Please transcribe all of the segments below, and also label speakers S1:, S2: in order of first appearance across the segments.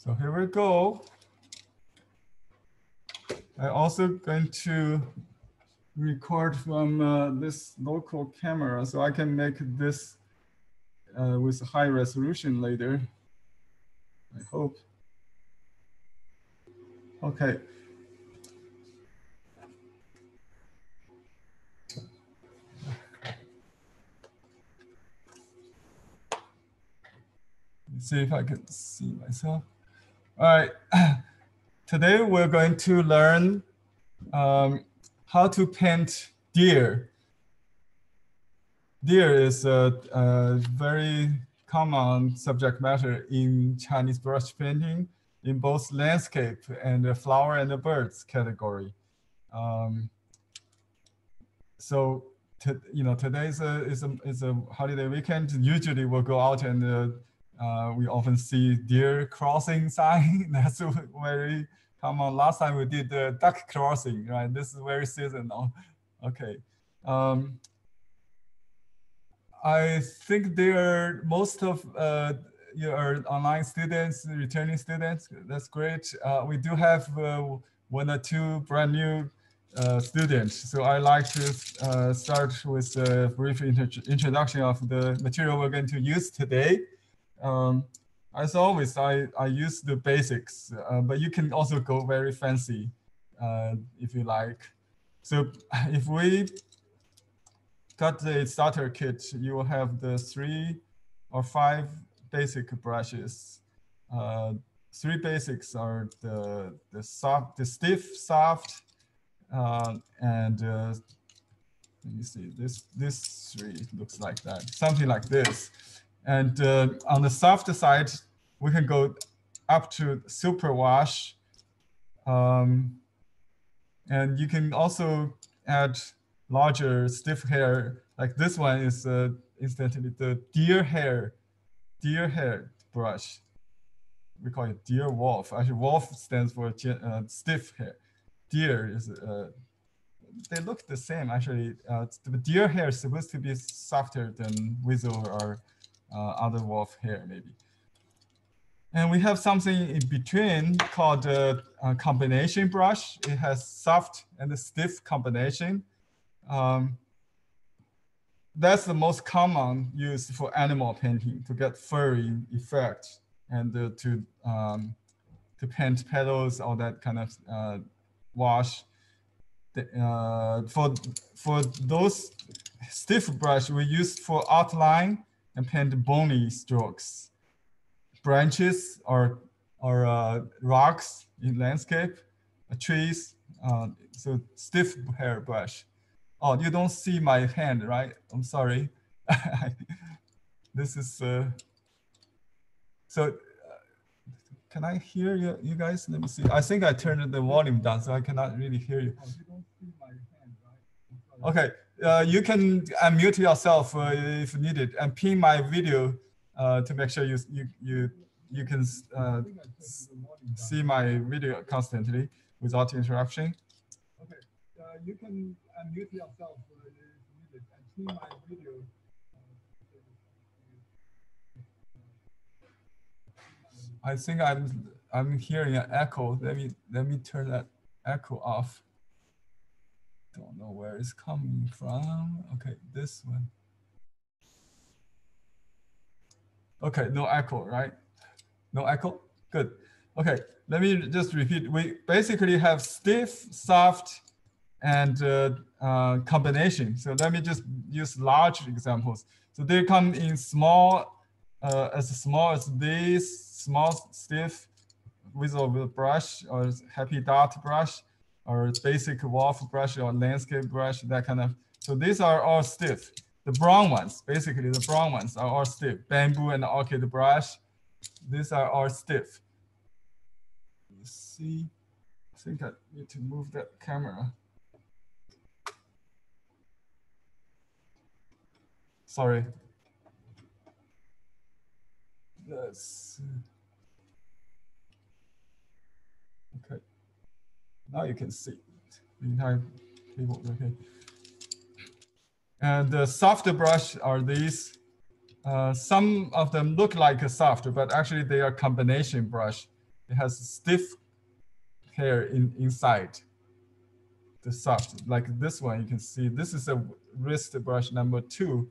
S1: So here we go. I'm also going to record from this local camera so I can make this with high resolution later. I hope. Okay. Let's see if I can see myself. All right. Today we're going to learn how to paint deer. Deer is a very common subject matter in Chinese brush painting in both landscape and the flower and the birds category. So today is a holiday weekend. Usually we'll go out and we often see deer crossing sign. That's very common. Last time we did the duck crossing, right? This is very seasonal. Okay. I think most of your online students, returning students. That's great. We do have one or two brand new students. So I like to start with a brief introduction of the material we're going to use today. As always, I use the basics, but you can also go very fancy if you like. So if we got the starter kit, you will have the 3 or 5 basic brushes. 3 basics are the stiff, soft, and let me see, this 3 looks like that, something like this. And on the soft side, we can go up to super wash. And you can also add larger stiff hair, like this one is incidentally the deer hair brush. We call it deer wolf. Actually, wolf stands for stiff hair. Deer is they look the same actually. The deer hair is supposed to be softer than weasel or other wolf hair maybe. And we have something in between called a combination brush. It has soft and stiff combination. That's the most common used for animal painting to get furry effect and to paint petals, all that kind of wash. For those stiff brush, we use for outline and paint bony strokes, branches or rocks in landscape, trees. So stiff hair brush. Oh, you don't see my hand, right? I'm sorry. This is, so can I hear you guys? Let me see. I think I turned the volume down, so I cannot really hear you. Oh, you don't see my hand, right? Okay, you can unmute yourself if needed and pin my video to make sure you can see my video constantly without interruption. Okay, you can unmute yourself if needed and pin my video. I think I'm hearing an echo. Let me turn that echo off. Don't know where it's coming from. Okay, this one. Okay, no echo, right? No echo? Good. Okay, let me just repeat. We basically have stiff, soft, and combination. So let me just use large examples. So they come in small as this, small stiff weasel brush or happy dot brush or basic wolf brush or landscape brush, that kind of. So these are all stiff. The brown ones, basically the brown ones are all stiff. Bamboo and orchid brush, these are all stiff. Let's see, I think I need to move that camera. Sorry. Let's, okay. Now you can see the entire table. Okay. And the softer brush are these. Some of them look like a soft, but actually they are combination brush. it has stiff hair inside the soft. Like this one, you can see this is a wrist brush number 2.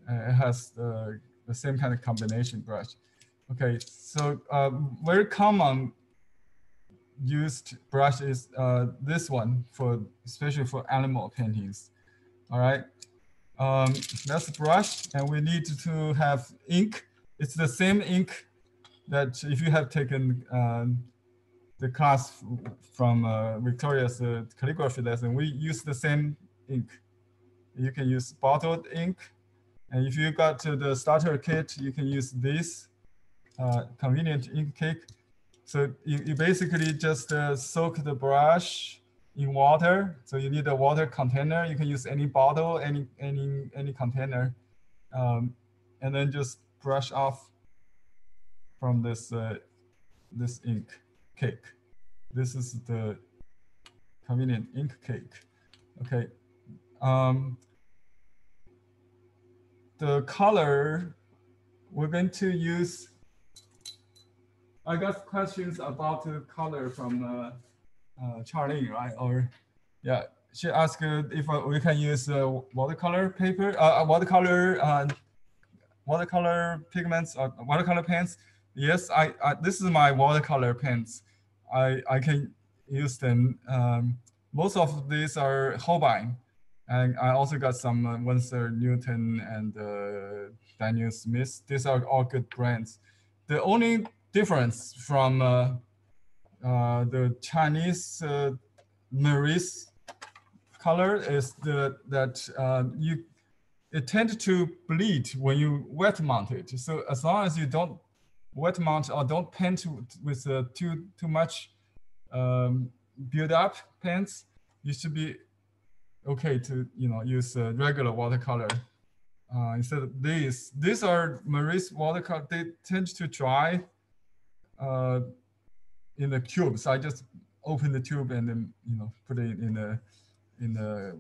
S1: It has the same kind of combination brush. Okay, so very common used brush is this one especially for animal paintings. All right, that's the brush, and we need to have ink. It's the same ink that if you have taken the class from Victoria's calligraphy lesson, we use the same ink. You can use bottled ink, and if you got to the starter kit, you can use this convenient ink cake. So you basically just soak the brush in water. So you need a water container. You can use any bottle, any container, and then just brush off from this this ink cake. This is the convenient ink cake. Okay. The color we're going to use. I got questions about the color from Charlene, right? Or yeah, she asked if we can use watercolor paper, watercolor pigments or watercolor pens. Yes, this is my watercolor pens. I can use them. Most of these are Holbein, and I also got some Winsor Newton and Daniel Smith. These are all good brands. The only difference from the Chinese Maurice color is that it tends to bleed when you wet mount it. So as long as you don't wet mount or don't paint with too much build up paints, you should be okay to use regular watercolor instead of these. These are Maurice watercolor. They tend to dry in the cube. So I just open the tube and then put it in the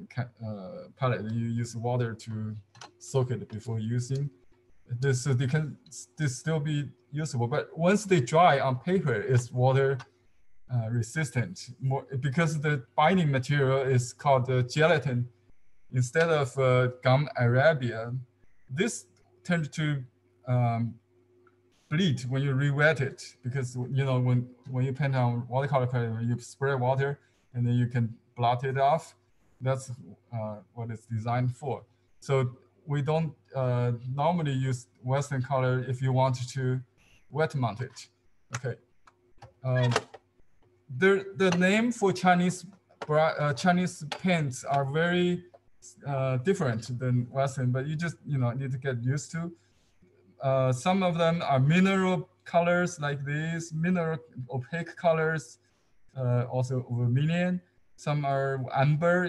S1: palette. And you use water to soak it before using. This so they can still be usable, but once they dry on paper, it's water resistant. Because the binding material is called gelatin instead of gum arabic. This tends to bleed when you re-wet it, because when you paint on watercolor paper, you spray water and then you can blot it off. That's what it's designed for. So we don't normally use Western color if you want to wet mount it. Okay. The name for Chinese paints are very different than Western, but you just need to get used to. Some of them are mineral colors like these, mineral opaque colors, also vermilion. Some are amber.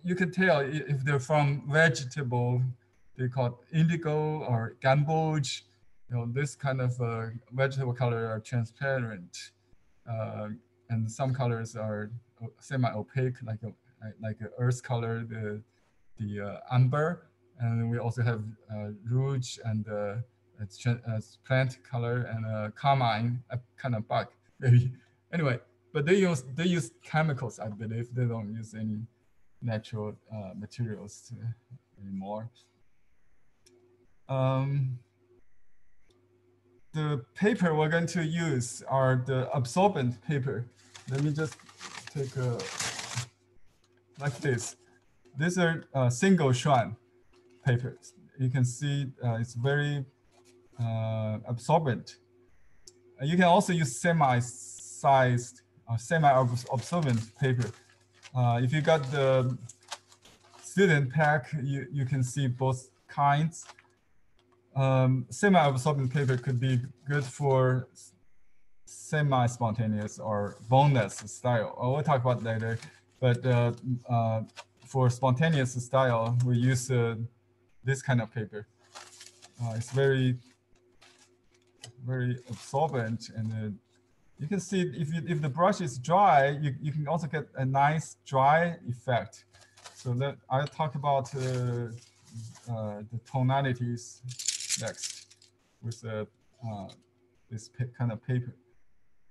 S1: You can tell if they're from vegetable. They call it indigo or gamboge. This kind of vegetable color are transparent, and some colors are semi-opaque, like a earth color, the amber. And we also have rouge and plant color and carmine, a kind of bug maybe. Anyway, but they use chemicals, I believe. They don't use any natural materials anymore. The paper we're going to use are the absorbent paper. Let me just take like this. These are single strand papers. You can see it's very absorbent. You can also use semi-sized semi-absorbent paper. If you got the student pack, you can see both kinds. Semi-absorbent paper could be good for semi-spontaneous or boneless style. We'll talk about later. But for spontaneous style, we use this kind of paper. It's very absorbent, and you can see if the brush is dry, you can also get a nice dry effect. So that I'll talk about the tonalities next with the this kind of paper.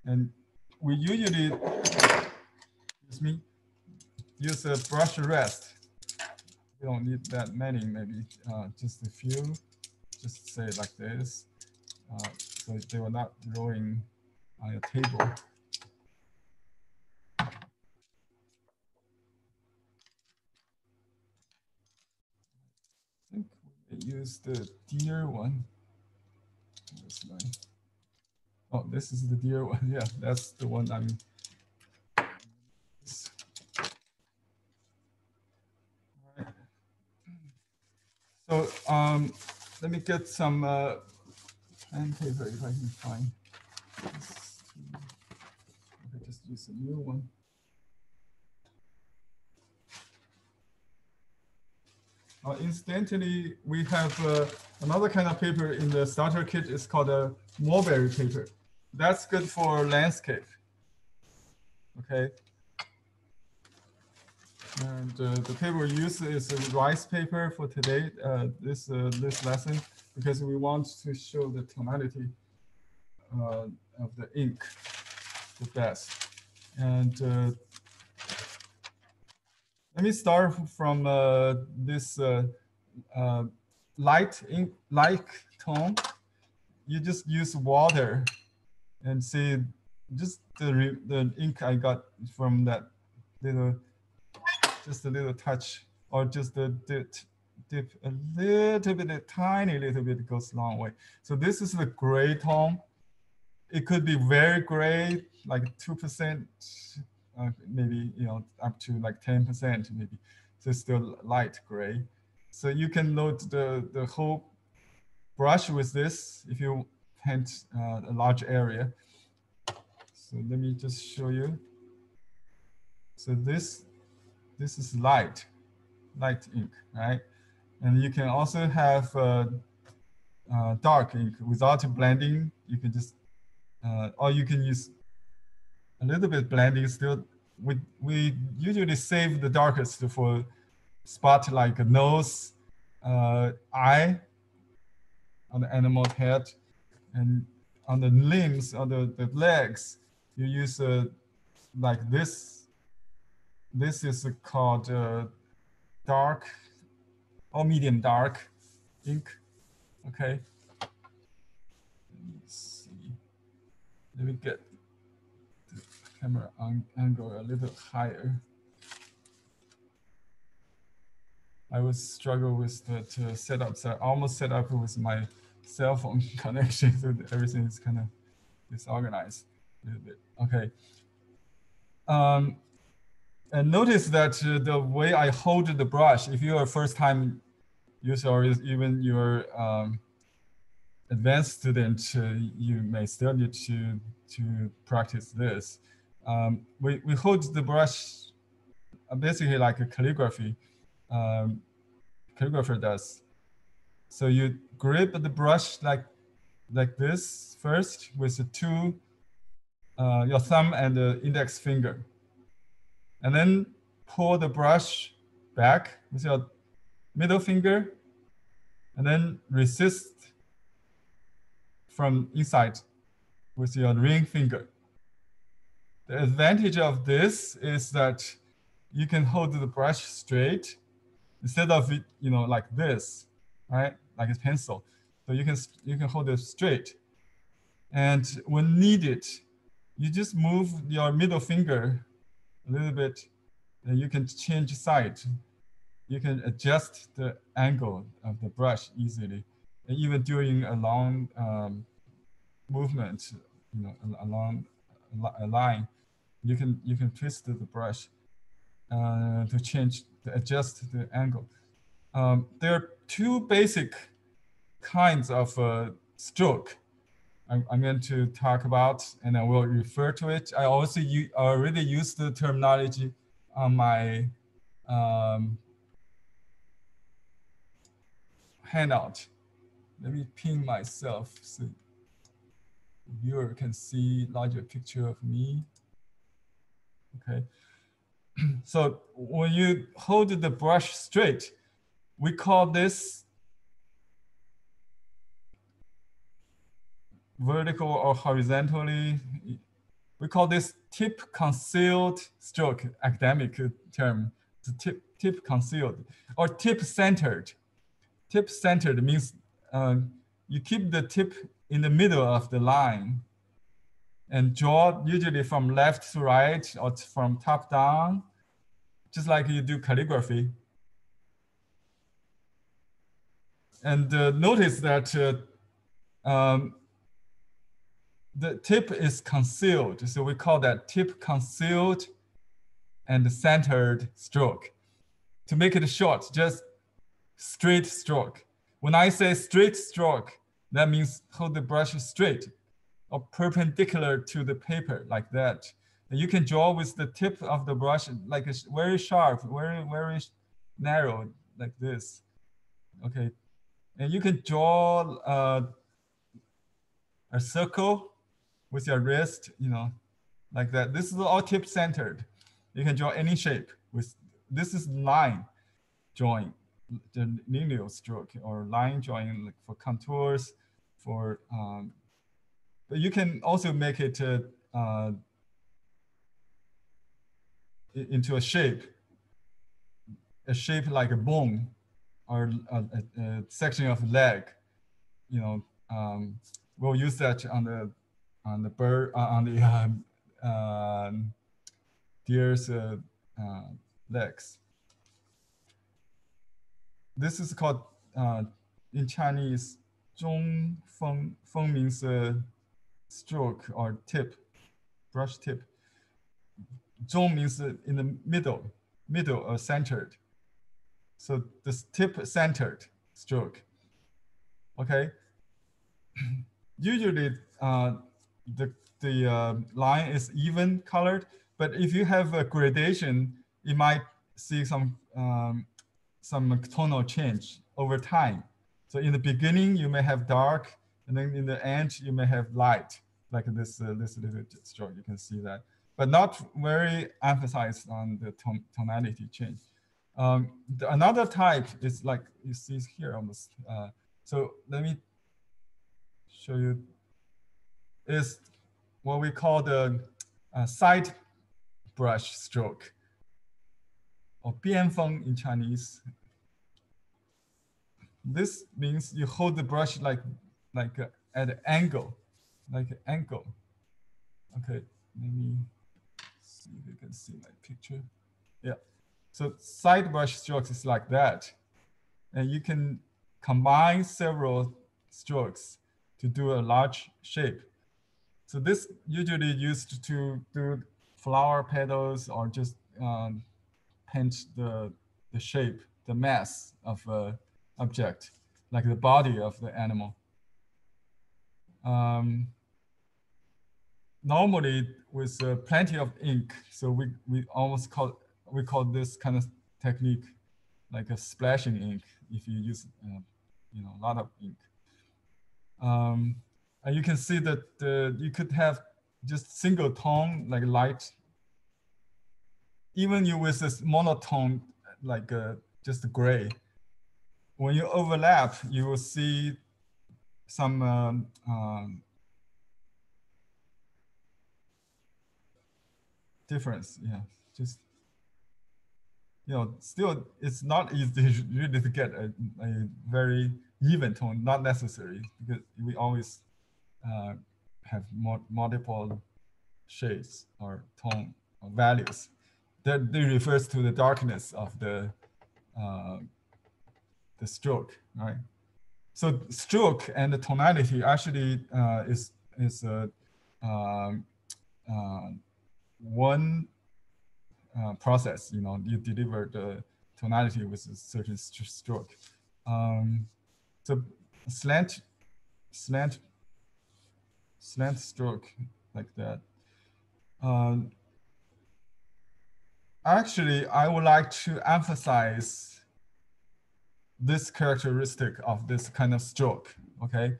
S1: And we usually, excuse me, use a brush rest. We don't need that many, maybe just a few. Just say it like this, so they will not rolling on your table. I think we use the deer one. Oh, this is the deer one. Yeah, that's the one I'm. Right. So let me get some pen paper if I can find. Okay, just use a new one. Incidentally, we have another kind of paper in the starter kit. It's called a mulberry paper. That's good for landscape. Okay. And the paper we use is a rice paper for today, this lesson, because we want to show the tonality of the ink the best. And let me start from this light tone. You just use water and see just the ink I got from that little, just a little touch, or just a dip a little bit, a tiny little bit goes a long way. So this is the gray tone. It could be very gray, like 2%, maybe up to like 10% maybe. So it's still light gray. So you can load the whole brush with this if you paint a large area. So let me just show you. So this is light ink, right? And you can also have dark ink without blending. You can just, or you can use a little bit blending still. We usually save the darkest for spot like a nose, eye on the animal's head, and on the limbs, on the legs, you use like this. This is called dark or medium dark ink. Okay. Let me see. Let me get the camera angle a little higher. I was struggle with the setup. So I almost set up with my cell phone connection, so everything is kind of disorganized a little bit. Okay. And notice that the way I hold the brush, if you're a first-time user or even you're advanced student, you may still need to practice this. We hold the brush basically like a calligraphy. Calligrapher does. So you grip the brush like this first with the two, your thumb and the index finger, and then pull the brush back with your middle finger, and then resist from inside with your ring finger. The advantage of this is that you can hold the brush straight instead of like this, right? Like a pencil. So you can hold it straight. And when needed, you just move your middle finger a little bit, and you can change side. You can adjust the angle of the brush easily, and even during a long movement, along a line, you can twist the brush to adjust the angle. There are two basic kinds of stroke I'm going to talk about, and I will refer to it. I also already used the terminology on my handout. Let me pin myself so the viewer can see larger picture of me. Okay. So when you hold the brush straight, we call this vertical or horizontally. We call this tip concealed stroke, academic term. The tip concealed or tip centered. Tip centered means you keep the tip in the middle of the line and draw usually from left to right or from top down, just like you do calligraphy. And notice that the tip is concealed. So we call that tip concealed and centered stroke. To make it short, just straight stroke. When I say straight stroke, that means hold the brush straight or perpendicular to the paper like that. And you can draw with the tip of the brush like a very sharp, very, very narrow like this. Okay. And you can draw a circle with your wrist, you know, like that. This is all tip centered. You can draw any shape with, this is line drawing, the linear stroke or line drawing like for contours, for, but you can also make it into a shape like a bone or a section of leg, you know. We'll use that on the bird, on the deer's legs. This is called in Chinese, 中锋. Feng means stroke or tip, brush tip. 中 means in the middle or centered. So this tip centered stroke. Okay. Usually the line is even colored, but if you have a gradation, you might see some tonal change over time. So in the beginning, you may have dark, and then in the end, you may have light, like this little stroke. You can see that, but not very emphasized on the tonality change. Another type is like you see here almost. So let me show you, is what we call the side brush stroke, or 边锋 in Chinese. This means you hold the brush like at an angle, like an angle. Okay, let me see if you can see my picture. Yeah, so side brush strokes is like that. And you can combine several strokes to do a large shape. So this usually used to do flower petals or just paint the shape, the mass of a object, like the body of the animal. Normally with plenty of ink, so we call this kind of technique like a splashing ink if you use you know, a lot of ink. And you can see that you could have just single tone, like light. Even you with this monotone, like just gray. When you overlap, you will see some difference. Yeah, just, you know, still it's not easy really to get a very even tone, not necessary, because we always have multiple shades or tone or values. That refers to the darkness of the stroke, right? So stroke and the tonality actually is one process. You know, you deliver the tonality with a certain stroke. So slant stroke like that. Actually, I would like to emphasize this characteristic of this kind of stroke. Okay,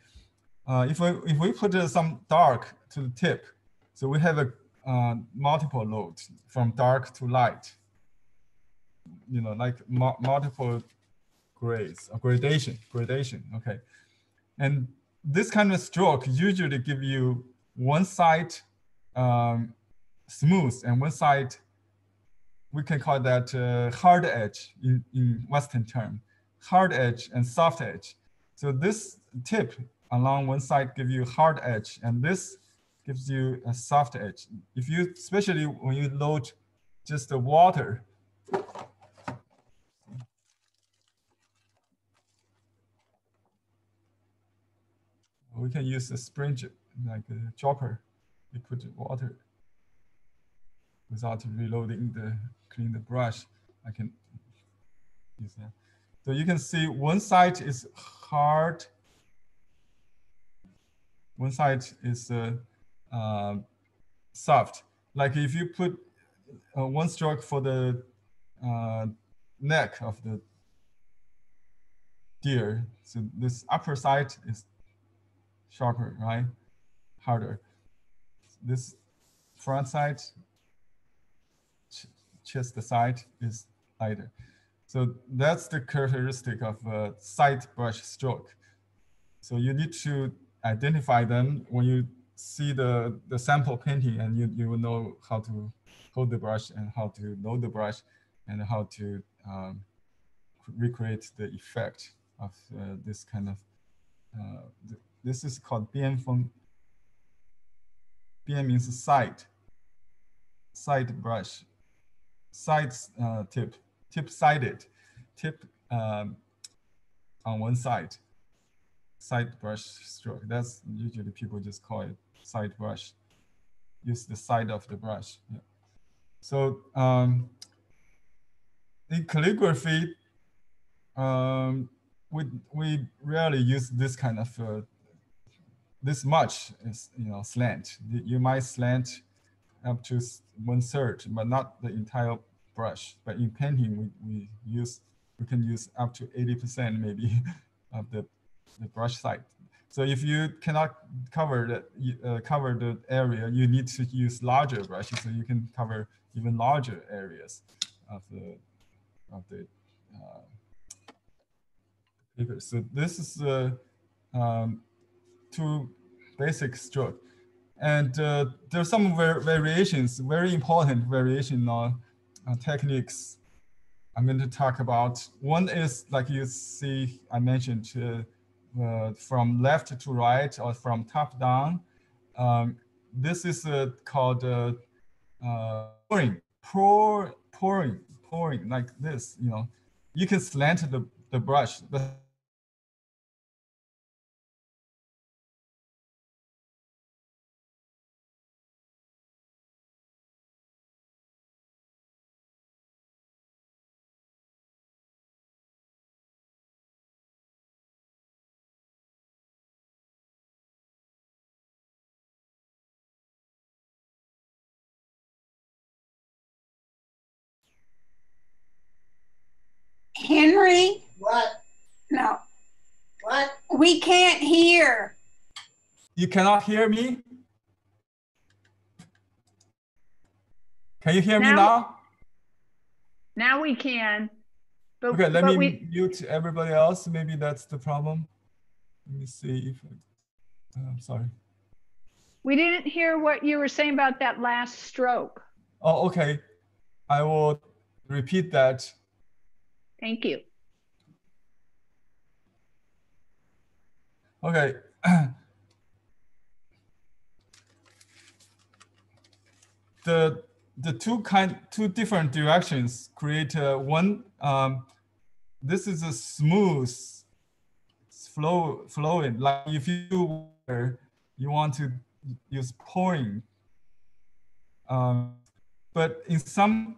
S1: if we put some dark to the tip, so we have a multiple load from dark to light. You know, like multiple grades or gradation. Okay, and this kind of stroke usually give you one side smooth and one side, we can call that hard edge in Western term, hard edge and soft edge. So this tip along one side give you hard edge, and this gives you a soft edge. If you, especially when you load just the water, we can use a springe, like a dropper. You put water without reloading clean the brush. I can use that. So you can see one side is hard, one side is soft. Like if you put one stroke for the neck of the deer, so this upper side is sharper, right? Harder. This front side, chest side is lighter. So that's the characteristic of a side brush stroke. So you need to identify them when you see the sample painting, and you will know how to hold the brush and how to load the brush and how to recreate the effect of this kind of, this is called bian feng. Bian means side brush, side tip-sided, tip on one side brush stroke. That's usually people just call it side brush. Use the side of the brush. Yeah. So in calligraphy, we rarely use this kind of this much is, slant. You might slant up to 1/3, but not the entire brush. But in painting, we can use up to 80% maybe of the brush side. So if you cannot cover the area, you need to use larger brushes, so you can cover even larger areas of the paper. So this is two basic stroke. And there's some variations, very important variation on techniques I'm going to talk about. One is, like you see, I mentioned, from left to right or from top down. This is called pouring, like this. You can slant the brush, but
S2: Henry?
S3: What?
S2: No.
S3: What?
S2: We can't hear.
S1: You cannot hear me? Can you hear me now?
S4: Now we can. But,
S1: okay, let me mute everybody else. Maybe that's the problem. Let me see if I'm sorry.
S4: We didn't hear what you were saying about that last stroke.
S1: Oh, okay. I will repeat that.
S4: Thank you.
S1: Okay. The two different directions create one. This is a smooth flowing. Like if you want to use pouring. But in some,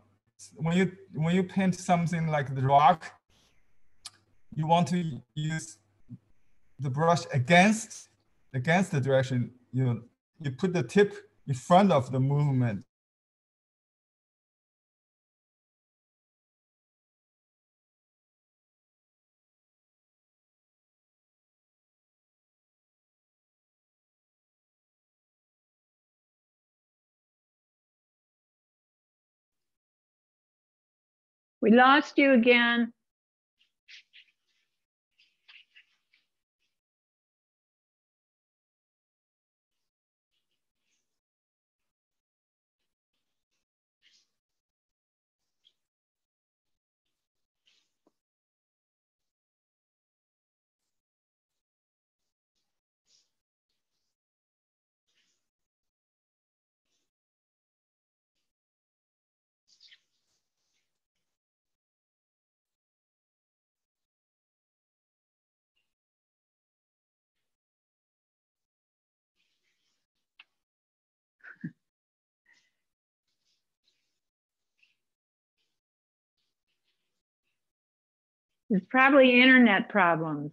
S1: when you paint something like the rock, you want to use the brush against the direction. You put the tip in front of the movement.
S4: We lost you again. It's probably internet problems.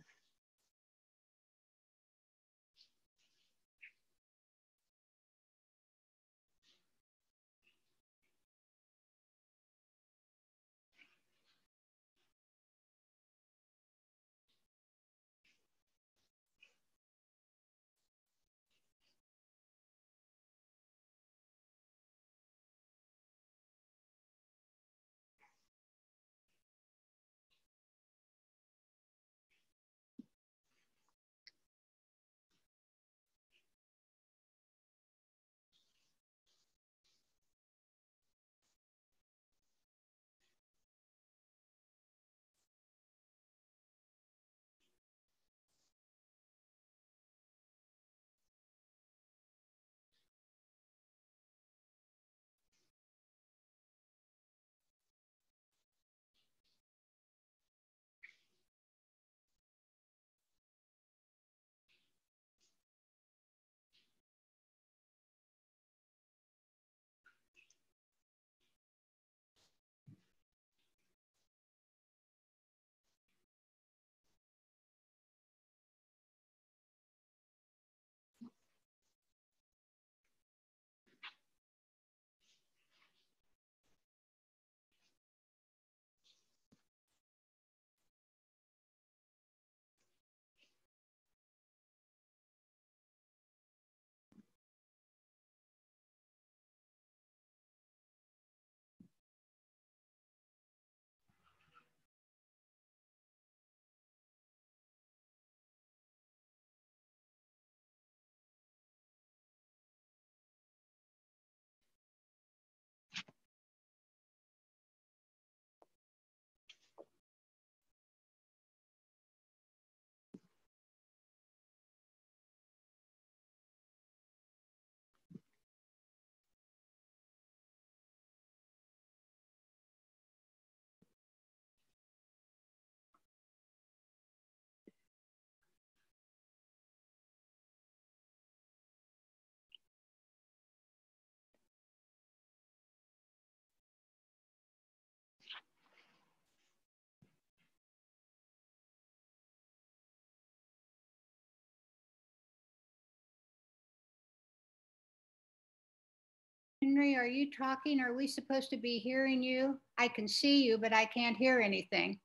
S3: Henry, are you talking? Are we supposed to be hearing you? I can see you, but I can't hear anything.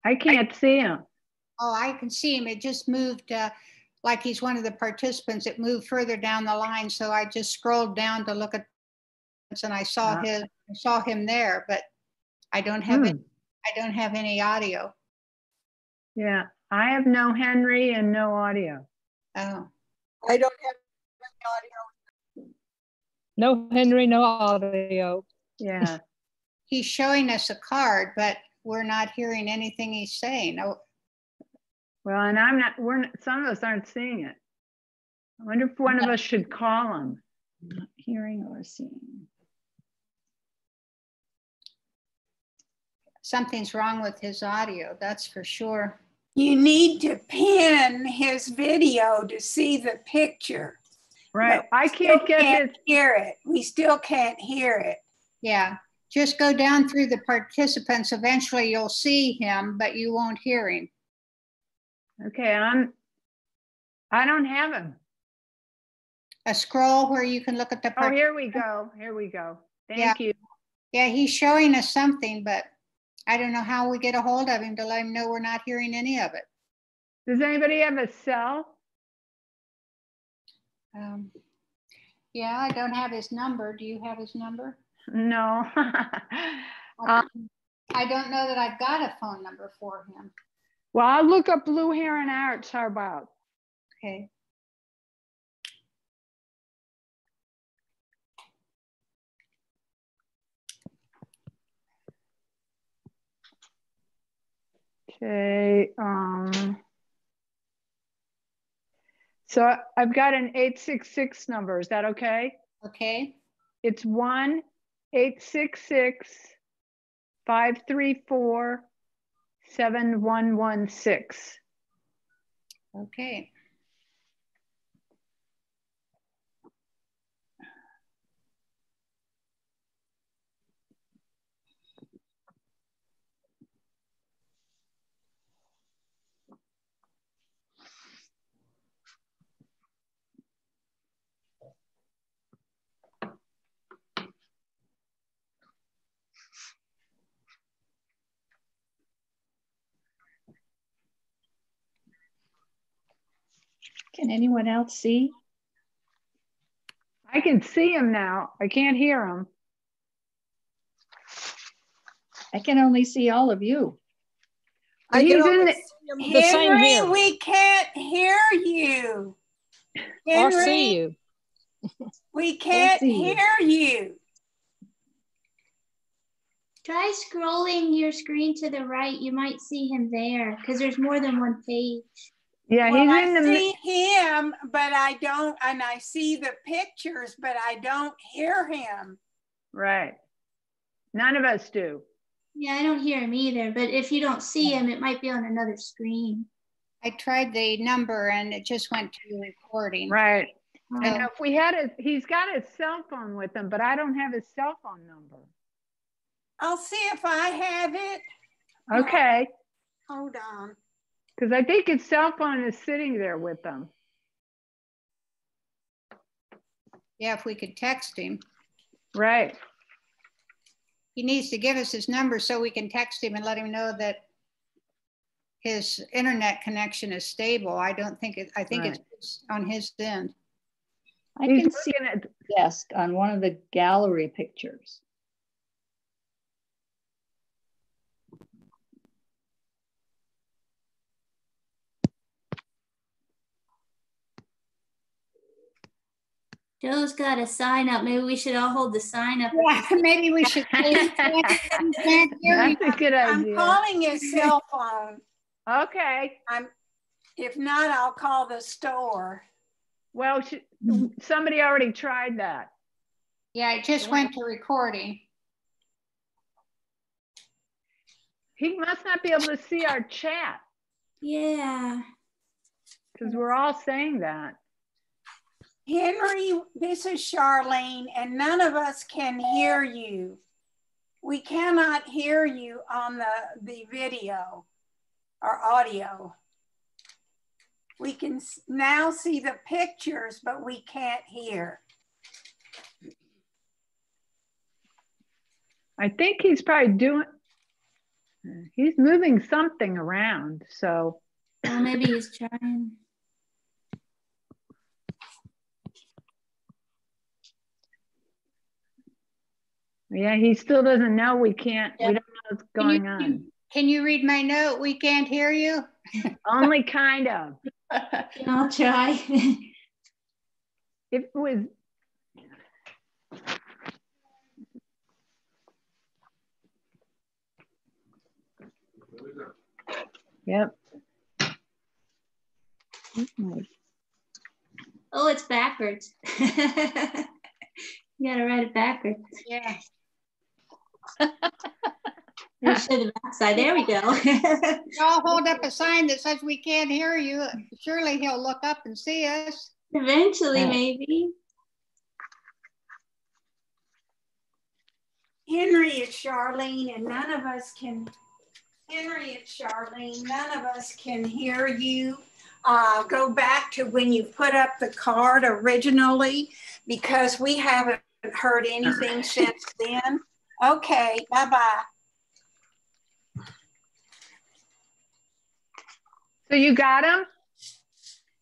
S4: I can't see him.
S3: Oh, I can see him. It just moved like he's one of the participants. It moved further down the line. So I just scrolled down to look at and I saw him there, but I don't have any audio.
S4: Yeah, I have no Henry and no audio.
S3: Oh.
S2: I don't have any audio.
S5: No Henry, no audio.
S4: Yeah.
S3: He's showing us a card, but we're not hearing anything he's saying. Oh.
S4: Well, and some of us aren't seeing it. I wonder if one of us should call him. Not hearing or seeing.
S3: Something's wrong with his audio, that's for sure.
S2: You need to pin his video to see the picture.
S4: Right. I can't
S2: hear it. We still can't hear it.
S3: Yeah. Just go down through the participants. Eventually you'll see him, but you won't hear him.
S4: Okay, I don't have him.
S3: A scroll where you can look at the
S4: Oh, here we go. Here we go. Thank you.
S3: Yeah, he's showing us something, but I don't know how we get a hold of him to let him know we're not hearing any of it.
S4: Does anybody have a cell?
S3: Yeah, I don't have his number. Do you have his number?
S4: No.
S3: I don't know that I've got a phone number for him.
S4: Well, I'll look up Blue Heron Arts. How about?
S3: Okay.
S4: Okay. So I've got an 866 number. Is that okay?
S3: Okay.
S4: It's 1-866-534-7116.
S3: Okay.
S4: Can anyone else see? I can see him now. I can't hear him.
S6: I can only see all of you.
S4: He's in the,
S5: The same
S2: Henry,
S5: here.
S2: we can't hear you.
S5: Or see
S2: Henry,
S5: you.
S2: we can't
S6: see you.
S2: hear you.
S7: Try scrolling your screen to the right. You might see him there because there's more than one page.
S4: yeah,
S2: Well,
S4: he's in
S2: I
S4: the,
S2: see him, but I don't, and I see the pictures, but I don't hear him.
S4: right. None of us do.
S7: Yeah, I don't hear him either. But if you don't see him, it might be on another screen.
S3: I tried the number and it just went to recording.
S4: Right. And
S7: Oh.
S4: if we had a, he's got his cell phone with him, but I don't have his cell phone number.
S2: I'll see if I have it.
S4: Okay.
S2: Hold on.
S4: Because I think his cell phone is sitting there with them.
S3: Yeah, if we could text him.
S4: Right.
S3: He needs to give us his number so we can text him and let him know that his internet connection is stable. I don't think it, I think it's on his end.
S6: I
S4: He's
S6: can see
S4: looking at,
S6: the desk on one of the gallery pictures.
S7: Joe's got a sign up. Maybe we should all hold the sign up.
S3: Yeah, maybe we should.
S4: that's a good
S2: I'm
S4: idea.
S2: calling his cell phone.
S4: Okay.
S2: If not, I'll call the store.
S4: Well, somebody already tried that.
S3: Yeah, it just went to recording.
S4: He must not be able to see our chat
S7: Yeah.
S4: because we're all saying that.
S2: Henry, this is Charlene, and none of us can hear you. We cannot hear you on the video or audio. We can now see the pictures, but we can't hear.
S4: I think he's probably he's moving something around. So
S7: Well, maybe he's trying.
S4: yeah, he still doesn't know we can't, we don't know what's going on.
S3: Can you read my note? We can't hear you.
S4: Only kind of.
S7: I'll try.
S4: It was. Yep.
S7: Oh, it's backwards. You gotta write it backwards.
S3: Yeah.
S7: You should the backside. There we go.
S3: I'll hold up a sign that says we can't hear you. Surely he'll look up and see us.
S7: Eventually, maybe.
S2: Henry, it's Charlene, and none of us can. Henry, it's Charlene. None of us can hear you. Go back to when you put up the card originally, because we haven't heard anything since then. Okay, bye-bye.
S4: So you got him?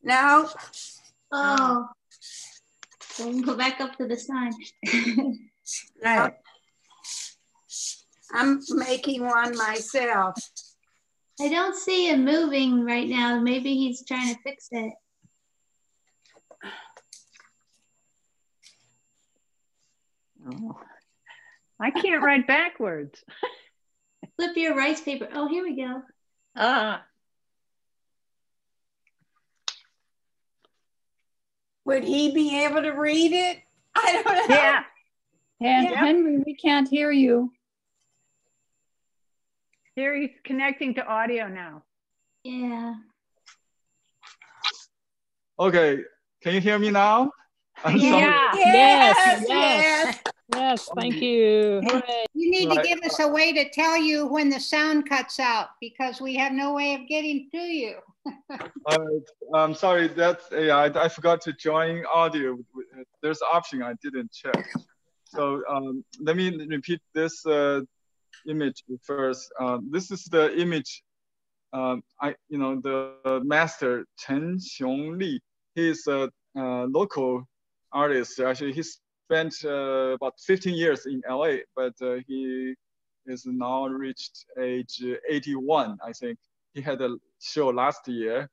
S2: No,
S7: Oh. So we'll go back up to the sign.
S2: no. I'm making one myself.
S7: I don't see him moving right now. Maybe he's trying to fix it.
S4: Oh. I can't write backwards.
S7: Flip your rice paper. Oh, here we go.
S6: Ah,
S2: Would he be able to read it? I don't know.
S4: Yeah.
S6: and
S2: Yeah.
S6: Henry, we can't hear you.
S4: Here he's connecting to audio now.
S7: Yeah.
S1: Okay, can you hear me now? I'm
S7: Yeah.
S1: sorry.
S4: Yeah.
S2: Yes,
S5: Yes,
S2: yes.
S5: Yes, thank you. Hooray.
S3: You need to
S1: Right.
S3: give us a way to tell you when the sound cuts out because we have no way of getting to you.
S1: I'm sorry, I forgot to join audio. There's an option I didn't check. So let me repeat this image first. This is the image. The master Chen Xiongli he's a local artist. Actually, he spent about 15 years in LA, but he is now reached age 81, I think. He had a show last year.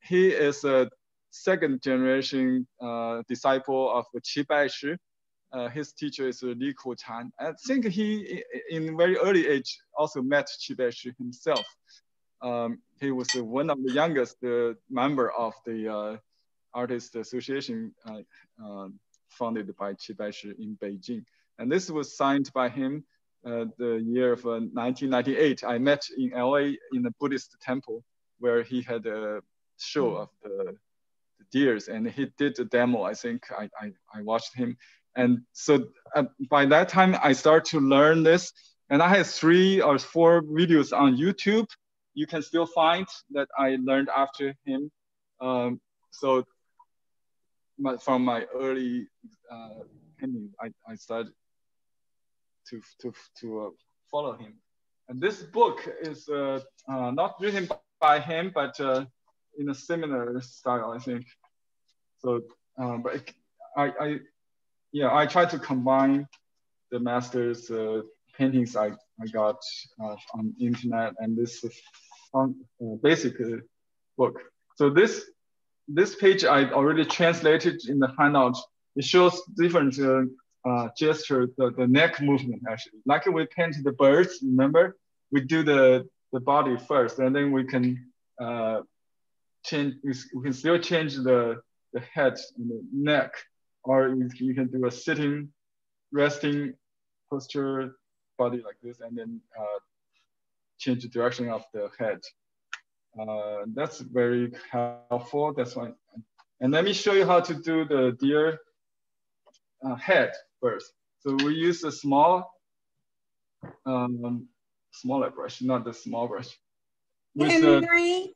S1: He is a second generation disciple of Qi Baishi. His teacher is Li Kuchan. I think he, in very early age, also met Qi Baishi himself. He was one of the youngest member of the Artist Association founded by Qi Baishi in Beijing. And this was signed by him the year of 1998. I met in LA in a Buddhist temple where he had a show of the deers, and he did a demo. I think I watched him. And so by that time, I started to learn this. And I had 3 or 4 videos on YouTube. You can still find that I learned after him. So from my early painting, I started to follow him. And this book is not written by him, but in a similar style, I think. So, but I try to combine the master's paintings I got on the internet and this basic book. So this page I already translated in the handout. It shows different gesture, the neck movement actually. Like we paint the birds, remember? We do the body first, and then we can change. We can still change the head and the neck, or you can do a sitting, resting posture, body like this, and then change the direction of the head. That's very helpful. That's why. And let me show you how to do the deer head first. So we use a smaller brush, not the small brush.
S2: Henry,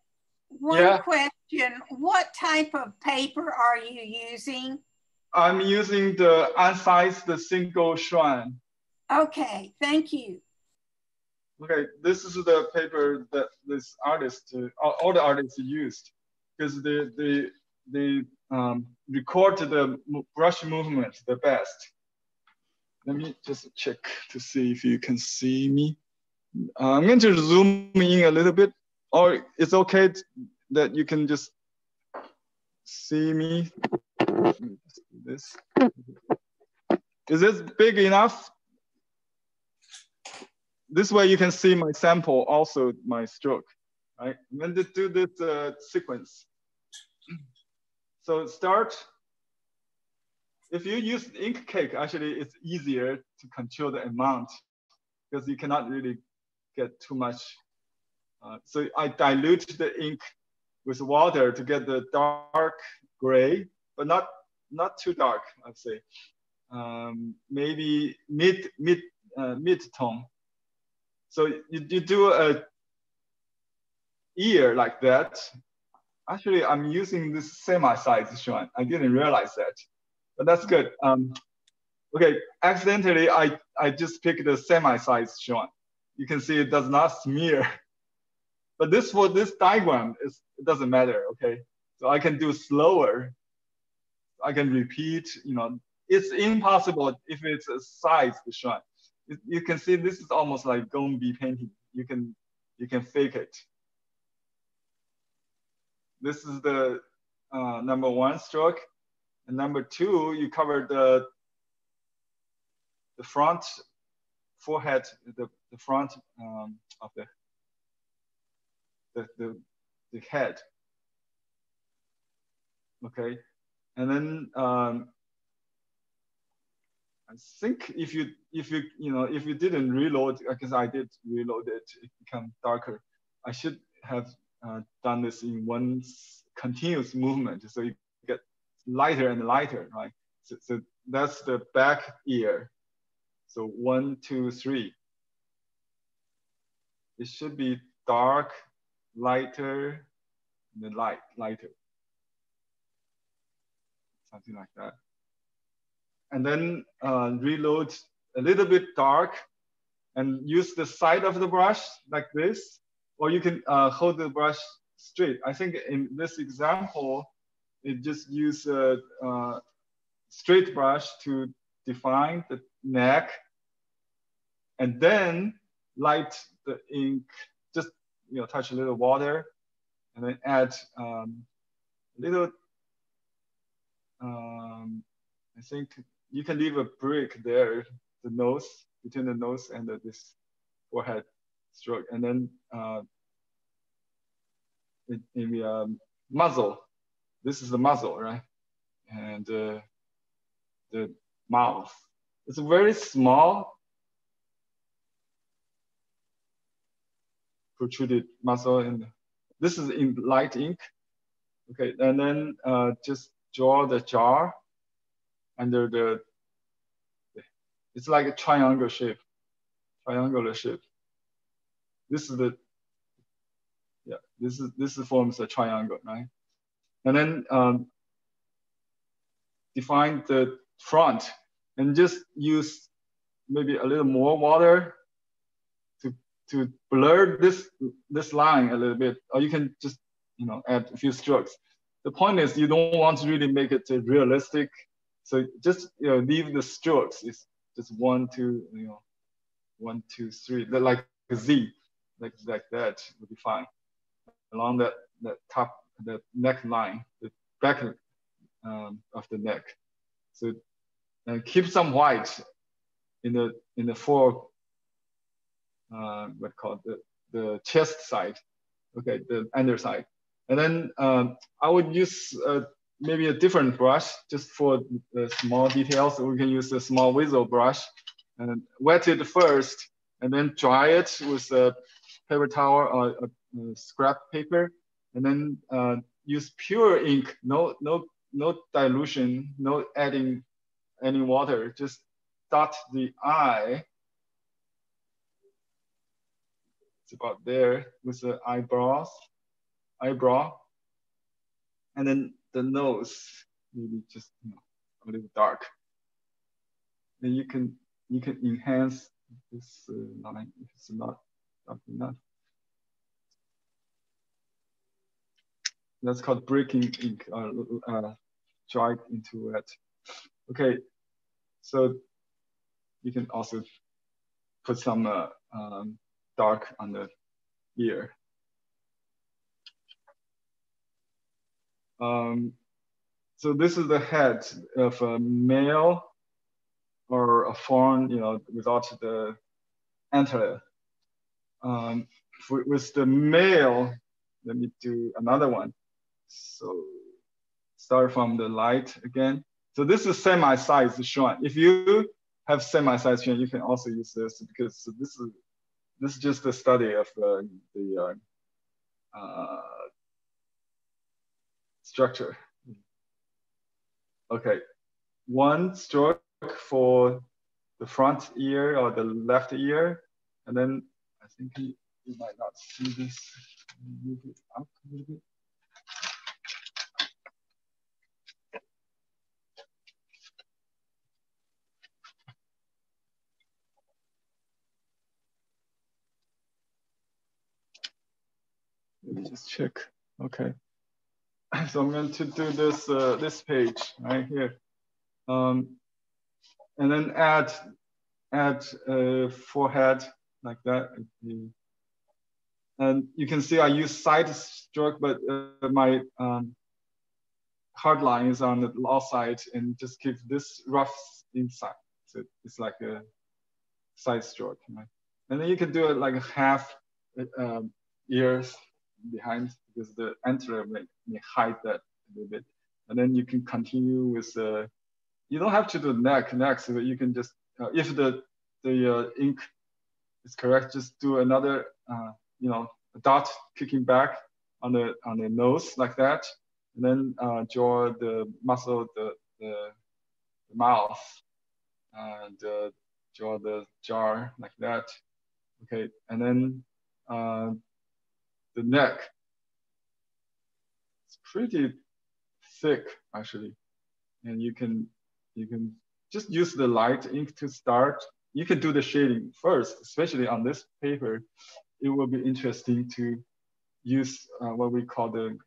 S2: one question. What type of paper are you using?
S1: I'm using the unsized single shrine.
S2: Okay, thank you.
S1: Okay, this is the paper that this artist, all the artists used, because they record the brush movement the best. Let me just check to see if you can see me. I'm going to zoom in a little bit, or it's okay that you can just see me. This. Is this big enough? This way you can see my sample, also my stroke, right? I'm going to do this sequence. So start. If you use ink cake, actually it's easier to control the amount because you cannot really get too much. So I dilute the ink with water to get the dark gray, but not too dark, I'd say. Maybe mid tone. So you do a ear like that. Actually, I'm using this semi-sized shrine. I didn't realize that, but that's good. Okay, accidentally, I just picked the semi-sized shrine. You can see it does not smear. But for this diagram, it doesn't matter, okay? So I can do slower. I can repeat, it's impossible if it's a sized shrine. You can see this is almost like Gombi painting. You can fake it. This is the number 1 stroke. And number 2, you cover the front forehead, the front of the head. Okay, and then I think if you didn't reload, because I did reload it, it became darker. I should have done this in one continuous movement, so you get lighter and lighter, right? So that's the back ear. So 1, 2, 3. It should be dark, lighter, and then lighter. Something like that. And then reload a little bit dark and use the side of the brush like this, or you can hold the brush straight. I think in this example, it just use a straight brush to define the neck, and then light the ink, just touch a little water, and then add little, I think you can leave a brick there, the nose, between the nose and this forehead stroke, and then in the muzzle, this is the muzzle, right? And the mouth. It's a very small protruded muzzle, and this is in light ink. Okay, and then just draw the jar under the, it's like a triangular shape. This is the, yeah, this forms a triangle, right? And then define the front and just use maybe a little more water to blur this line a little bit, or you can just add a few strokes. The point is you don't want to really make it realistic, so just leave the strokes. It's just 1, 2, 1, 2, 3, like a Z, like that would be fine. Along that top, the neckline, the back of the neck. So keep some white in the fore, the chest side, okay, the underside. And then I would use maybe a different brush just for the small details. We can use a small Weasel brush and wet it first, and then dry it with a paper towel or a scrap paper, and then use pure ink, no dilution, no adding any water, just dot the eye. It's about there with the eyebrow, and then the nose, maybe just a little dark. Then you can enhance this line if it's not dark enough. That's called breaking ink, dry into it. Okay, so you can also put some dark on the ear. So this is the head of a male or a fawn, without the antler. With the male, let me do another one. So start from the light again. So this is semi-size Xuan. If you have semi-size Xuan, you can also use this, because this is just a study of the structure. Okay, 1 stroke for the front ear or the left ear, and then I think you might not see this. Move it up a little bit. Let me just check. Okay. So I'm going to do this this page right here, and then add a forehead like that. And you can see I use side stroke, but my hard line is on the outside, and just keep this rough inside. So it's like a side stroke, right? And then you can do it like a half ears behind, because the antler may hide that a little bit. And then you can continue with you don't have to do neck, so you can just, if the ink is correct, just do another, a dot kicking back on the nose like that. And then draw the muscle, the mouth, and draw the jar like that. Okay, and then the neck. It's pretty thick actually, and you can just use the light ink to start. You can do the shading first, especially on this paper. It will be interesting to use what we call the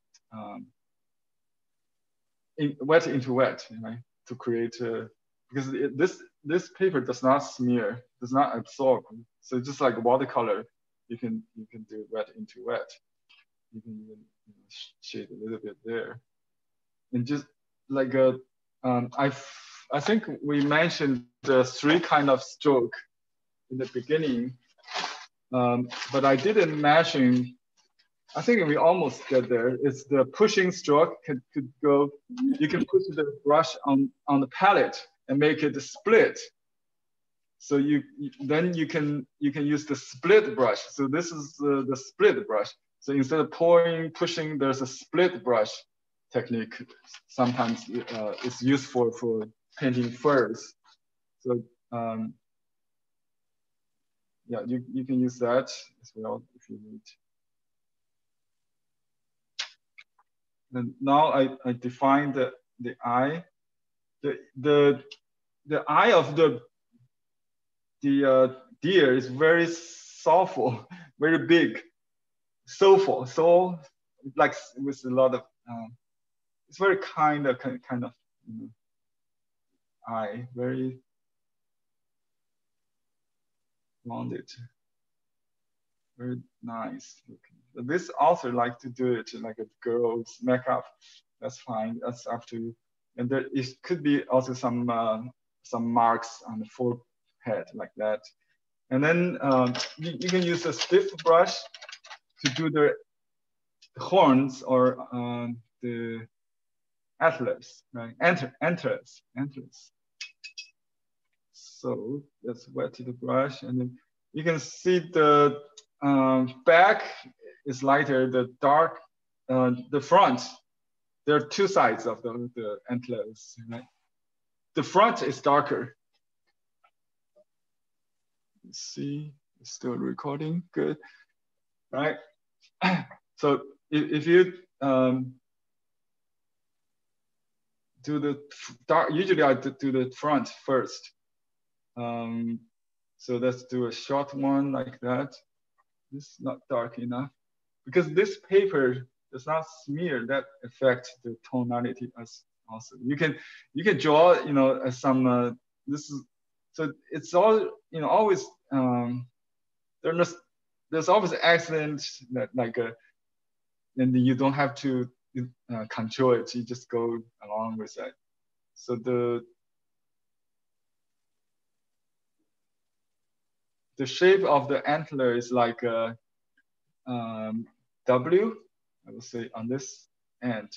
S1: wet into wet, right? To create because this paper does not smear, does not absorb. So just like watercolor, you can do wet into wet. You can even shade a little bit there, and just like I think we mentioned the 3 kind of stroke in the beginning, but I didn't mention. I think we almost get there. It's the pushing stroke could go. You can push the brush on the palette and make it split. So then you can use the split brush. So this is the split brush. So instead of pouring, pushing, there's a split brush technique. Sometimes it's useful for painting furs. So yeah, you can use that as well if you need. And now I define the eye. The eye of the deer is very soulful, very big, soulful, so like with a lot of it's very kind of eye, very rounded, very nice looking. But this author like to do it like a girl's makeup. That's fine. That's up to you. And there it could be also some marks on the forehead like that. And then you can use a stiff brush to do the horns or the antlers, right? Antlers. So let's wet the brush, and then you can see the back is lighter, the dark, the front. There are 2 sides of the antlers, right? The front is darker. Let's see, it's still recording, good, right? So if you do the dark, usually I do the front first. So let's do a short one like that. This is not dark enough because this paper does not smear. That affects the tonality as also. You can draw, some. This is so it's all always. There's always accidents that and you don't have to control it. You just go along with that. So the shape of the antler is like a W, I would say, on this end.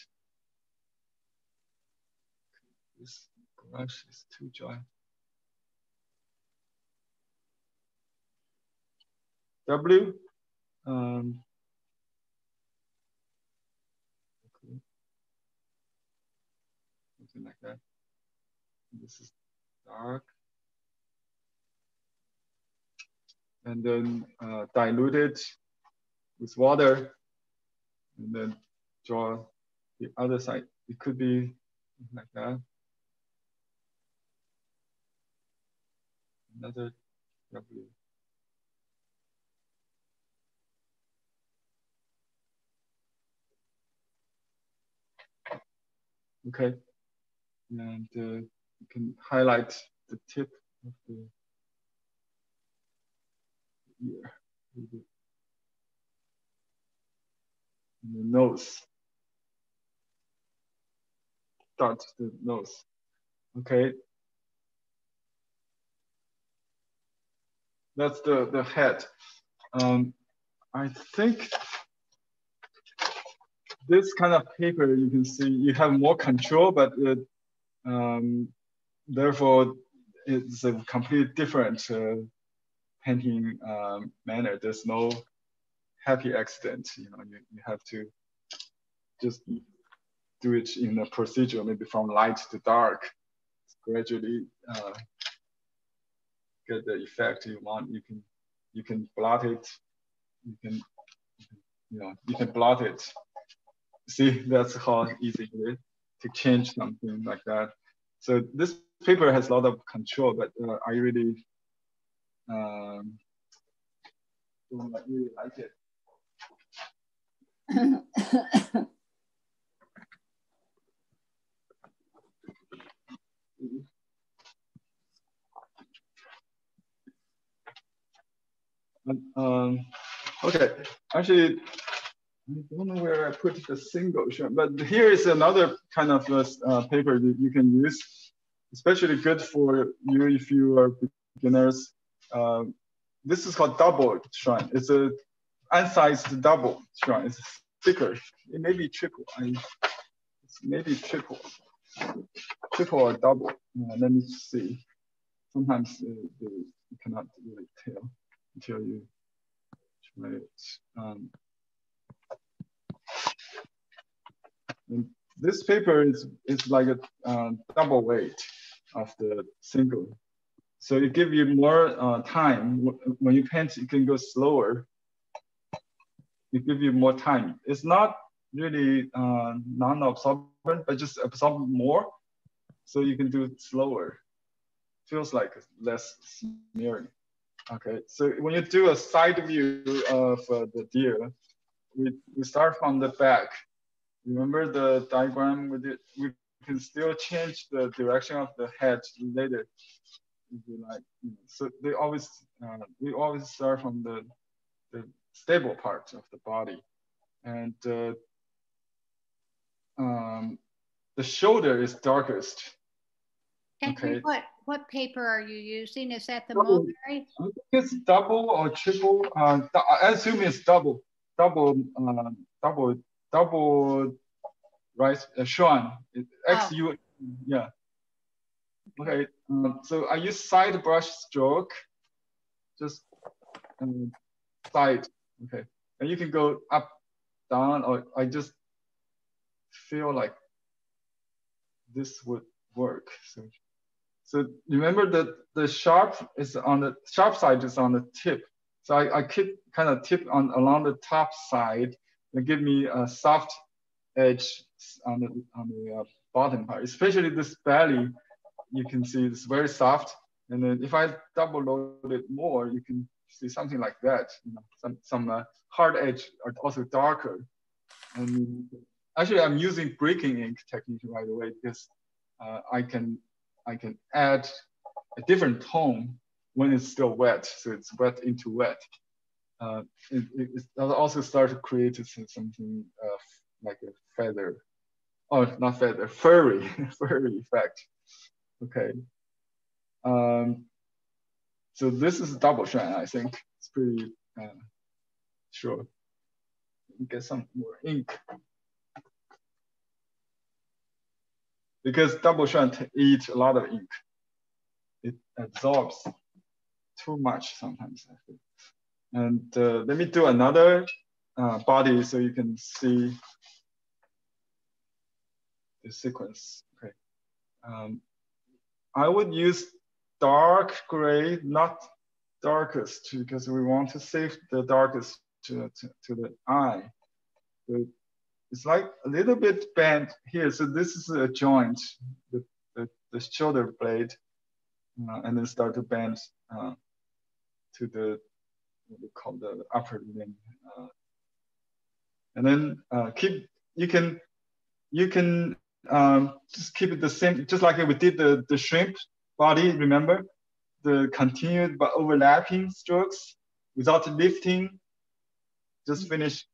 S1: This brush is too dry. W. Okay. Something like that. This is dark. And then dilute it with water, and then draw the other side. It could be like that. Another W. Okay, and you can highlight the tip of the ear, and the nose. Start the nose. Okay. That's the head. I think this kind of paper, you can see you have more control, but therefore it's a completely different painting manner. There's no happy accident. You have to just do it in a procedure, maybe from light to dark, gradually get the effect you want. You can blot it. You can blot it. See, that's how easy it is to change something like that. So this paper has a lot of control, but I really don't really like it. Okay, actually, I don't know where I put the single shot, but here is another kind of paper that you can use, especially good for you if you are beginners. This is called double shrine. It's a unsized double shrine. It's thicker. It may be triple. It's maybe triple or double. Let me see. Sometimes you cannot really tell until you try it. And this paper is like a double weight of the single. So it gives you more time. When you paint, you can go slower. It gives you more time. It's not really non-absorbent, but just absorb more. So you can do it slower. Feels like less smearing. Okay, so when you do a side view of the deer, we start from the back. Remember the diagram we did? We can still change the direction of the head later, if you like. So they always, we always start from the stable part of the body, and the shoulder is darkest.
S3: Henry,
S1: Okay.
S3: what paper are you using? Is that the mulberry?
S1: I think it's double or triple. I assume it's double, right? Shuan, XU, yeah. Okay, so I use side brush stroke, just side, okay. And you can go up, down, or I just feel like this would work. So remember that the sharp is on the sharp side is on the tip. So I keep kind of tip along the top side and give me a soft edge on the bottom part. Especially this belly, you can see it's very soft. And then if I double load it more, you can see something like that. You know, some hard edge are also darker. And actually, I'm using breaking ink technique right away because I can add a different tone when it's still wet. So it's wet into wet. It also start to create something like a feather, or not feather, furry effect. Okay. So this is double shrine, I think. It's pretty sure. Get some more ink. Because double shrine eats a lot of ink. It absorbs too much sometimes, I think. And let me do another body so you can see the sequence. Okay. I would use dark gray, not darkest, because we want to save the darkest to the eye. So it's like a little bit bent here. So this is a joint, the shoulder blade, and then start to bend to the what we call the upper limb. And then you can just keep it the same, just like we did the shrimp body, remember? The continued but overlapping strokes without lifting, just finish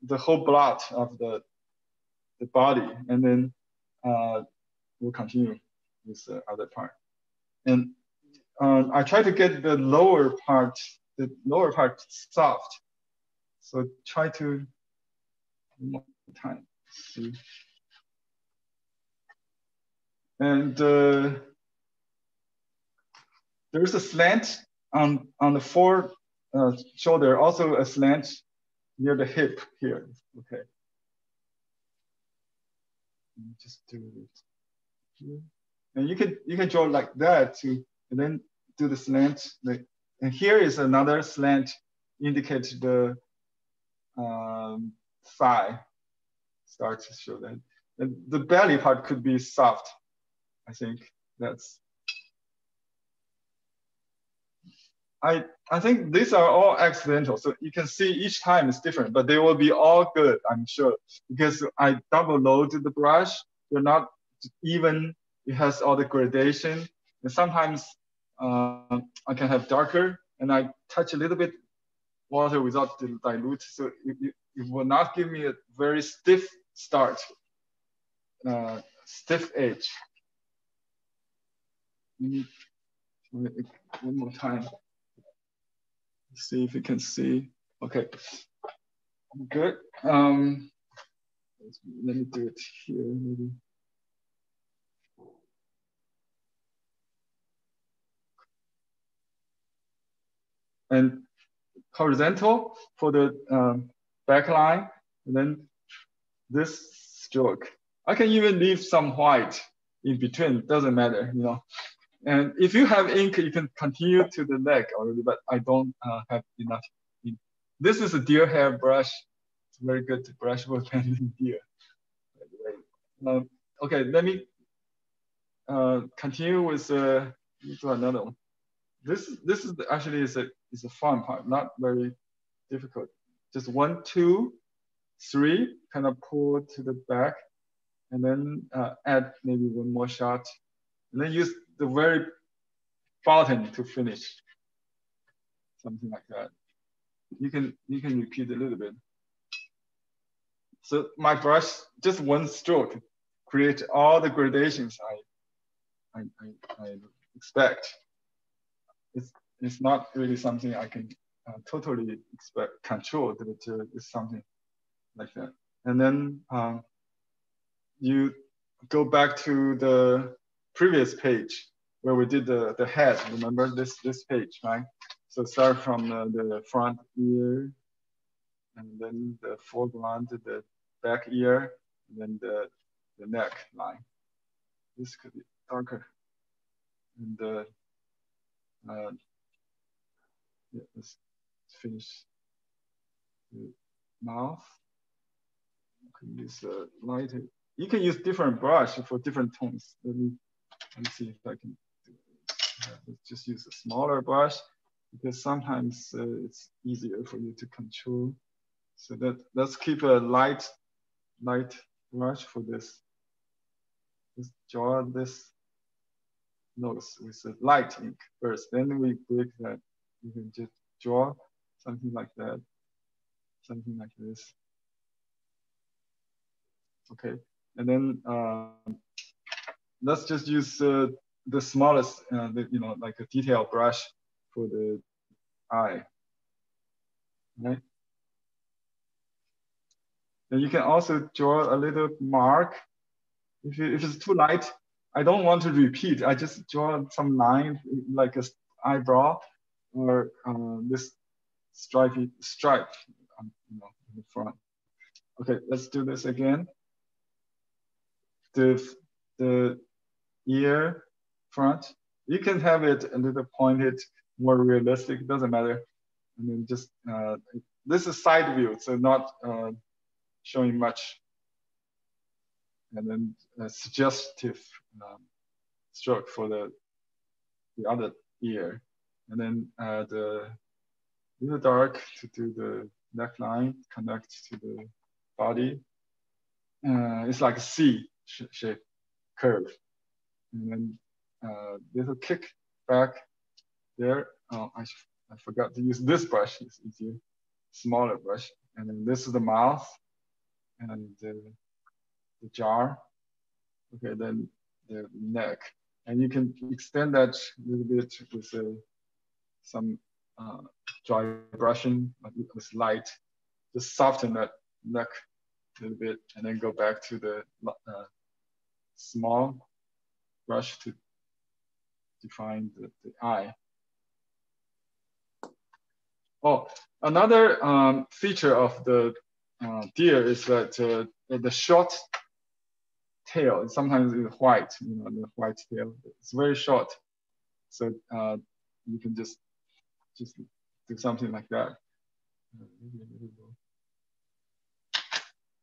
S1: the whole blot of the body, and then we'll continue with the other part. And I try to get the lower part soft. So try to, one more time, see. And there's a slant on the fore shoulder, also a slant near the hip here. Okay. Just do it here. And you can draw like that too, and then do the slant. And here is another slant, indicate the thigh. Start to show that. And the belly part could be soft. I think that's. I think these are all accidental. So you can see each time it's different, but they will be all good, I'm sure, because I double loaded the brush. They're not even. It has all the gradation. And sometimes I can have darker, and I touch a little bit water without the dilute, so it will not give me a very stiff start, stiff edge. One more time. See if you can see. Okay, good. Let me do it here, maybe. And horizontal for the back line, and then this stroke. I can even leave some white in between, doesn't matter, you know. And if you have ink, you can continue to the leg already, but I don't have enough ink. This is a deer hair brush. It's very good to brush for painting deer. Okay, let me continue with another one. This is actually is a fun part, not very difficult. Just 1, 2, 3, kind of pull to the back, and then add maybe one more shot, and then use the very bottom to finish. Something like that. You can repeat a little bit. So my brush, just one stroke, create all the gradations I expect. It's not really something I can totally control, but it's something like that. And then you go back to the previous page where we did the head. Remember this page, right? So start from the front ear, and then the foreground, the back ear, and then the neck line. This could be darker. And yeah, let's finish the mouth. You can use a lighter. You can use different brush for different tones. Let me see if I can do it. Let's just use a smaller brush because sometimes it's easier for you to control. So let's keep a light brush for this. Just draw this nose with a light ink first. Then we break that. You can just draw something like that, something like this. Okay, and then let's just use the smallest, you know, like a detail brush for the eye, right? And you can also draw a little mark. If it's too light, I don't want to repeat. I just draw some line like a eyebrow or this stripe, you know, in the front. Okay, let's do this again. The ear front, you can have it a little pointed, more realistic, it doesn't matter. And then just, this is side view, so not showing much. And then a suggestive stroke for the other ear. And then the little dark to do the neckline, connect to the body. It's like a C shape curve. And then little kick back there. Oh, I forgot to use this brush. It's easier, smaller brush. And then this is the mouth and the jar. Okay, then the neck. And you can extend that a little bit with some dry brushing with light. Just soften that neck a little bit and then go back to the small brush to define the eye. Oh, another feature of the deer is that the short tail, sometimes it's white, you know, the white tail, it's very short. So you can just do something like that.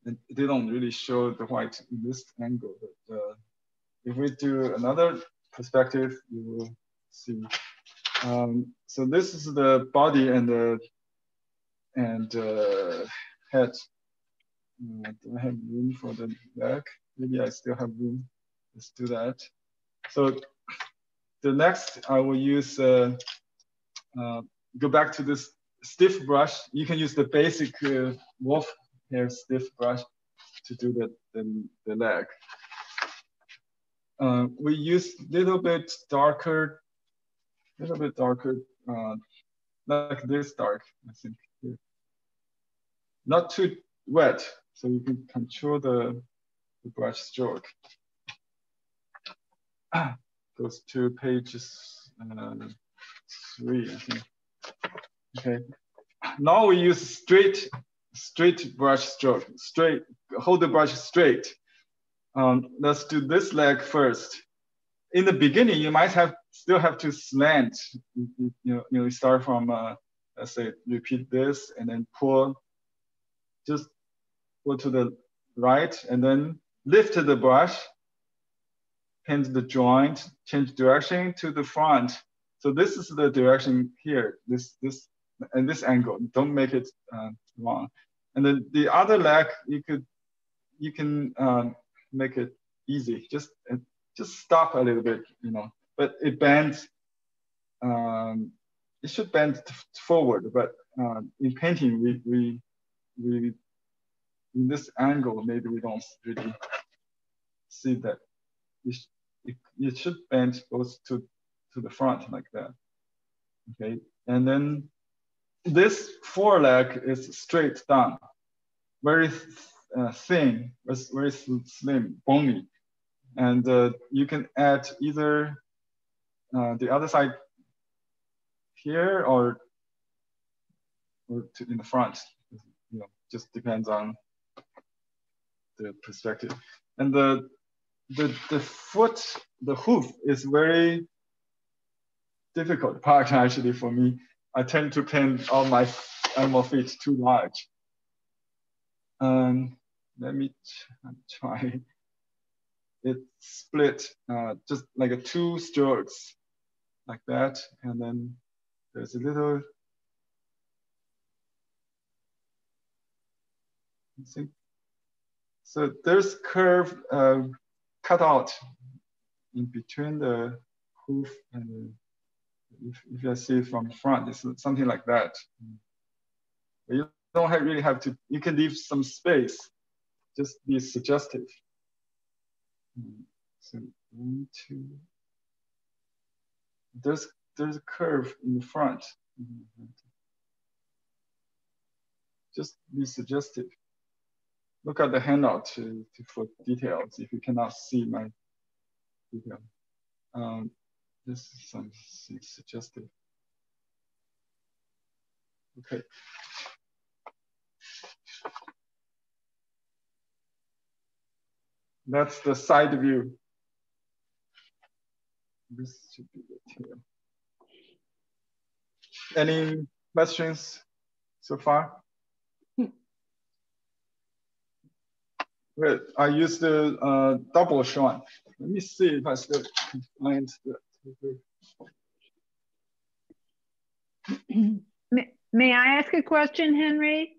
S1: And they don't really show the white in this angle, but if we do another perspective, you will see. So this is the body and the head. Do I have room for the back? Maybe I still have room. Let's do that. So the next, I will use, go back to this stiff brush. You can use the basic wolf hair stiff brush to do the leg. We use a little bit darker, like this dark, I think. Not too wet, so you can control the brush stroke. Goes to pages 3, I think. Okay. Now we use straight brush stroke. Hold the brush straight. Let's do this leg first. In the beginning, you might still have to slant. You start from let's say repeat this and then pull. Just go to the right and then lift the brush, pinch the joint, change direction to the front. So this is the direction here. This and this angle. Don't make it wrong. And then the other leg, you can make it easy. Just stop a little bit, but it bends. It should bend forward, but in painting, we in this angle, maybe we don't really see that. It should bend both to the front like that. Okay, and then this foreleg is straight down, very thin, very slim, bony, and you can add either the other side here or in the front. Just depends on the perspective. And the foot, the hoof is very difficult part actually for me. I tend to paint all my animal feet too large. Let me try. It's split just like 2 strokes like that. And then there's a little, I think. So there's curve cut out in between the hoof and if you see it from front, it's something like that. But you don't really have to, you can leave some space, just be suggestive. So 1, 2, there's a curve in the front. Just be suggestive. Look at the handout for details if you cannot see my detail. This is some suggestive. Okay. That's the side view. This should be the tail. Any questions so far? Good. I used the double Schwan. Let me see if I still can find the.
S4: May I ask a question, Henry?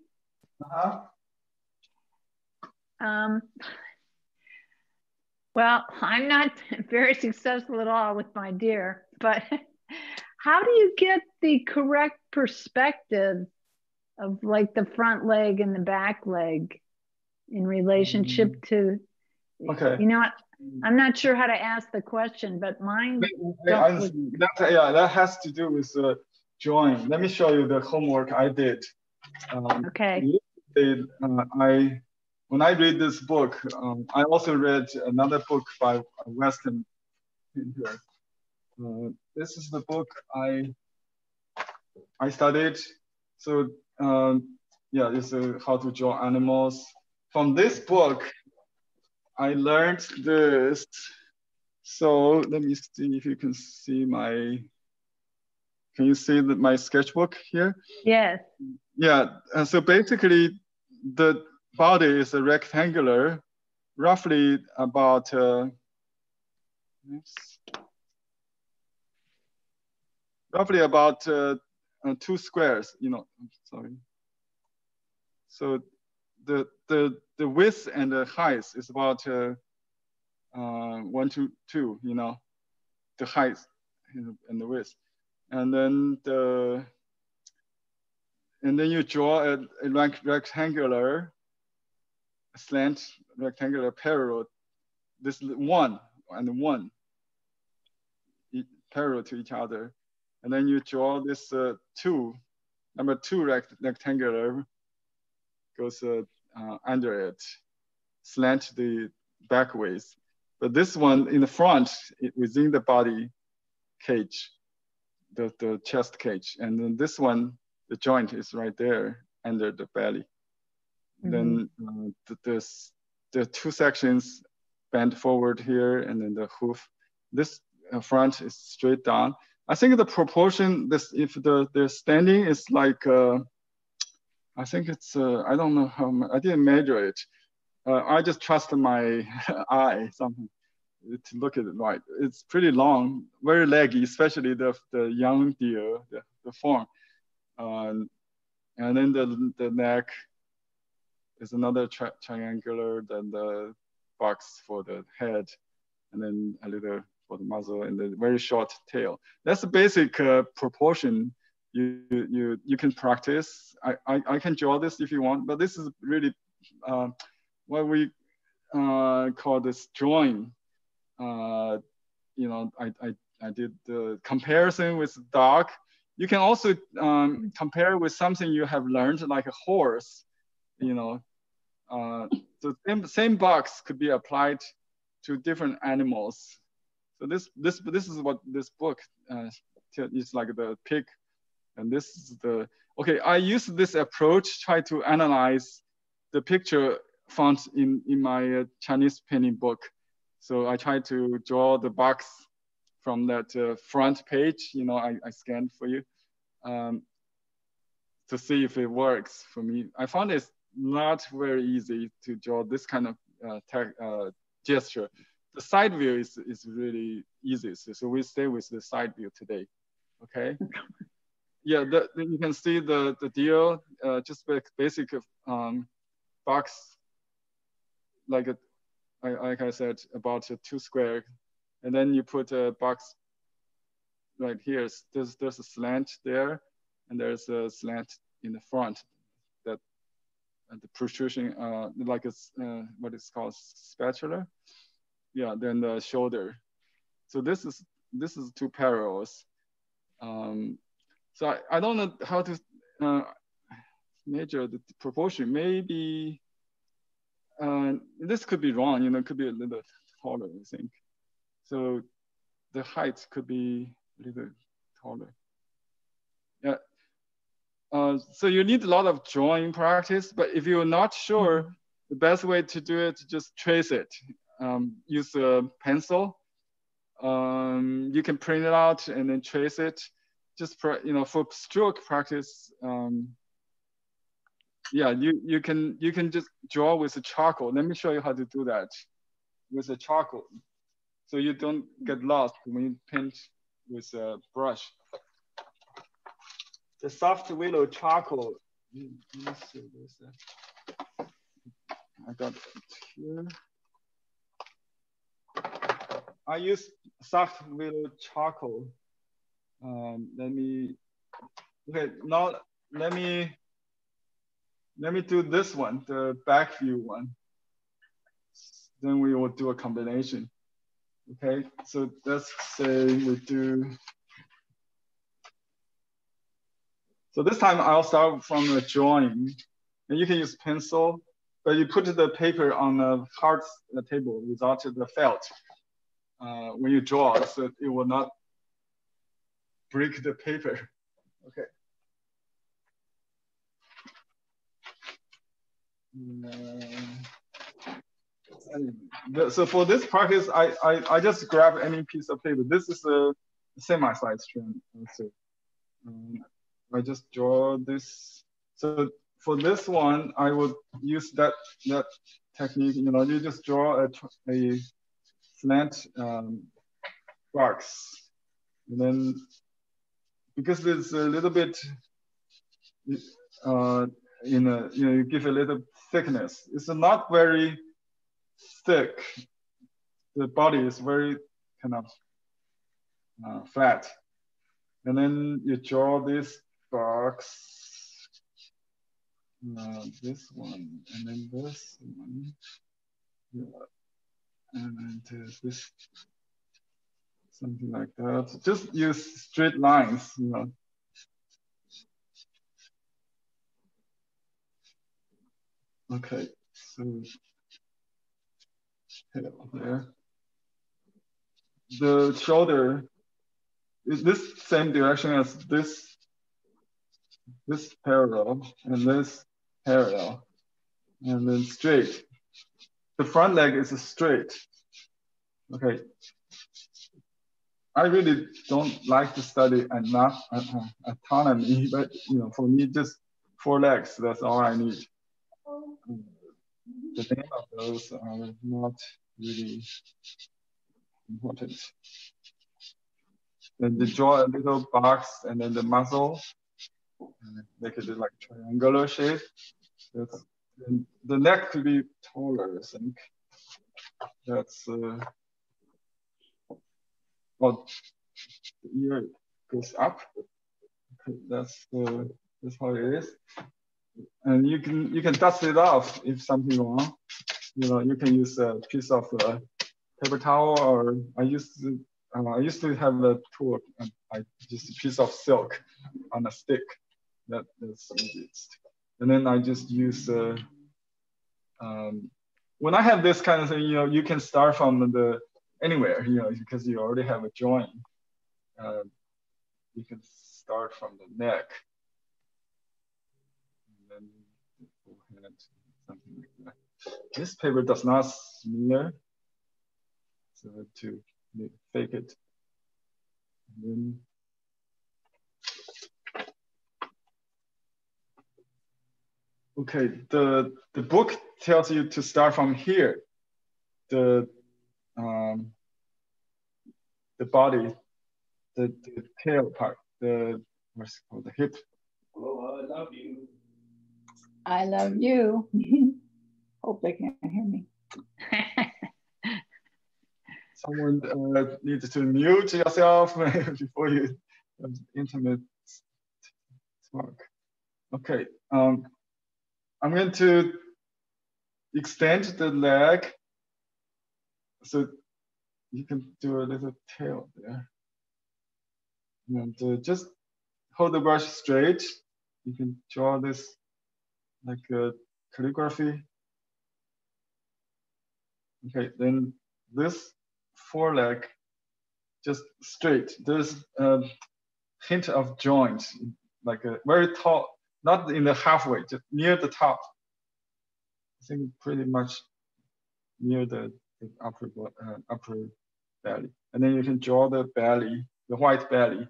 S4: Well, I'm not very successful at all with my deer, but how do you get the correct perspective of like the front leg and the back leg in relationship to,
S1: okay.
S4: I'm not sure how to ask the question, but mine.
S1: That has to do with drawing. Let me show you the homework I did.
S4: Okay.
S1: When I read this book, I also read another book by a Western painter. This is the book I studied. So it's how to draw animals. From this book, I learned this. So let me see if you can see can you see my sketchbook here?
S4: Yes.
S1: Yeah, and so basically the body is a rectangular, roughly about, 2 squares, sorry. So the width and the height is about 1 to 2, the height and the width. And then and then you draw a rectangular, slant rectangular parallel. This one and one parallel to each other, and then you draw this number two rectangular goes under it, slant the back ways. But this one in the front, within the body cage, the chest cage. And then this one, the joint is right there under the belly. Then the two sections bend forward here, and then the hoof. This front is straight down. I think the proportion, if the standing is like, I think it's, I don't know how much, I didn't measure it. I just trust my eye something to look at it right. It's pretty long, very leggy, especially the young deer, the fawn. And then the neck is another triangular, then the box for the head, and then a little for the muzzle, and the very short tail. That's the basic proportion. You can practice. I can draw this if you want, but this is really what we call this drawing. You know, I did the comparison with dog. You can also compare with something you have learned, like a horse. You know, the same box could be applied to different animals. So this is what this book is like, the pig, and this is the, okay, I use this approach, try to analyze the picture font in my Chinese painting book. So I try to draw the box from that front page, you know, I scanned for you to see if it works for me. I found it's not very easy to draw this kind of gesture. The side view is really easy. So we stay with the side view today, okay? Yeah, you can see the deal, just basic box, like I said, about 2 square. And then you put a box right here. There's a slant there, and there's a slant in the front. That the protrusion, like it's what is called spatula. Yeah, then the shoulder. So this is 2 parallels. So I don't know how to measure the proportion. Maybe this could be wrong. You know, it could be a little taller, I think. So the height could be a little taller. Yeah. So you need a lot of drawing practice, but if you're not sure, the best way to do it, just trace it. Use a pencil. You can print it out and then trace it. Just for stroke practice. Yeah, you can just draw with a charcoal. Let me show you how to do that with a charcoal, so you don't get lost when you paint with a brush. The soft willow charcoal. Let me see this. I got it here. I use soft willow charcoal. Okay, now let me do this one, the back view one. Then we will do a combination. Okay, so let's say we do. So this time I'll start from a drawing, and you can use pencil, but you put the paper on a hard table without the felt. When you draw, so it will not break the paper. Okay. So for this practice, I just grab any piece of paper. This is a semi-sized strand. So I just draw this. So for this one, I would use that technique. You know, you just draw a slant box, and then because it's a little bit you give a little thickness. It's not very thick. The body is very kind of flat. And then you draw this box. this one, and then this one, yeah. And then this, something like that. Just use straight lines, you know. Okay, so there. The shoulder is this same direction as this parallel and this parallel, and then straight. The front leg is straight. Okay. I really don't like to study autonomy, but you know, for me, just 4 legs. That's all I need. The name of those are not really important. Then they draw a little box and then the muzzle, and make it like triangular shape. That's, the neck could be taller, I think. That's well, the ear goes up. Okay, that's how it is. And you can dust it off if something wrong. You know, you can use a piece of paper towel, or I used to have a tool, and I just a piece of silk on a stick. That's easiest. And then I just use when I have this kind of thing, you know, you can start from the anywhere, you know, because you already have a joint. You can start from the neck, and then forehead, something like that. This paper does not smear, so to fake it. And then okay, the book tells you to start from here. The body, the tail part, what's it called, the hip. Oh, I love you.
S6: I love you. Hope they can't hear me.
S1: Someone needs to mute yourself before you intimate talk. Okay, I'm going to extend the leg so you can do a little tail there. And just hold the brush straight. You can draw this like a calligraphy. Okay, then this foreleg just straight. There's a hint of joint, like a very tall, not in the halfway, just near the top. I think pretty much near the upper belly. And then you can draw the belly, the white belly.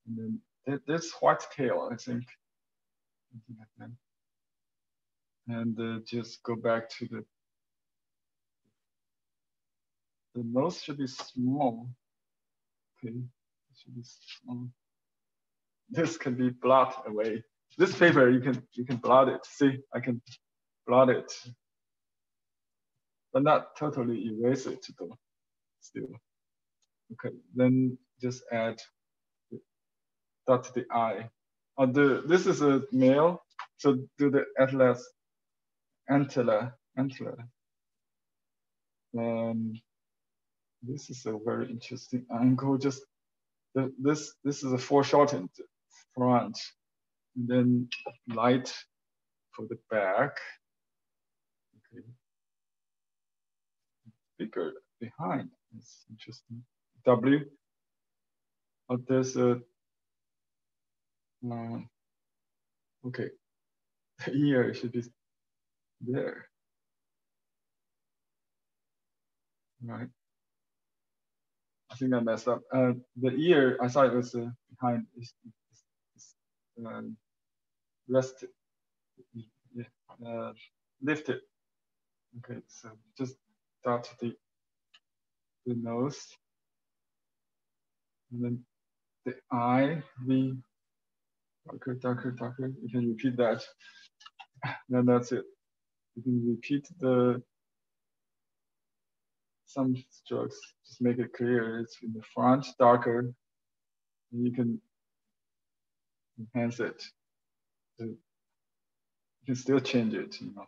S1: And then this white tail, I think. Something like that. And just go back to the nose should be small. Okay, it should be small. This can be blot away. This paper, you can blot it. See, I can blot it, but not totally erase it though, still. Okay, then just add dot the eye. This is a male, so do the antler. This is a very interesting angle. Just this is a foreshortened front, and then light for the back. Okay, bigger behind. It's interesting. W. Oh, there's a okay. The ear should be there. Right. I think I messed up. The ear, I thought it was behind. Rested. Yeah. Lifted. Okay, so just dot the nose, and then the eye. The darker. You can repeat that. Then that's it. You can repeat some strokes. Just make it clear. It's in the front, darker. And you can enhance it. So can still change it, you know.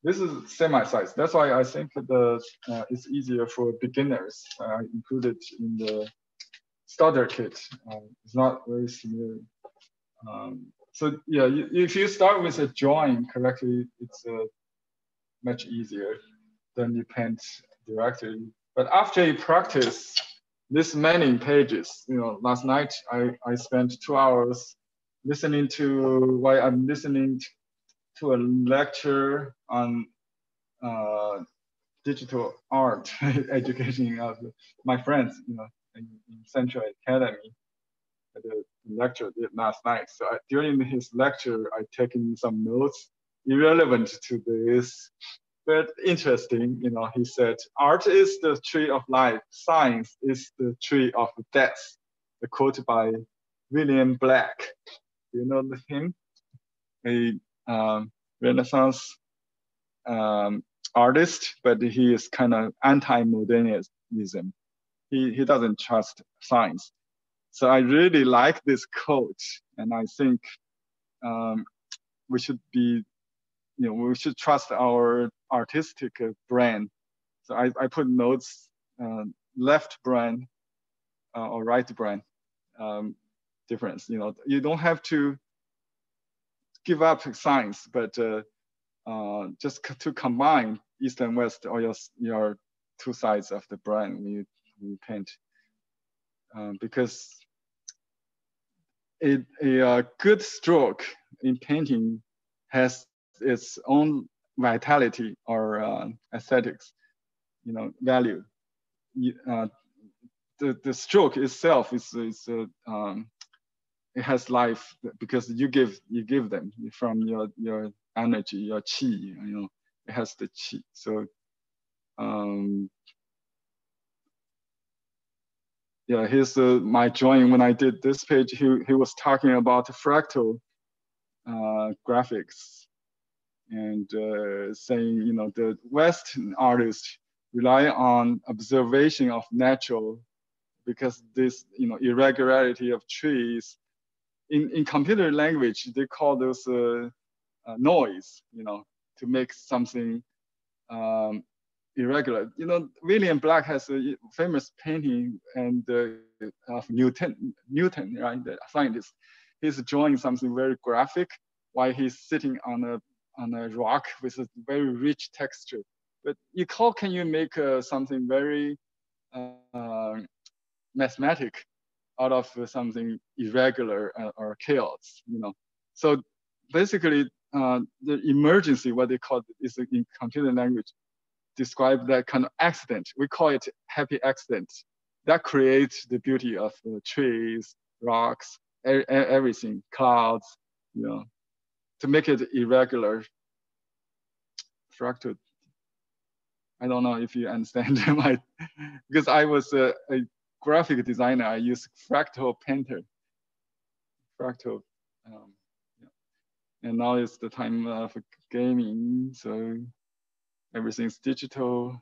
S1: This is semi-size. That's why I think it's easier for beginners. I included in the starter kit. It's not very similar. So yeah, if you start with a drawing correctly, it's much easier than you paint directly. But after you practice this many pages, you know, last night I spent 2 hours listening to I'm listening to a lecture on digital art education of my friends, you know, in Central Academy. The lecture did last night. So during his lecture, I taken some notes irrelevant to this, but interesting. You know, he said, "Art is the tree of life. Science is the tree of death." The quote by William Black. Do you know him? A Renaissance artist, but he is kind of anti-modernism. He doesn't trust science. So I really like this quote, and I think we should be, you know, we should trust our artistic brain. So I put notes, left brain or right brain difference. You know, you don't have to give up science, but just to combine East and West, or your two sides of the brain when you paint, because a good stroke in painting has its own vitality or aesthetics, you know, value. The stroke itself is it has life because you give them from your energy, your chi. You know, it has the chi. So yeah, here's my drawing. When I did this page, he was talking about fractal graphics and saying, you know, the Western artists rely on observation of natural, because this, you know, irregularity of trees in computer language, they call those noise, you know, to make something irregular. You know, William Black has a famous painting and of Newton, right, the scientist. He's drawing something very graphic while he's sitting on a rock with a very rich texture. But how can you make something very mathematic out of something irregular or chaos? You know, so basically the emergency, what they call it, is in computer language, describe that kind of accident. We call it happy accident. That creates the beauty of trees, rocks, everything, clouds, you know, to make it irregular, fractal. I don't know if you understand my, because I was a graphic designer. I use fractal painter, fractal. Yeah. And now it's the time of gaming, so everything's digital.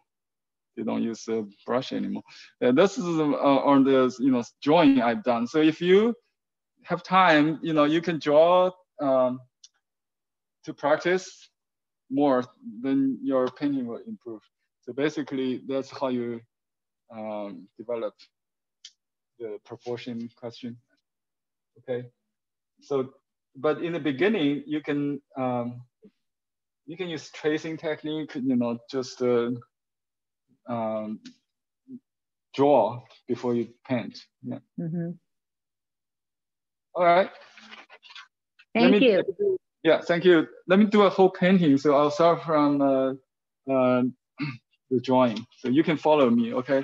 S1: They don't use a brush anymore. This is on the, you know, drawing I've done. So if you have time, you know, you can draw to practice more, then your painting will improve. So basically, that's how you develop the proportion question. Okay. So, but in the beginning, you can use tracing technique. You know, just draw before you paint. Yeah.
S4: Mm-hmm.
S1: All right.
S4: Thank you.
S1: Yeah, thank you. Let me do a whole painting. So I'll start from the drawing. So you can follow me, okay?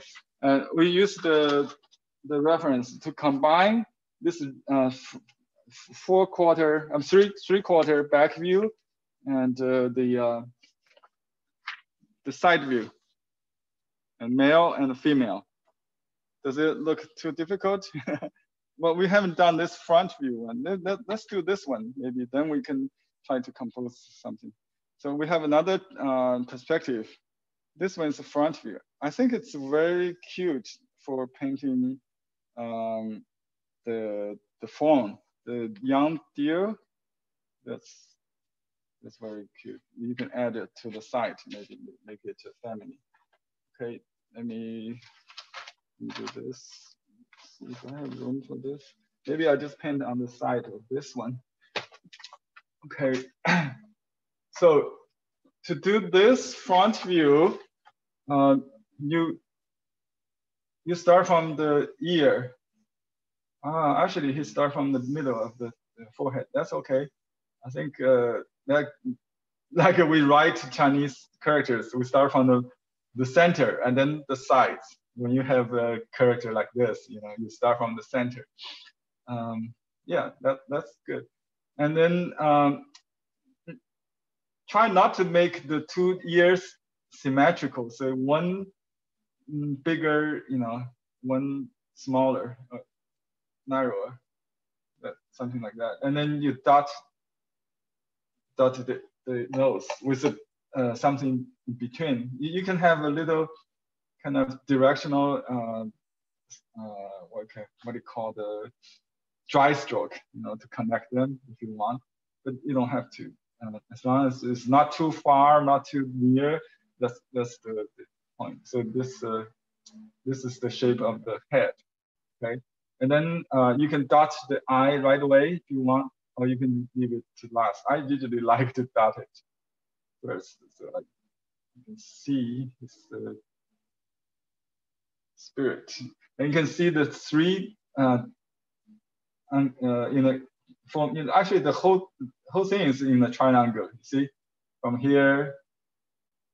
S1: We use the reference to combine this three-quarter back view and the side view, and male and female. Does it look too difficult? Well, we haven't done this front view one. Let's do this one. Maybe then we can try to compose something. So we have another perspective. This one's the front view. I think it's very cute for painting the fawn, the young deer, that's very cute. You can add it to the side, maybe make it a family. Okay, let me do this. See if I have room for this. Maybe I just paint on the side of this one. Okay, so to do this front view, you start from the ear. Actually, he starts from the middle of the forehead. That's okay. I think like we write Chinese characters, we start from the center and then the sides. When you have a character like this, you know, you start from the center. Yeah, that's good. And then try not to make the two ears symmetrical. So one bigger, you know, one smaller, narrower, something like that. And then you dot the nose with something in between. You can have a little kind of directional, what do you call the dry stroke, you know, to connect them if you want, but you don't have to. As long as it's not too far, not too near, that's the point. So this is the shape of the head, okay? And then you can dot the eye right away if you want, or you can leave it to last. I usually like to dot it first, so like you can see this spirit. And you can see the three actually the whole thing is in a triangle. You see, from here,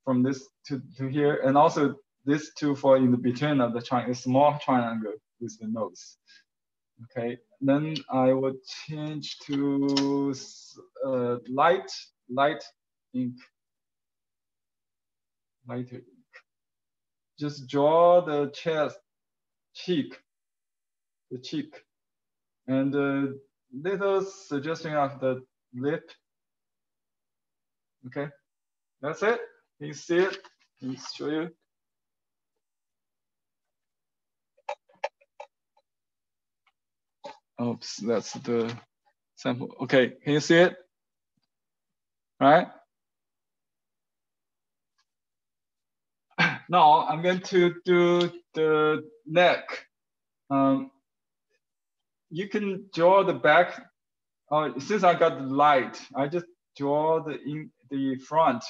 S1: from this to here, and also this two fall in the between of the triangle, a small triangle with the nose. Okay, then I would change to light ink, lighter ink. Just draw the chest, the cheek, and a little suggestion of the lip. Okay, that's it. Can you see it? Can you show you? Oops, that's the sample. Okay, can you see it? All right. Now I'm going to do the neck. You can draw the back. Since I got the light, I just draw the front,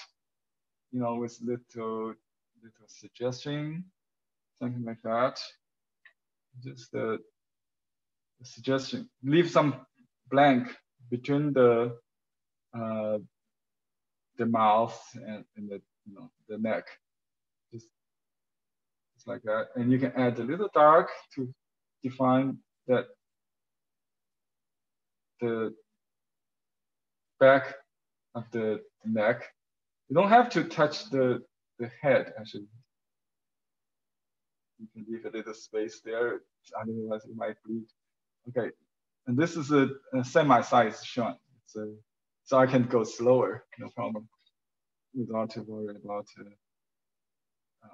S1: you know, with little suggestion, something like that. Just the suggestion. Leave some blank between the mouth and the, you know, the neck. Just like that. And you can add a little dark to define that the back of the neck. You don't have to touch the head, actually. You can leave a little space there, otherwise it might bleed. Okay, and this is a semi-size shunt. So I can go slower, no problem, without to worry about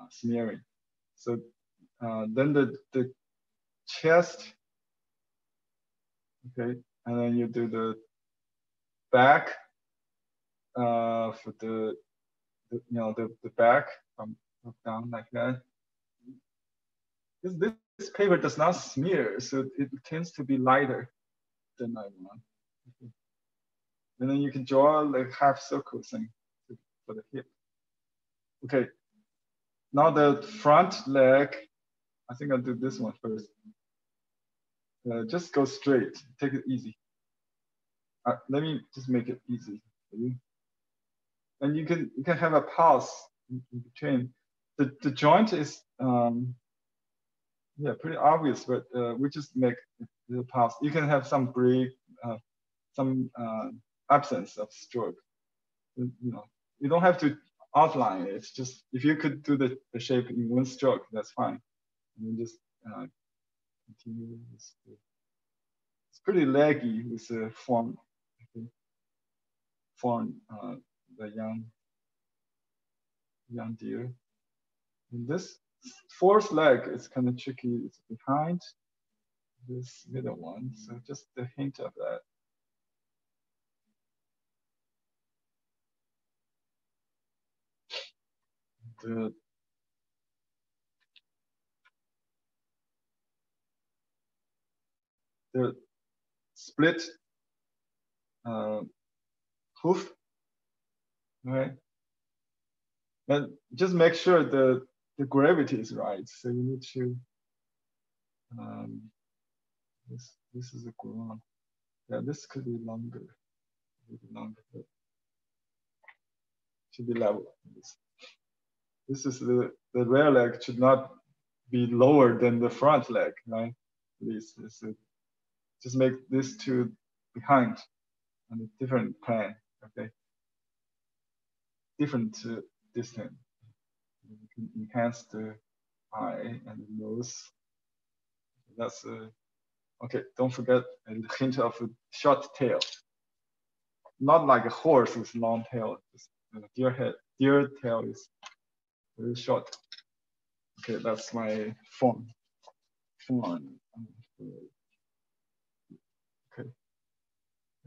S1: smearing. So then the chest, okay, and then you do the back for the back from up down like that. This paper does not smear, so it tends to be lighter than I want. Okay. And then you can draw like half circle thing for the hip. Okay. Now the front leg, I think I'll do this one first. Just go straight, take it easy. Let me just make it easy for you. And you can have a pause in between. The joint is yeah, pretty obvious, but we just make the pause. You can have some break, some absence of stroke. You know, you don't have to outline it. It's just if you could do the shape in one stroke, that's fine. And then just continue. It's pretty leggy with the form. Form the young deer. And this fourth leg is kind of tricky. It's behind this middle one, so just a hint of that. the split hoof, right? But just make sure the gravity is right. So you need to this is a ground. Yeah, this could be longer. But should be level. This is the rear leg should not be lower than the front leg, right? Please, just make this two behind on a different plane, okay? Different distance. You can enhance the eye and the nose. That's okay. Don't forget a hint of a short tail. Not like a horse with long tail. Deer tail is very short. Okay, that's my phone. Okay,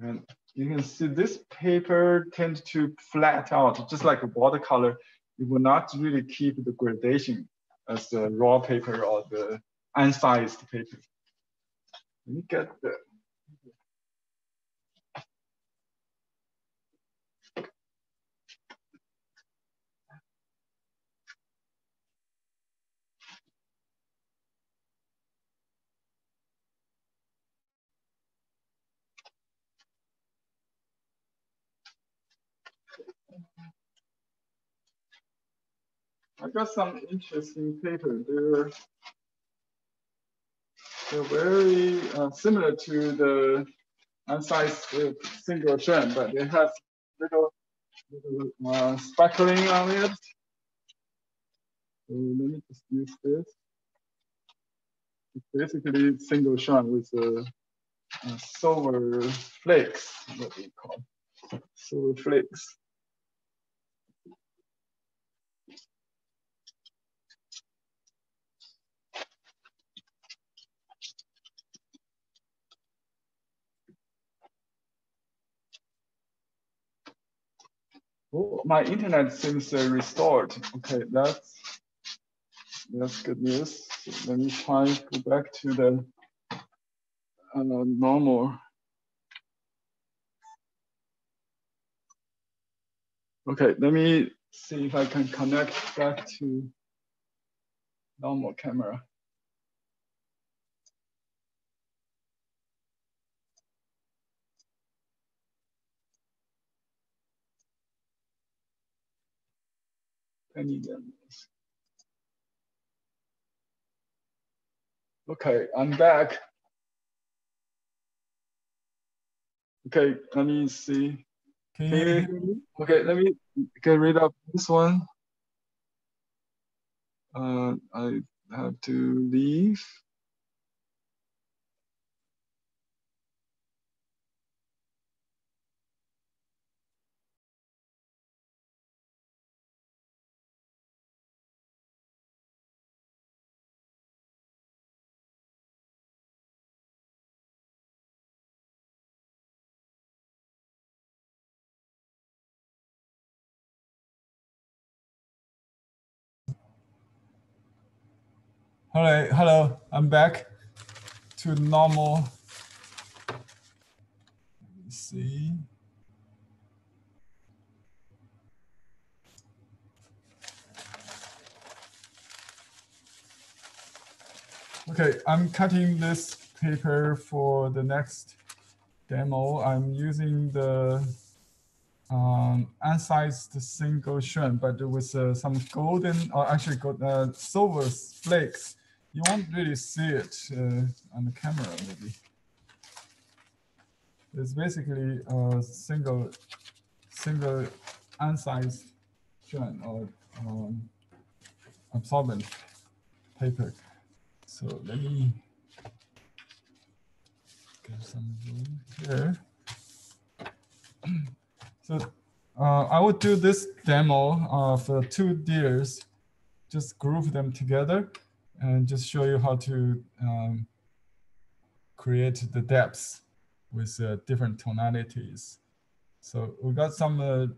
S1: and you can see this paper tends to flat out, just like a watercolor. It will not really keep the gradation as the raw paper or the unsized paper. Let me get the. I got some interesting paper. They're very similar to the unsized single strand, but they have little sparkling on it. So let me just use this. It's basically single strand with silver flakes, what we call silver flakes. Oh, my internet seems restored. Okay, that's good news. So let me try to go back to the normal. Okay, let me see if I can connect back to normal camera. Okay, I'm back. Okay, let me see. Can you hear me? Okay, let me get rid of this one. I have to leave. All right, hello, I'm back to normal. Let me see. Okay, I'm cutting this paper for the next demo. I'm using the unsized single strand, but with some golden, or actually silver flakes. You won't really see it on the camera, maybe. It's basically a single unsized strand or absorbent paper. So let me get some room here. So I would do this demo of 2 deers, just group them together and just show you how to create the depths with different tonalities. So we got some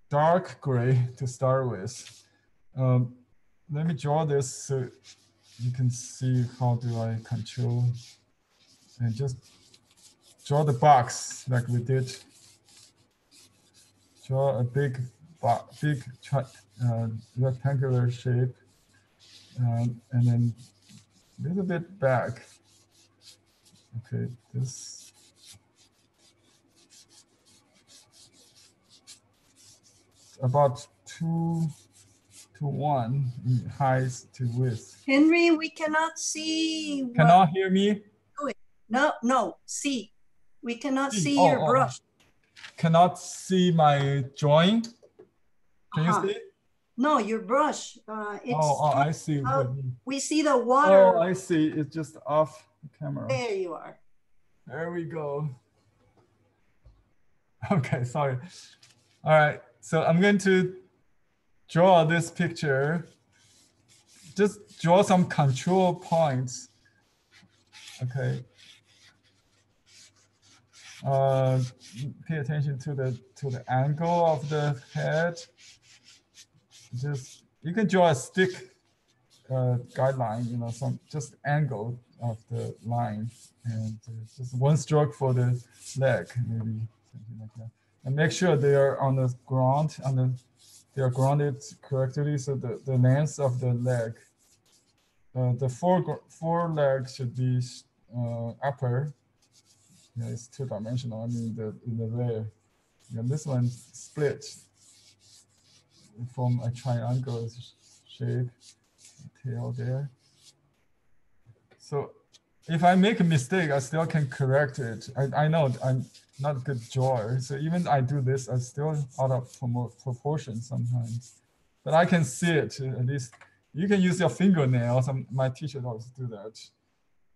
S1: dark gray to start with. Let me draw this so you can see how do I control, and just draw the box like we did. Draw a big rectangular shape, and then a little bit back. Okay, this. About 2 to 1 in height to width.
S8: Henry, we cannot see.
S1: Cannot hear me?
S8: No, see. We cannot see your brush.
S1: Cannot see my drawing? Can you see?
S8: No, your brush.
S1: I see.
S8: We see the water.
S1: Oh, I see. It's just off the camera.
S8: There you are.
S1: There we go. Okay, sorry. All right. So I'm going to draw this picture. Just draw some control points. Okay. Pay attention to the angle of the head. Just you can draw a stick guideline, you know, some just angle of the line, and just one stroke for the leg, maybe something like that. And make sure they are on the ground, they are grounded correctly. So the length of the leg, the four legs should be upper. Yeah, it's two-dimensional. I mean, in the layer. Yeah, this one split from a triangle shape. Tail there. So if I make a mistake, I still can correct it. I know I'm not a good drawer. So even I do this, I still out of proportion sometimes. But I can see it at least. You can use your fingernails. My teacher always do that.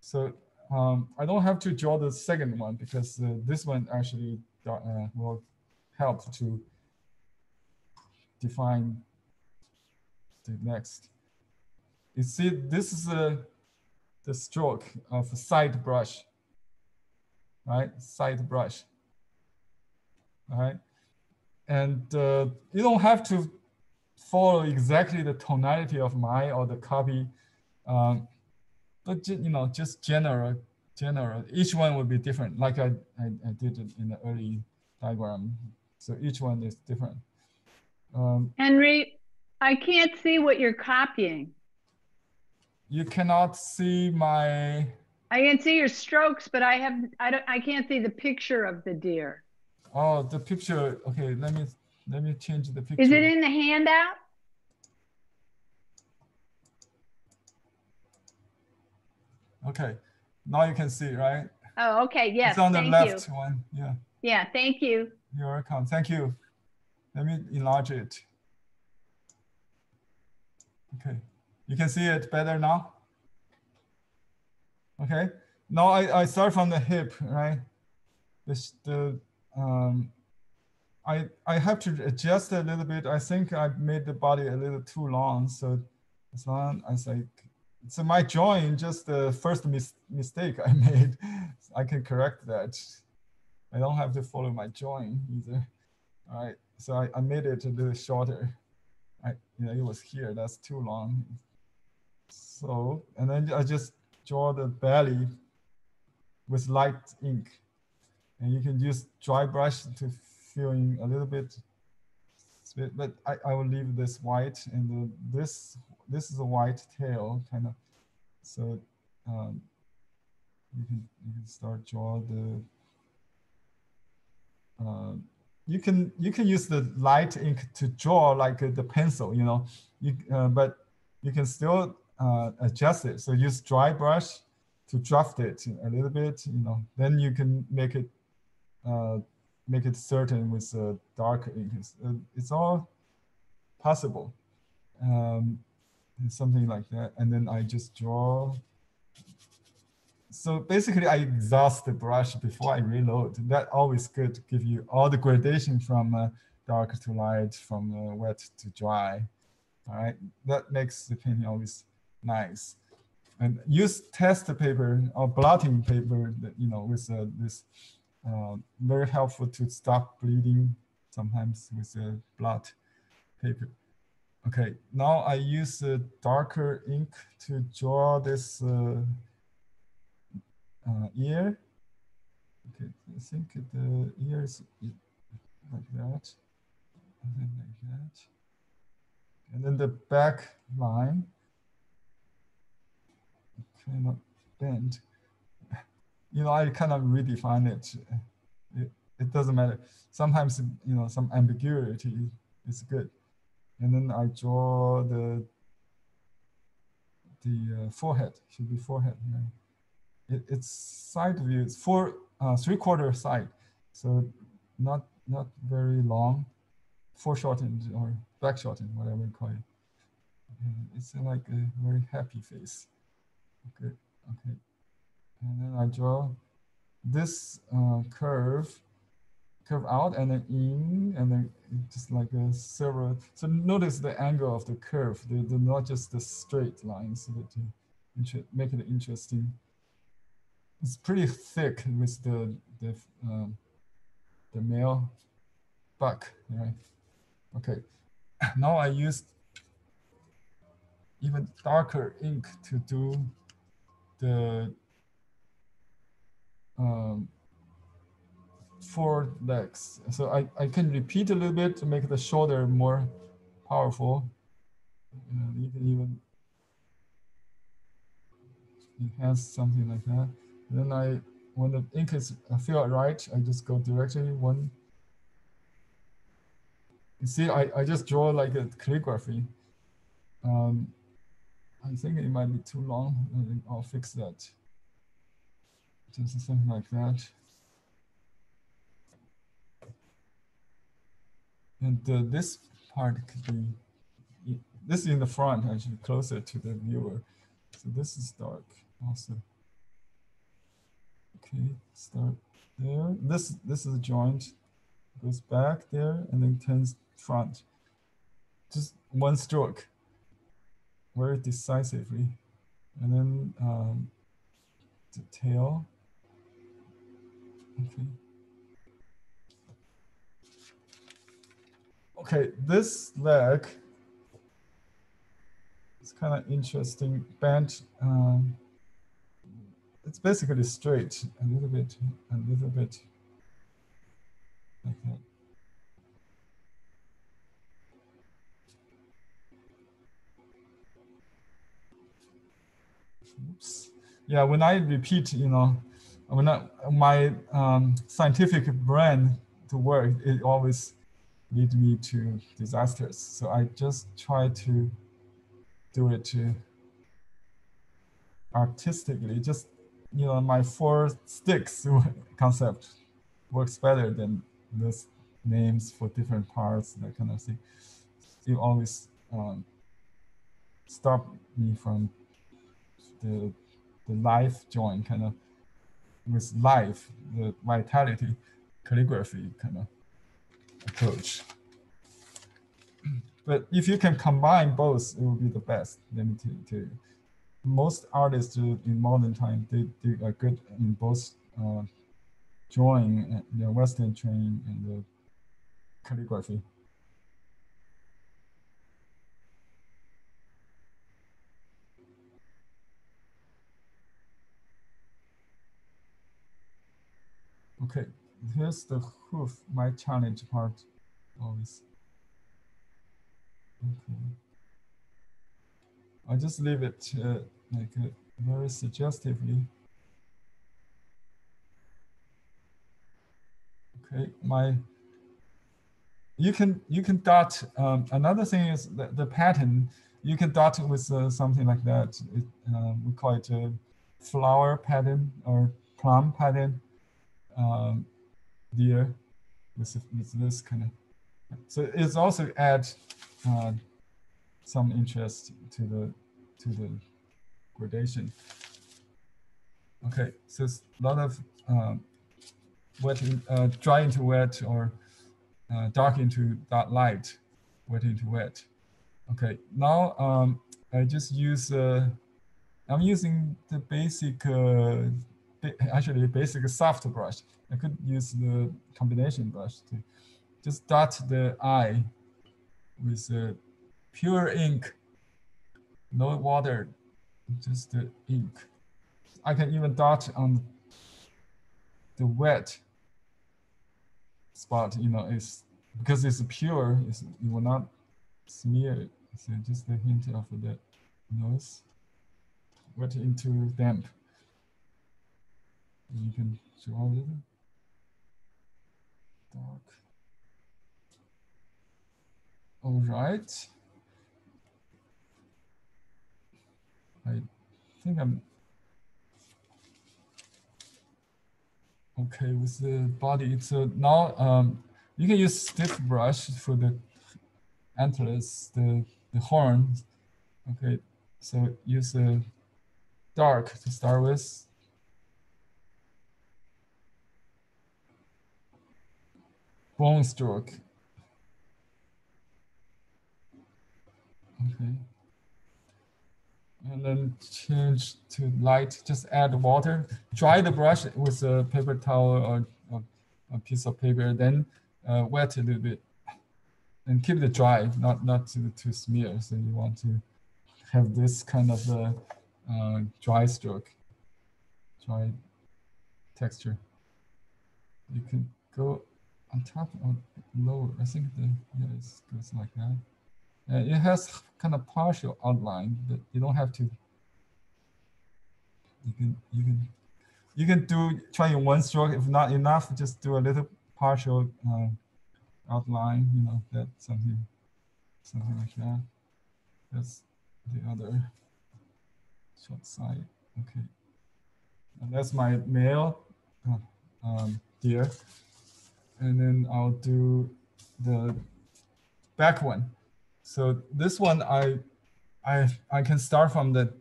S1: So I don't have to draw the second one because this one actually will help to define the next. You see, this is the stroke of a side brush, right? Side brush, right? And you don't have to follow exactly the tonality of mine or the copy, but you know, just general. Each one will be different, like I did it in the early diagram. So each one is different.
S4: Henry, I can't see what you're copying.
S1: You cannot see my.
S4: I can see your strokes, but I can't see the picture of the deer.
S1: Oh, the picture. Okay, let me change the picture.
S4: Is it in the handout?
S1: Okay, now you can see, right?
S4: Oh, okay. Yes.
S1: It's on the left one. Yeah.
S4: Yeah. Thank you.
S1: You're welcome. Thank you. Let me enlarge it. Okay. You can see it better now? Okay. Now I start from the hip, right? I have to adjust a little bit. I think I made the body a little too long. So as long as so my drawing, just the first mistake I made, I can correct that. I don't have to follow my drawing either. All right. So I made it a little shorter. It was here. That's too long. So, and then I just draw the belly with light ink. And you can use dry brush to fill in a little bit. But I will leave this white, and this is a white tail kind of. So you can start draw the. You can use the light ink to draw like the pencil, you know. But you can still adjust it. So use dry brush to draft it a little bit, you know. Then you can make it certain with dark ink. It's all possible. Something like that. And then I just draw. So basically I exhaust the brush before I reload. That always good to give you all the gradation from dark to light, from wet to dry. All right, that makes the painting always nice. And use test paper or blotting paper, that, you know, with this very helpful to stop bleeding. sometimes with a blot paper. Okay, now I use a darker ink to draw this ear. Okay, I think the ear is like that, and then like that. And then the back line kind of bent. You know, I kind of redefine it. It doesn't matter. Sometimes, you know, some ambiguity is good. And then I draw the forehead. Should be forehead. Yeah. It's side view. It's 3/4 side, so not very long. Foreshortened or back shortened, whatever you call it. It's like a very happy face. Okay, okay. And then I draw this curve out and then in, and then just like a several. So notice the angle of the curve. They're not just the straight lines, but to make it interesting. It's pretty thick with the male buck, right? Okay. Now I used even darker ink to do the four legs. So I can repeat a little bit to make the shoulder more powerful. You can even enhance something like that. And then when the ink is feel right, I just go directly one. You see, I just draw like a calligraphy. I think it might be too long. I'll fix that. Just something like that. And this part could be, this is in the front, actually closer to the viewer. So this is dark also. Okay, start there. This is a joint, goes back there and then turns front. Just one stroke, very decisively. And then the tail. Okay. Okay, this leg is kind of interesting. Bent. It's basically straight, a little bit like that. Oops. Yeah, when I repeat, you know, when my scientific brain to work, it always lead me to disasters. So I just try to do it artistically. Just, you know, my 4 sticks concept works better than those names for different parts, that kind of thing. It always stop me from the life joint kind of with life, the vitality, calligraphy kind of approach. But if you can combine both, it will be the best. Let me tell you. Most artists in modern time, they are good in both drawing, the Western training, and the calligraphy. Okay, here's the hoof, my challenge part always. Okay. I just leave it like very suggestively. Okay, you can dot. Another thing is the pattern. You can dot with something like that. We call it a flower pattern or plum pattern. There, with this kind of. So it's also add some interest to the gradation. Okay, so it's a lot of wet, dry into wet, or dark into dark light, wet into wet. Okay, now I just use, I'm using the basic, actually basic soft brush. I could use the combination brush too. just dot the eye with pure ink, no water, just the ink. I can even dot on the wet spot, you know, it's because it's pure, you will not smear it. So just a hint of the nose, wet into damp. You can draw a little dark. All right. I think I'm okay with the body. So now you can use stiff brush for the antlers, the horn. Okay, so use a dark to start with. Bone stroke. Okay. And then change to light, just add water. Dry the brush with a paper towel or a piece of paper, then wet a little bit. And keep it dry, not to smear. So you want to have this kind of dry stroke, dry texture. You can go on top or lower. I think it goes like that. It has kind of partial outline, but you don't have to. You can try in one stroke. If not enough, just do a little partial outline. You know, that something like that. That's the other short side. Okay, and that's my male deer, and then I'll do the back one. So this one I can start from the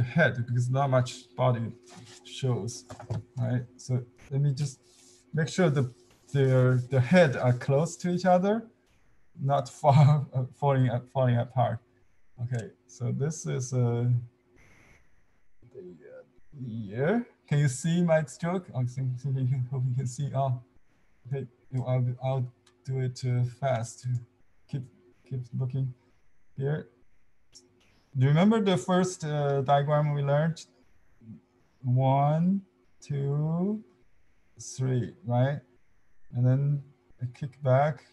S1: head because not much body shows, right? So let me just make sure the head are close to each other, not far falling apart. Okay, so this is the ear. Can you see my stroke? I think hope you can see. Oh, okay. I'll do it fast. Keep looking here. Do you remember the first diagram we learned? 1, 2, 3, right? And then a kick back,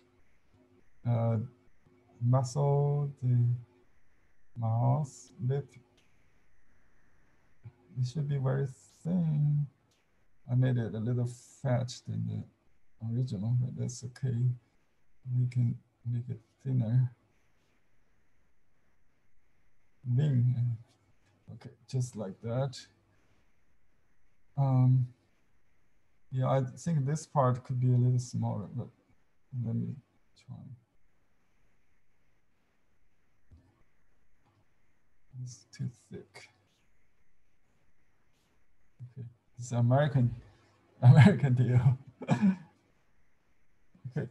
S1: muscle, the mouth, lip. It should be very thin. I made it a little fat than the original, but that's okay. We can make it thinner. Lean. Okay, just like that. Yeah, I think this part could be a little smaller, but let me try. It's too thick. Okay, it's American deal. Okay.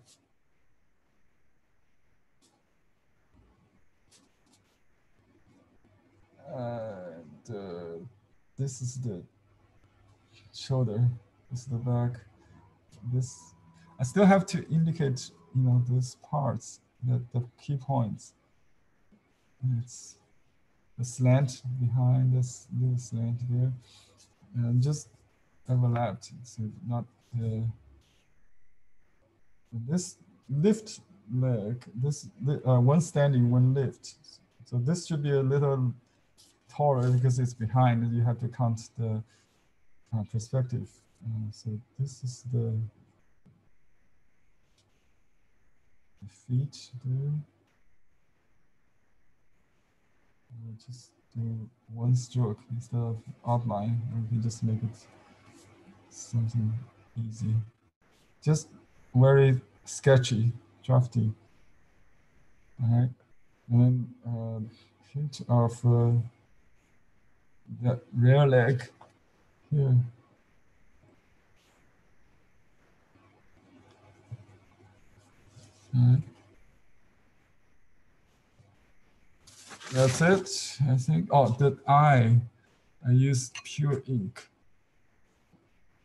S1: And this is the shoulder. This is the back. This I still have to indicate, you know, those parts, the key points. It's the slant behind this little slant there, and just overlapped. So not this lift leg. This one standing, one lift. So this should be a little taller because it's behind. You have to count the perspective. So this is the feet there. We'll just do one stroke instead of outline. We can just make it something easy. Just very sketchy, drafty. All right, and then hint of that rear leg here. All right. That's it, I think. Oh, the eye, I used pure ink.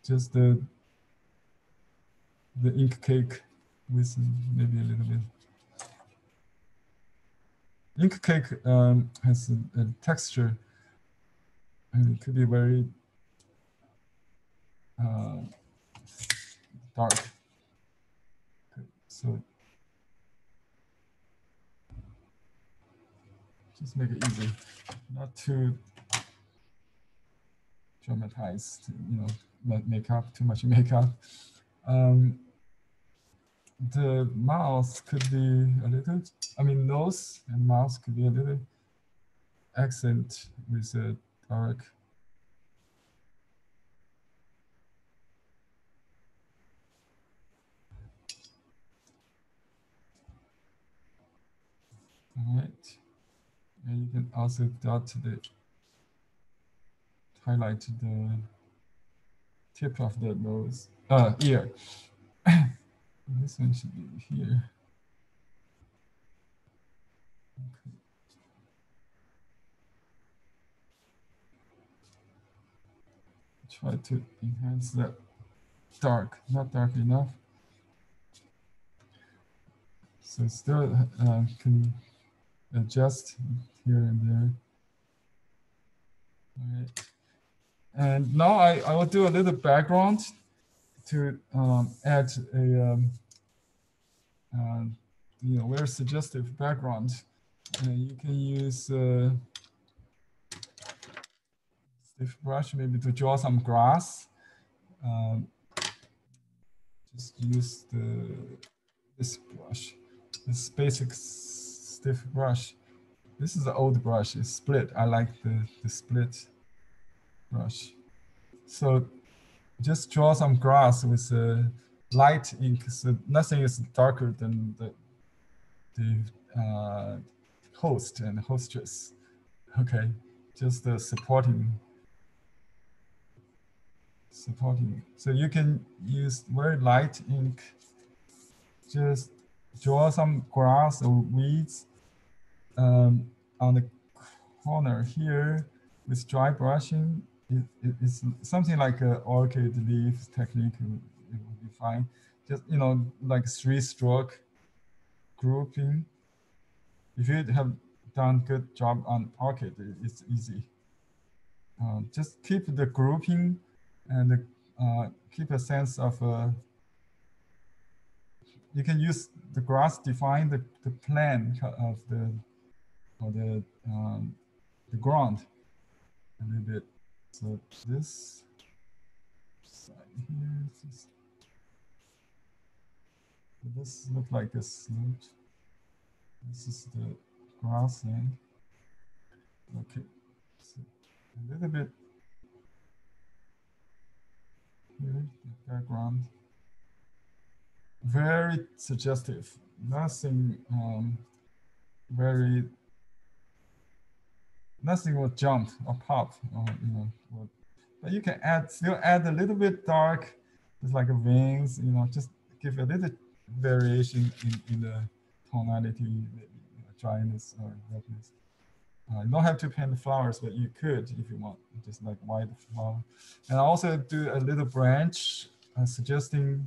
S1: Just the ink cake with maybe a little bit. Ink cake has a texture, and it could be very dark. Okay, so just make it easy, not too dramatized, you know, not makeup, too much makeup. The mouth could be a little, I mean, nose and mouth could be a little accent with a dark. All right. And you can also dot highlight the tip of the nose, ear. This one should be here. Okay. Try to enhance that dark, not dark enough. So still can adjust here and there. All right. And now I will do a little background to add a you know, very suggestive background. You can use stiff brush maybe to draw some grass. Just use this brush, this basic stiff brush. This is the old brush, it's split. I like the split brush. So just draw some grass with light ink. So nothing is darker than the host and hostess. Okay, just supporting. So you can use very light ink. Just draw some grass or weeds on the corner here with dry brushing. It's something like an orchid leaf technique. It would be fine. Just, you know, like 3-stroke grouping. If you have done good job on orchid, it's easy. Just keep the grouping and keep a sense of, you can use the grass define the plan of the ground a little bit. So this side here, this looks like a slope. This is the grassland. Okay, so a little bit here, the background. Very suggestive. Nothing nothing will jump or pop, or, you know. But you can still add a little bit dark, just like a wings, you know, just give a little variation in the tonality, maybe, you know, dryness or wetness. You don't have to paint the flowers, but you could if you want, just like white flower. And also do a little branch, suggesting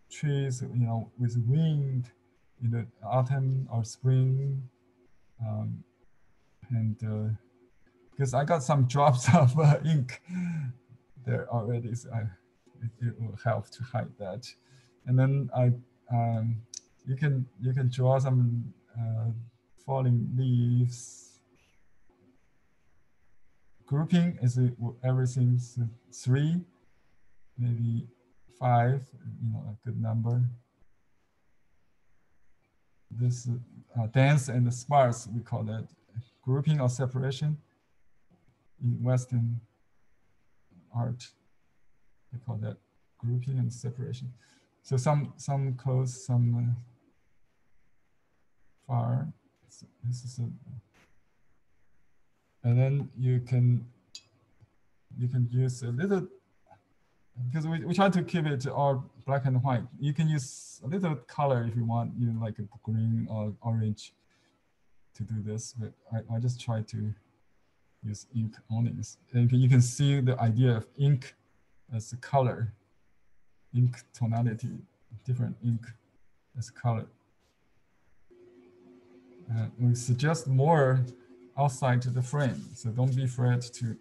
S1: trees, you know, with wind in the autumn or spring, and because I got some drops of ink there already, so it will help to hide that. And then you can draw some falling leaves. Grouping is everything's 3, maybe 5, you know, a good number. This dense and sparse, we call that grouping or separation. In Western art, we call that grouping and separation. So some close, some far. So this is and then you can use a little, because we try to keep it all black and white. You can use a little color if you want, you know, like a green or orange to do this, but I just try to use ink only. And you can see the idea of ink as a color, ink tonality, different ink Let's color. We suggest more outside the frame, so don't be afraid to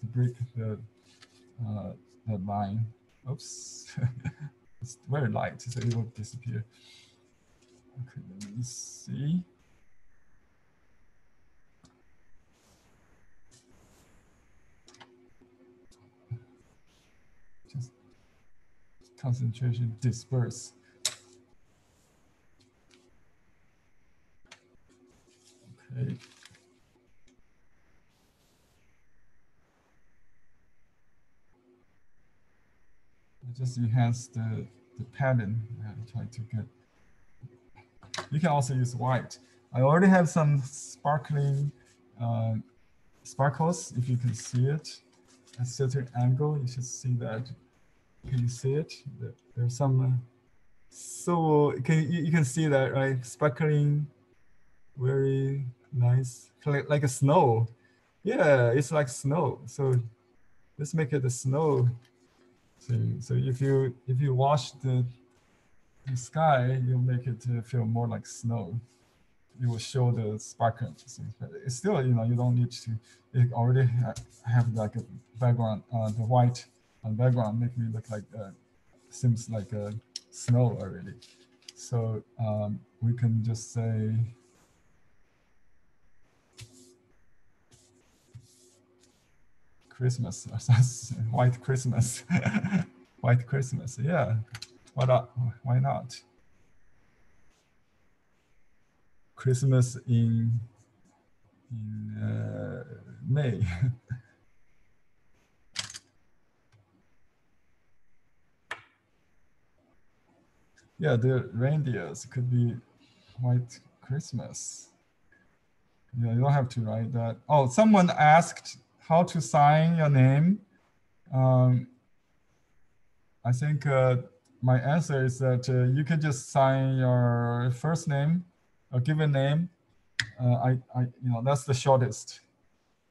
S1: break the line. Oops, it's very light, so it will disappear. Okay, let me see. Just concentration disperse. Okay. Just enhance the pattern. I'm trying to get. You can also use white. I already have some sparkling sparkles. If you can see it at a certain angle, you should see that. Can you see it? There's some. So you can see that, right? Sparkling, very nice, like a snow. Yeah, it's like snow. So let's make it a snow. So if you wash the sky, you make it feel more like snow. It will show the sparkle. But it's still, you don't need to. It already have like a background, the white background make me look like seems like snow already. So we can just say. Christmas, white Christmas, white Christmas. Yeah, why not? Christmas in May. Yeah, the reindeers could be white Christmas. Yeah, you don't have to write that. Oh, someone asked how to sign your name. I think my answer is that you can just sign your first name or given name. That's the shortest.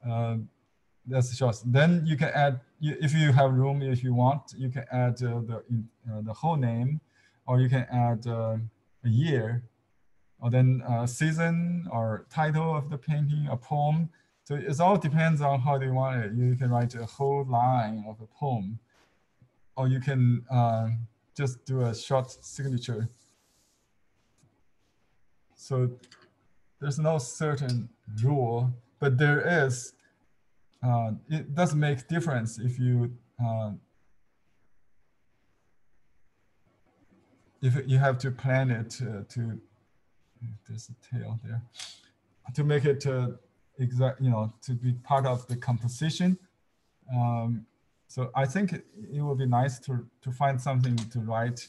S1: That's the shortest. Then you can add, if you have room, if you want, you can add the whole name, or you can add a year, or then a season or title of the painting, a poem. So it all depends on how you want it. You can write a whole line of a poem, or you can just do a short signature. So there's no certain rule, but there is. It does make difference if you have to plan it to. There's a tail there to make it exact, to be part of the composition. So I think it would be nice to find something to write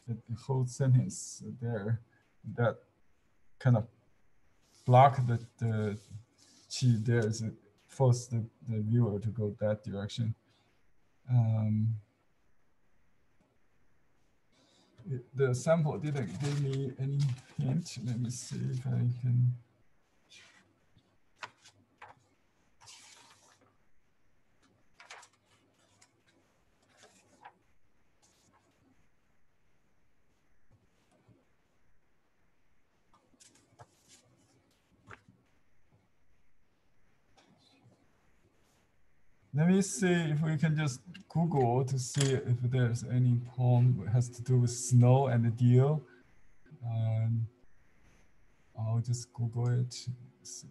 S1: the whole sentence there that kind of block the chi there, to force the viewer to go that direction. The sample didn't give me any hint. Let me see if I can. Let me see if we can just Google to see if there's any poem that has to do with snow and the deer. I'll just Google it. Let's see.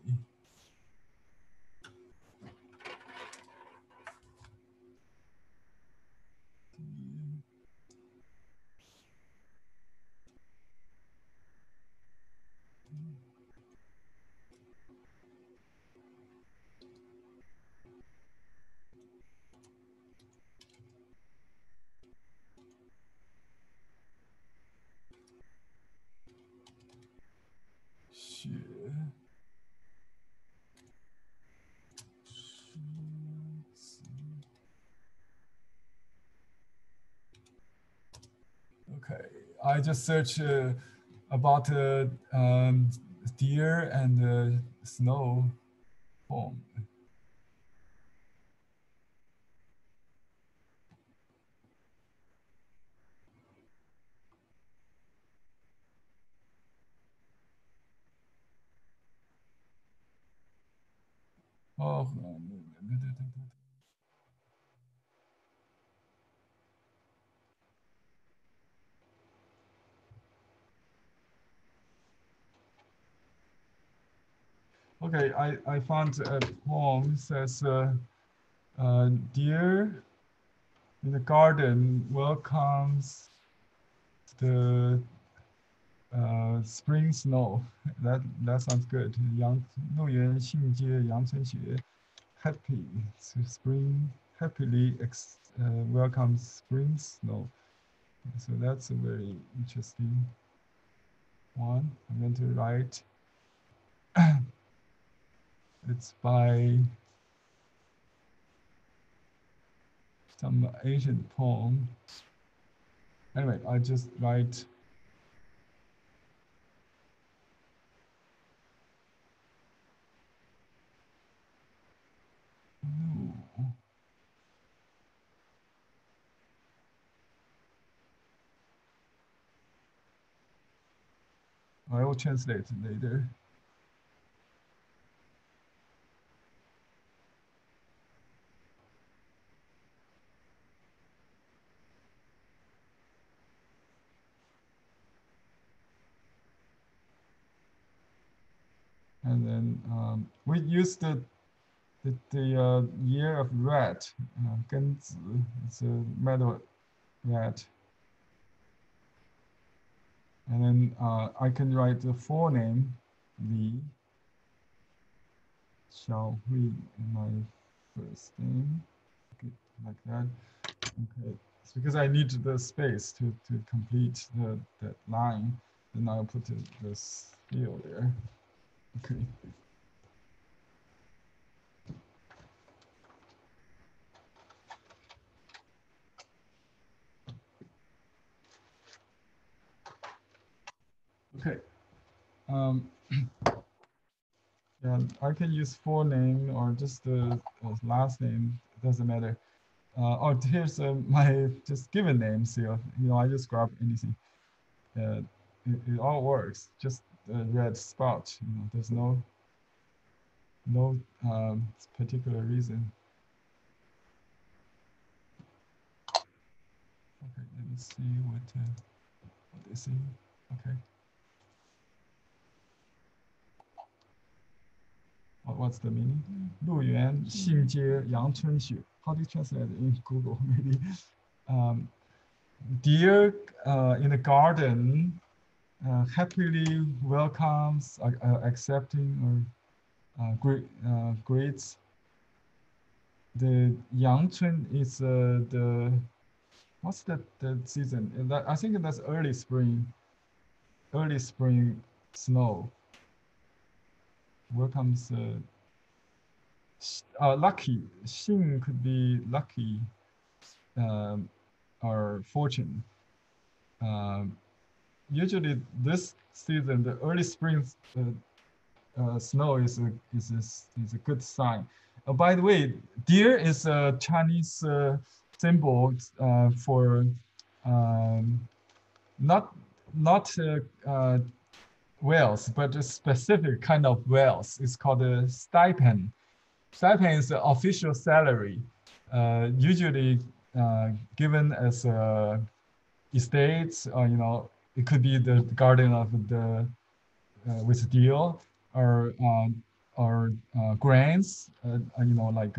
S1: Okay, I just searched about deer and snow poem. Oh. Okay, I found a poem says, deer in the garden welcomes the spring snow. That sounds good. 路园信街阳春雪 happy so spring happily welcomes spring snow. So that's a very interesting one. I'm going to write. It's by some ancient poem. Anyway, I just write. No. I will translate later. And then we use the year of rat, 庚子, it's a metal rat. And then I can write the full name, Li Xiaohui, in my first name, okay, like that. Okay, it's because I need the space to complete that line. Then I'll put the seal there. Okay. Okay. Yeah, I can use full name or just the last name. It doesn't matter. Oh, here's my just given name seal. You know, I just grab anything. It all works. Just a red spot. You know, there's no particular reason. Okay, let me see what they say. Okay. What's the meaning? 路园信街阳春雪. How do you translate it in Google? Maybe. Deer in the garden happily welcomes, accepting or greets. The Yangchun is the what's the season? I think that's early spring snow. Welcomes lucky. Xing could be lucky or fortune. Usually this season, the early spring snow is a good sign. By the way, deer is a Chinese symbol for not whales, but a specific kind of whales. It's called a stipend. Stipend is the official salary, usually given as estates, or you know, it could be the garden of the with deal or grants, you know, like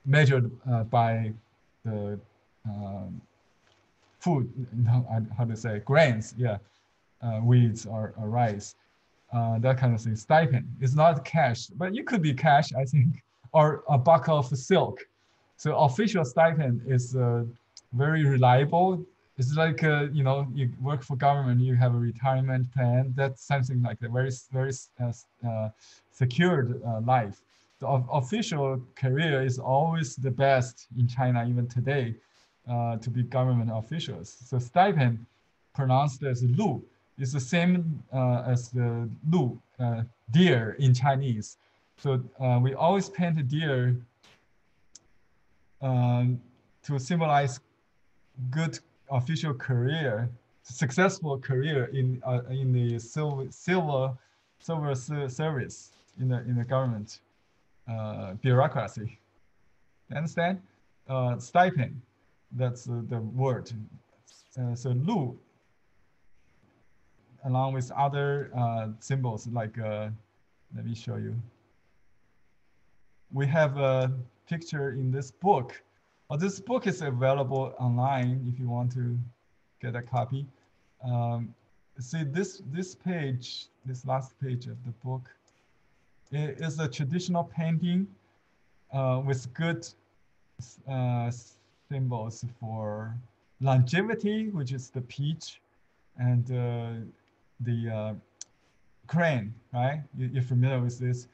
S1: measured by the food, how to say, grains, yeah, wheat or rice, that kind of thing. Stipend. It's not cash, but it could be cash, I think, or a bucket of silk. So official stipend is very reliable. It's like, you know, you work for government, you have a retirement plan. That's something like that, very secured life. The official career is always the best in China, even today, to be government officials. So stipend, pronounced as lu, is the same as the lu, deer in Chinese. So we always paint a deer to symbolize good official career, successful career in the civil service in the government. bureaucracy. Understand? Stipend, that's the word. So Lu, along with other symbols like, let me show you. We have a picture in this book. Well, this book is available online if you want to get a copy. See this page, this last page of the book, it is a traditional painting with good symbols for longevity, which is the peach, and the crane, right? You're familiar with this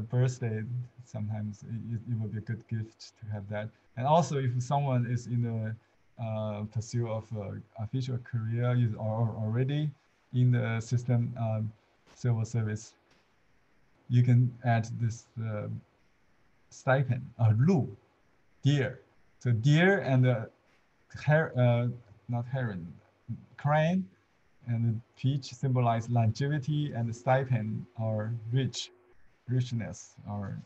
S1: birthday. Sometimes it would be a good gift to have that. And also, if someone is in the pursuit of official career, is already in the system civil service, you can add this stipend, Lu, deer. So deer and not heron, crane and the peach symbolize longevity, and the stipend are richness, or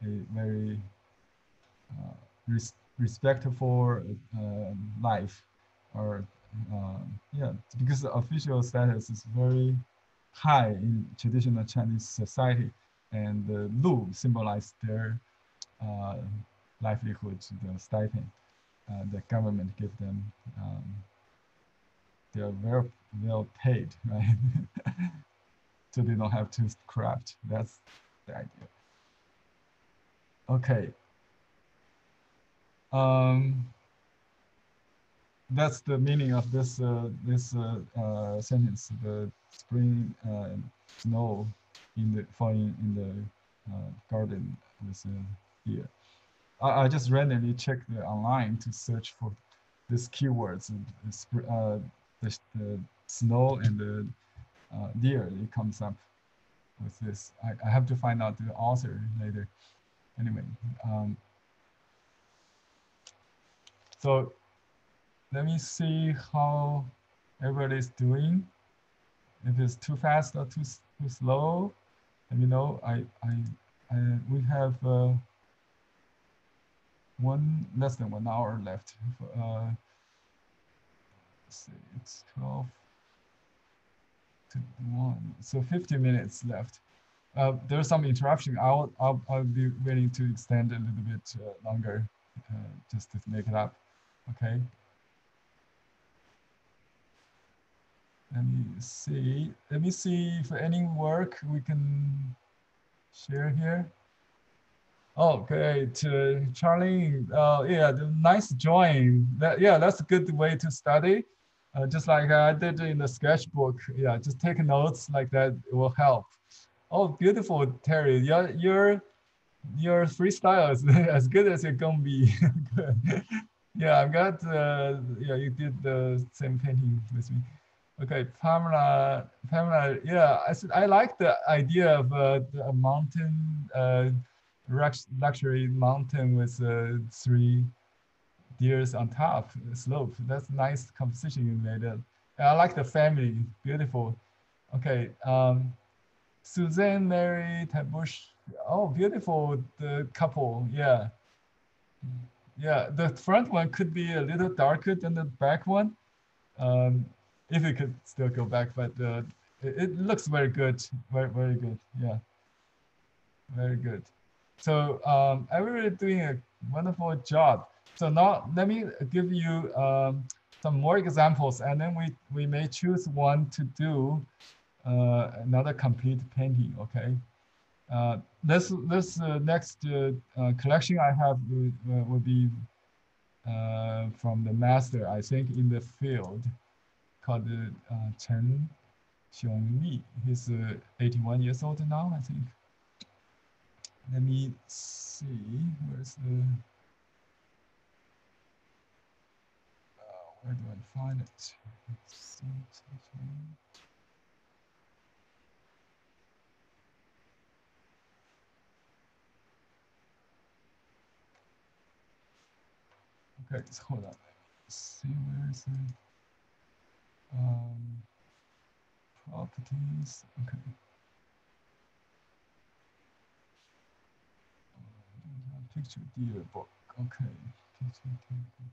S1: a very respectful life, or yeah, because the official status is very high in traditional Chinese society, and the Lu symbolize their livelihood, the stipend the government give them. They are very well paid, right? So they don't have to craft. That's the idea. Okay. That's the meaning of this sentence. The spring snow falling in the garden this year. I just randomly checked online to search for these keywords. The snow and the deer. It comes up with this. I have to find out the author later. Anyway, so let me see how everybody's doing. If it's too fast or too slow, let me know. We have less than 1 hour left. Let's see, it's 12 to 1, so 50 minutes left. There's some interruption. I'll be willing to extend a little bit longer, just to make it up. Okay. Let me see if any work we can share here. Oh, great, Charlene. Yeah, nice drawing. That's a good way to study. Just like I did in the sketchbook. Yeah, just take notes like that. It will help. Oh, beautiful, Terry. Your freestyle is as good as it's gonna be. Good. Yeah, I'm glad. Yeah, you did the same painting with me. Okay, Pamela. Yeah, I like the idea of a mountain, luxury mountain with 3 deers on top slope. That's a nice composition you made. I like the family. Beautiful. Okay. Suzanne, Mary, Tabush. Oh, beautiful. The couple. Yeah. Yeah. The front one could be a little darker than the back one. If it could still go back, but it looks very good. Very good. Yeah. Very good. So everybody doing a wonderful job. So now let me give you some more examples, and then we may choose one to do another complete painting. Okay. This next collection I have will be from the master, I think, in the field, called Chen Xiongli. He's 81 years old now, I think. Let me see, where's the, where do I find it? Okay, so hold on. Let me see, where is it? Properties, okay. Picture deer book. Okay. Picture deer book.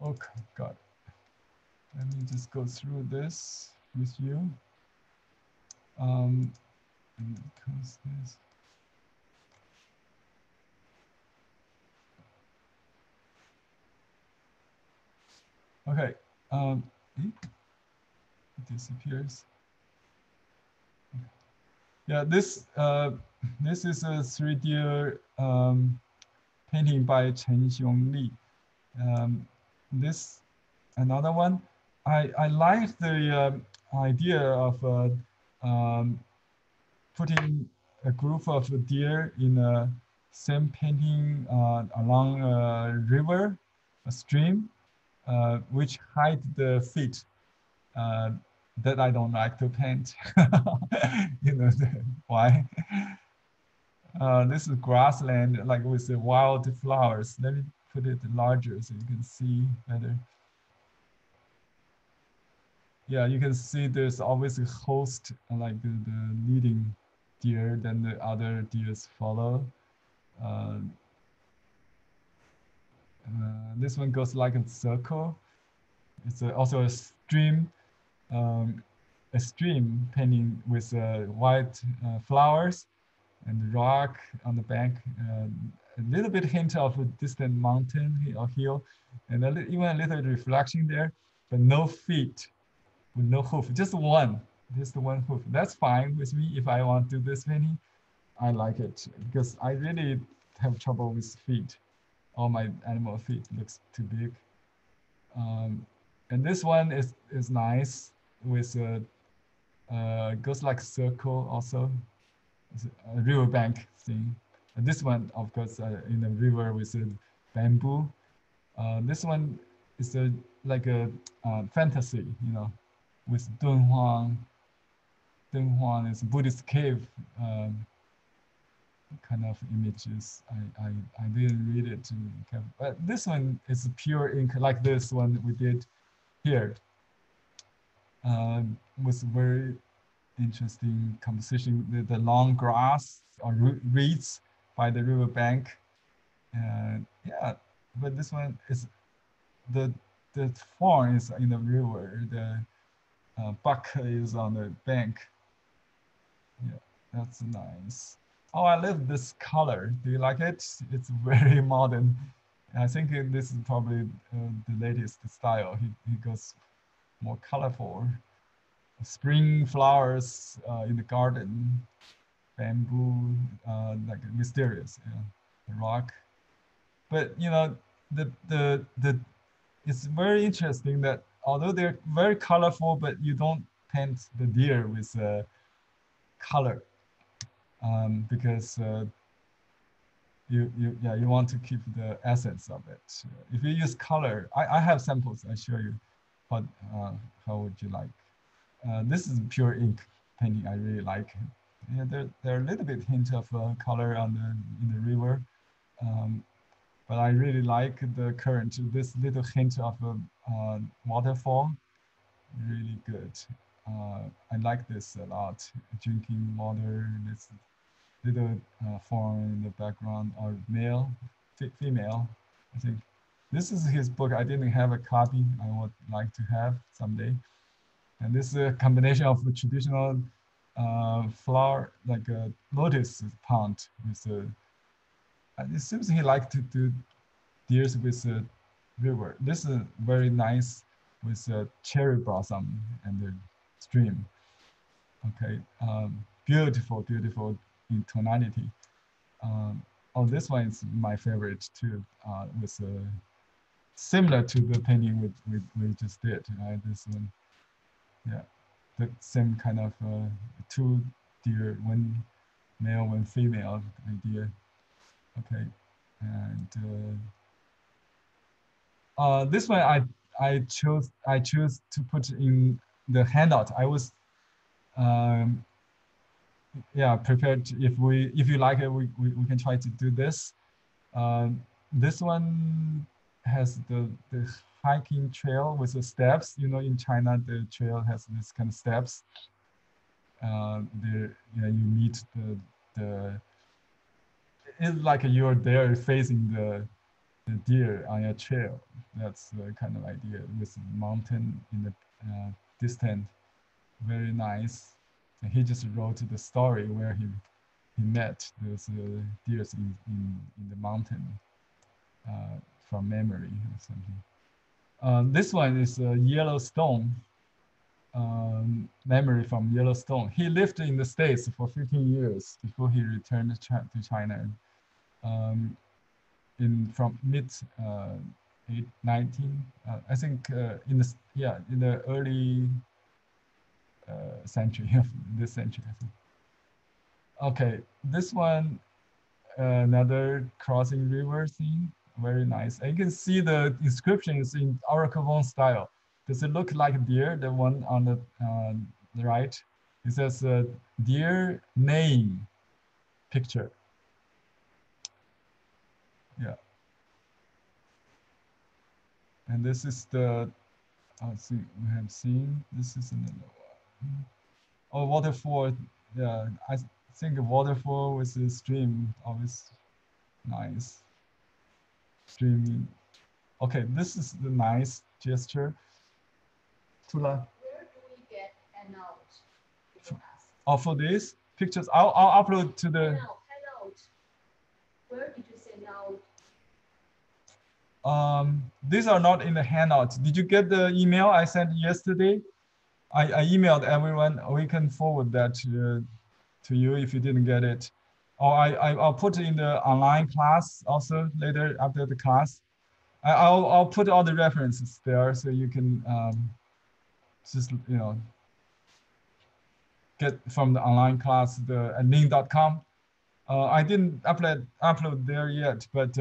S1: Okay, got it. Let me just go through this with you. And because this. Okay. It disappears. Yeah, this is a 3D painting by Chen Xiongli. This another one. I like the idea of putting a group of deer in a same painting along a river, a stream, which hide the feet. That I don't like to paint. You know why? This is grassland, like with the wild flowers. Let me put it larger so you can see better. Yeah, you can see there's always a host, like the leading deer, then the other deers follow. This one goes like a circle. It's also a stream painting with white flowers and rock on the bank. A little bit hint of a distant mountain or hill, and even a little reflection there, but no feet, with no hoof, just one hoof. That's fine with me if I want to do this painting. I like it because I really have trouble with feet. All my animal feet looks too big. And this one is nice with goes like circle also. It's a riverbank thing. And this one, of course, in a river with a bamboo. This one is like a fantasy, you know, with Dunhuang. Dunhuang is a Buddhist cave kind of images. I didn't read it, but this one is pure ink, like this one we did here. Was very interesting composition. The long grass or reeds by the riverbank, and yeah. But this one is the fawn is in the river. The buck is on the bank. Yeah, that's nice. Oh, I love this color. Do you like it? It's very modern. I think this is probably the latest style. He goes more colorful. Spring flowers in the garden, bamboo, like mysterious, yeah, the rock. But you know, it's very interesting that although they're very colorful, but you don't paint the deer with color because you want to keep the essence of it. If you use color, I have samples. I show you. But how would you like? This is pure ink painting. I really like. Yeah, there are a little bit hint of color in the river, but I really like the current. This little hint of a waterfall, really good. I like this a lot. Drinking water. This little fawn in the background, or male, female. I think this is his book. I didn't have a copy. I would like to have someday. And this is a combination of the traditional flower, like a lotus pond with it seems he liked to do deers with a river. This is very nice with cherry blossom and the stream. Okay, beautiful, beautiful in tonality. Oh, this one is my favorite too, with similar to the painting we just did, right? This one. Yeah, the same kind of two deer, one male, one female idea. Okay, and this one I chose to put in the handout. I was yeah, prepared. If you like it, we can try to do this. This one has the hiking trail with the steps. You know, in China, the trail has this kind of steps. There, yeah, you meet the. It's like you're there facing the deer on a trail. That's the kind of idea with the mountain in the distance. Very nice. And he just wrote the story where he met those deer in the mountain from memory or something. This one is Yellowstone. Memory from Yellowstone. He lived in the States for 15 years before he returned to China. From mid 19, I think in the early century of this century. I think. Okay, this one, another crossing river scene, very nice. And you can see the inscription is in Oracle Von style. Does it look like a deer? The one on the right, it says deer name picture. Yeah. And this is the, let's see, we have seen, this is another one. Oh, waterfall. Yeah, I think a waterfall with a stream, always nice. Streaming. Okay, this is the nice gesture. Tula.
S6: Where do we get handout?
S1: Oh, for these pictures, I'll upload to the.
S6: Handout. Where did you say now?
S1: These are not in the handout. Did you get the email I sent yesterday? I emailed everyone. We can forward that to you if you didn't get it. Or I'll put it in the online class also later after the class. I'll put all the references there so you can just, you know, get from the online class at ning.com. I didn't upload there yet, but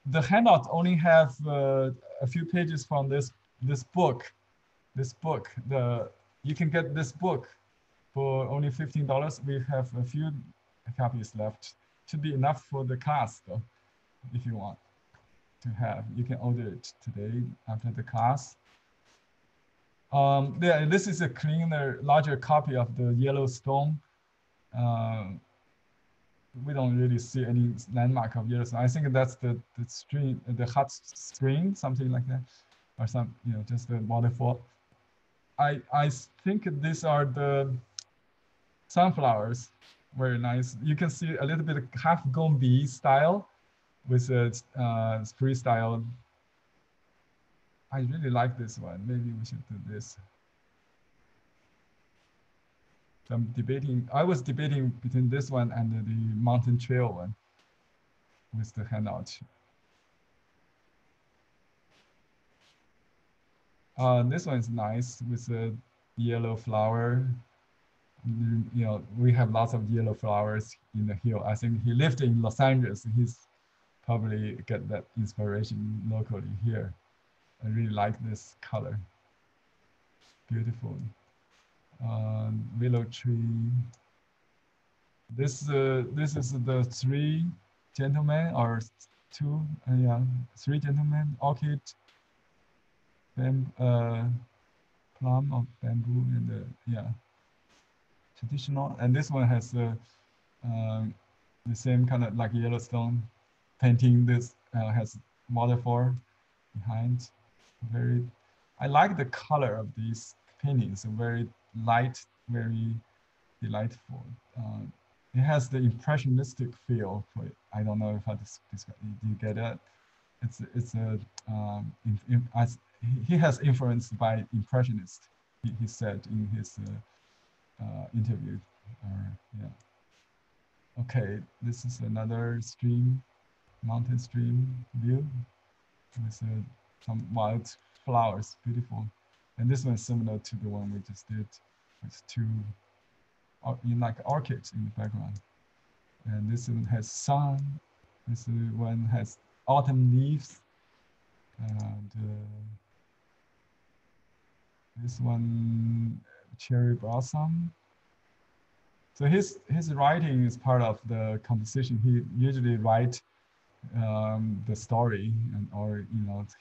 S1: the handout only have a few pages from this book. You can get this book for only $15. We have a few copies left. Should be enough for the class though, if you want to have. You can order it today after the class. Yeah, this is a cleaner, larger copy of the Yellowstone. We don't really see any landmark of Yellowstone. I think that's the stream, the hot spring, something like that, or some, you know, just the waterfall. I think these are the sunflowers. Very nice. You can see a little bit of half Gombe style with a freestyle. I really like this one. Maybe we should do this. So I was debating between this one and the mountain trail one with the handout. This one is nice with a yellow flower. You know, we have lots of yellow flowers in the hill. I think he lived in Los Angeles. He's probably get that inspiration locally here. I really like this color. Beautiful. Willow tree. This is the three gentlemen or two, three gentlemen, orchid, plum of bamboo, and traditional. And this one has the same kind of like Yellowstone painting. This has waterfall behind. I like the color of these paintings. Very light, very delightful. It has the impressionistic feel for it. I don't know if I describe. Do you get it? He has influenced by impressionists. He said in his interview. Yeah. Okay, this is another stream, mountain stream view with some wild flowers, beautiful. And this one is similar to the one we just did with two, like orchids in the background. And this one has sun. This one has autumn leaves. And this one, cherry blossom. So his writing is part of the composition. He usually write the story or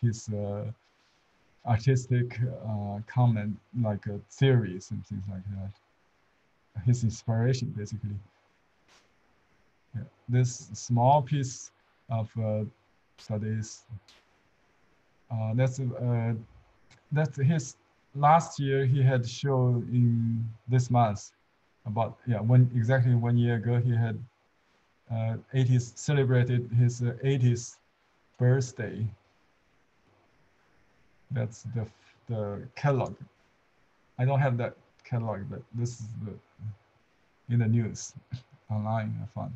S1: his artistic comment, like a series and things like that. His inspiration, basically. Yeah. This small piece of studies. That's his last year. He had show in this month. About exactly 1 year ago, he had celebrated his 80th birthday. That's the catalog. I don't have that catalog, but this is in the news online. I found.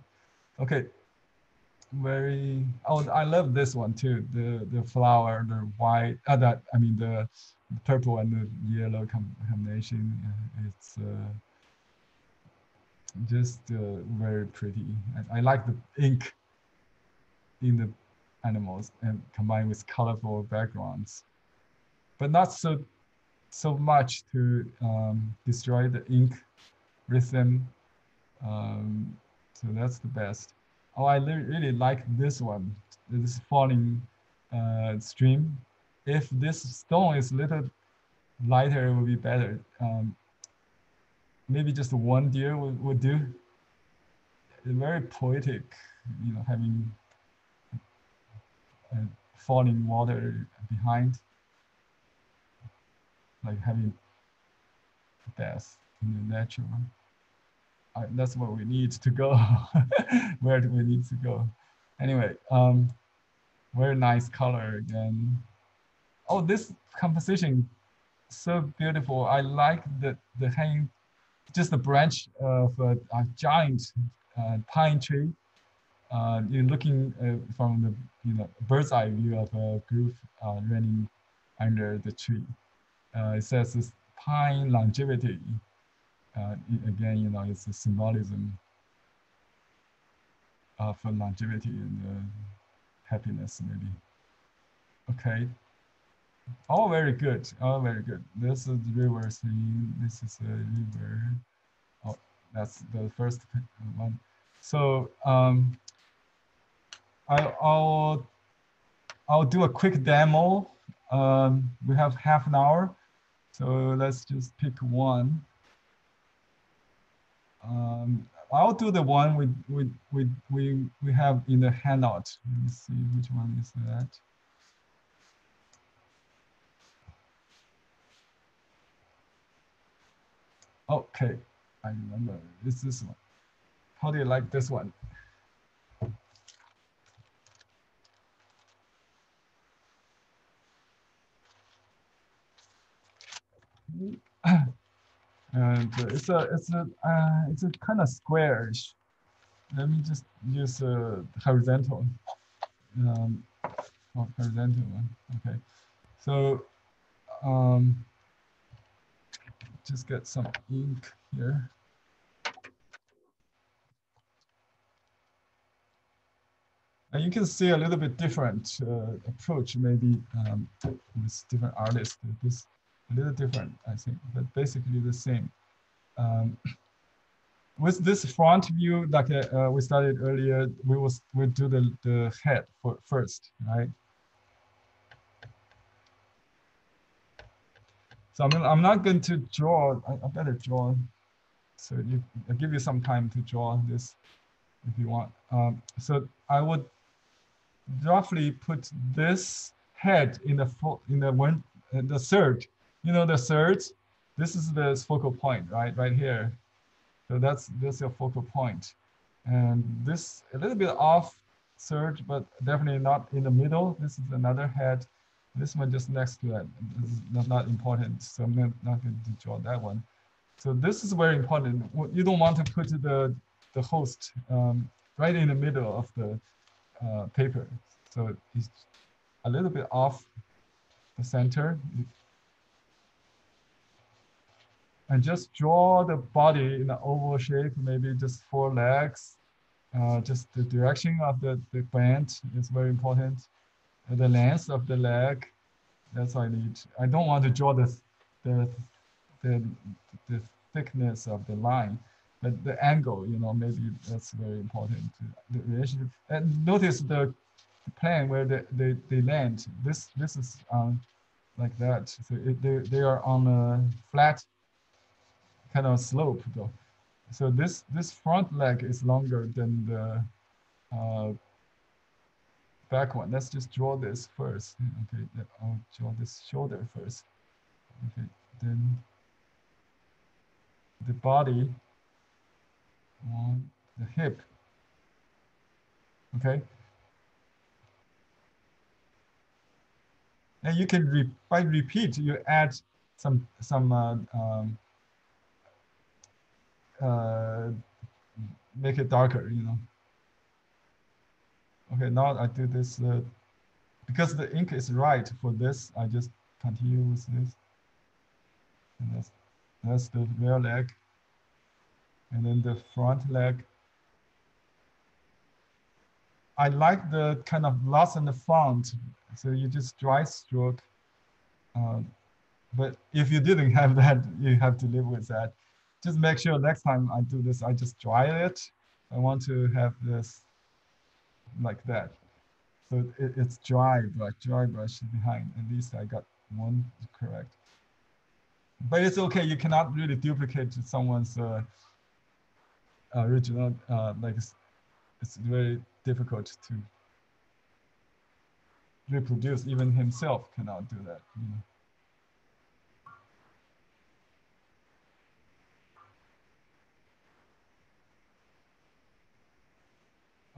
S1: Okay. I love this one too. The flower, the white, the purple and the yellow combination. It's just very pretty. I like the ink in the animals and combined with colorful backgrounds, but not so much to destroy the ink rhythm. So that's the best. Oh, I really like this one, this falling stream. If this stone is a little lighter, it would be better. Maybe just one deer would do. It's very poetic, having falling water behind, like having death in the natural. That's what we need to go. Where do we need to go? Anyway, very nice color again. Oh, this composition, so beautiful. I like the hanging, just the branch of a giant pine tree. You're looking from the bird's eye view of a group running under the tree. It says this pine longevity. Again, it's a symbolism of longevity and happiness, maybe. Okay. All very good. All very good. This is the river scene. This is a river. Oh, that's the first one. So I'll do a quick demo. We have half an hour, so let's just pick one. I'll do the one we have in the handout. Let me see which one is that. Okay, I remember. It's this one. How do you like this one? And it's a kind of squarish. Let me just use a horizontal. Horizontal one. Okay. So just get some ink here. And you can see a little bit different approach, maybe with different artists. This a little different, I think, but basically the same. With this front view, like we started earlier, we'll do the head first, right? So I'm not going to draw. I better draw. So I'll give you some time to draw this if you want. So I would roughly put this head in the third. The third. This is the focal point, right here. So that's your focal point, and this a little bit off third, but definitely not in the middle. This is another head. This one just next to that. This is not important, so I'm not going to draw that one. So this is very important. You don't want to put the host right in the middle of the paper. So it's a little bit off the center. And just draw the body in an oval shape, maybe just 4 legs. Just the direction of the band is very important. The length of the leg, that's what I need. I don't want to draw the thickness of the line. but the angle, you know, maybe that's very important. The relationship. And notice the plane where they land. This is like that. So they are on a flat kind of slope though. So this front leg is longer than the back one. Let's just draw this first. Okay, I'll draw this shoulder first. Okay, then the body on the hip. Okay. And you can by repeat, you add some make it darker, you know. Okay, now I do this because the ink is right for this. I just continue with this, and that's the rear leg, and then the front leg. I like the kind of loss in the font, so you just dry stroke. But if you didn't have that, you have to live with that. Just make sure next time I do this, I just dry it. I want to have this like that. So it's dry brush behind. At least I got one correct. But it's okay, you cannot really duplicate someone's original, like it's very difficult to reproduce. Even himself cannot do that, you know.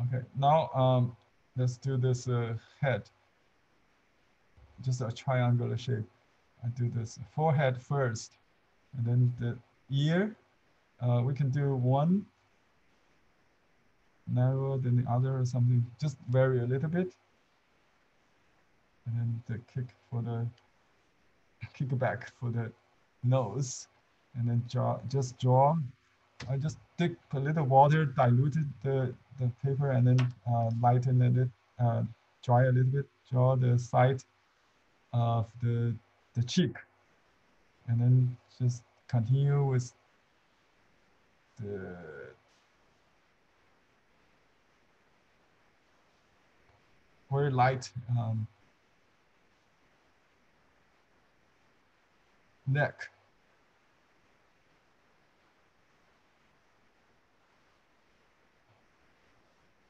S1: Okay, now let's do this head. Just a triangular shape. I do this forehead first, and then the ear. We can do one narrower than the other or something. Just vary a little bit. And then the kickback for the nose, and then just draw. I just dip a little water, diluted the paper, and then lighten it, dry a little bit, draw the side of the cheek, and then just continue with the very light neck.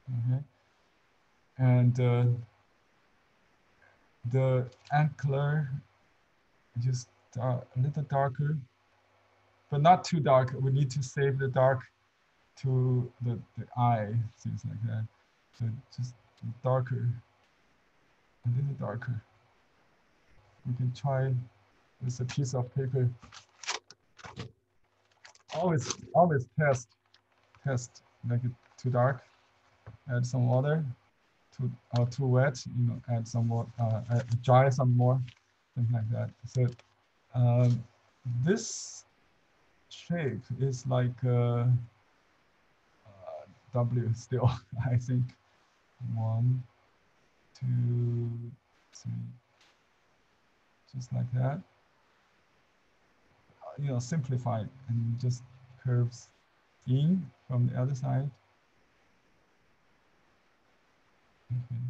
S1: Okay. And the antler, just a little darker, but not too dark. We need to save the dark to the eye, things like that. So just darker, a little darker. We can try with a piece of paper. Always test, make it too dark. Add some water, too wet, you know, add some more, dry some more, things like that. So this shape is like W still, I think. 1, 2, 3, just like that. You know, simplify it and just curves in from the other side. Okay.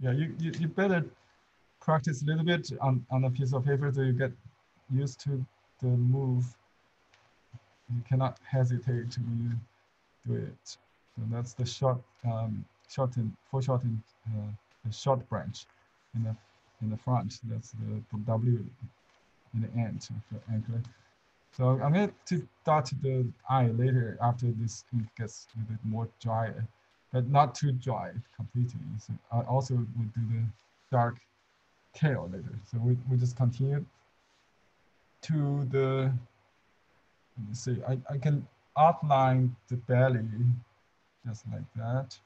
S1: Yeah, you better practice a little bit on a piece of paper so you get used to the move. You cannot hesitate when you do it. So that's the foreshortened the short branch in the front. That's the W in the end of the ankle. So I'm going to dot the eye later after this ink gets a bit more dry, but not too dry completely. So I also would do the dark tail later. So we just continue to the, let me see, I can outline the belly just like that,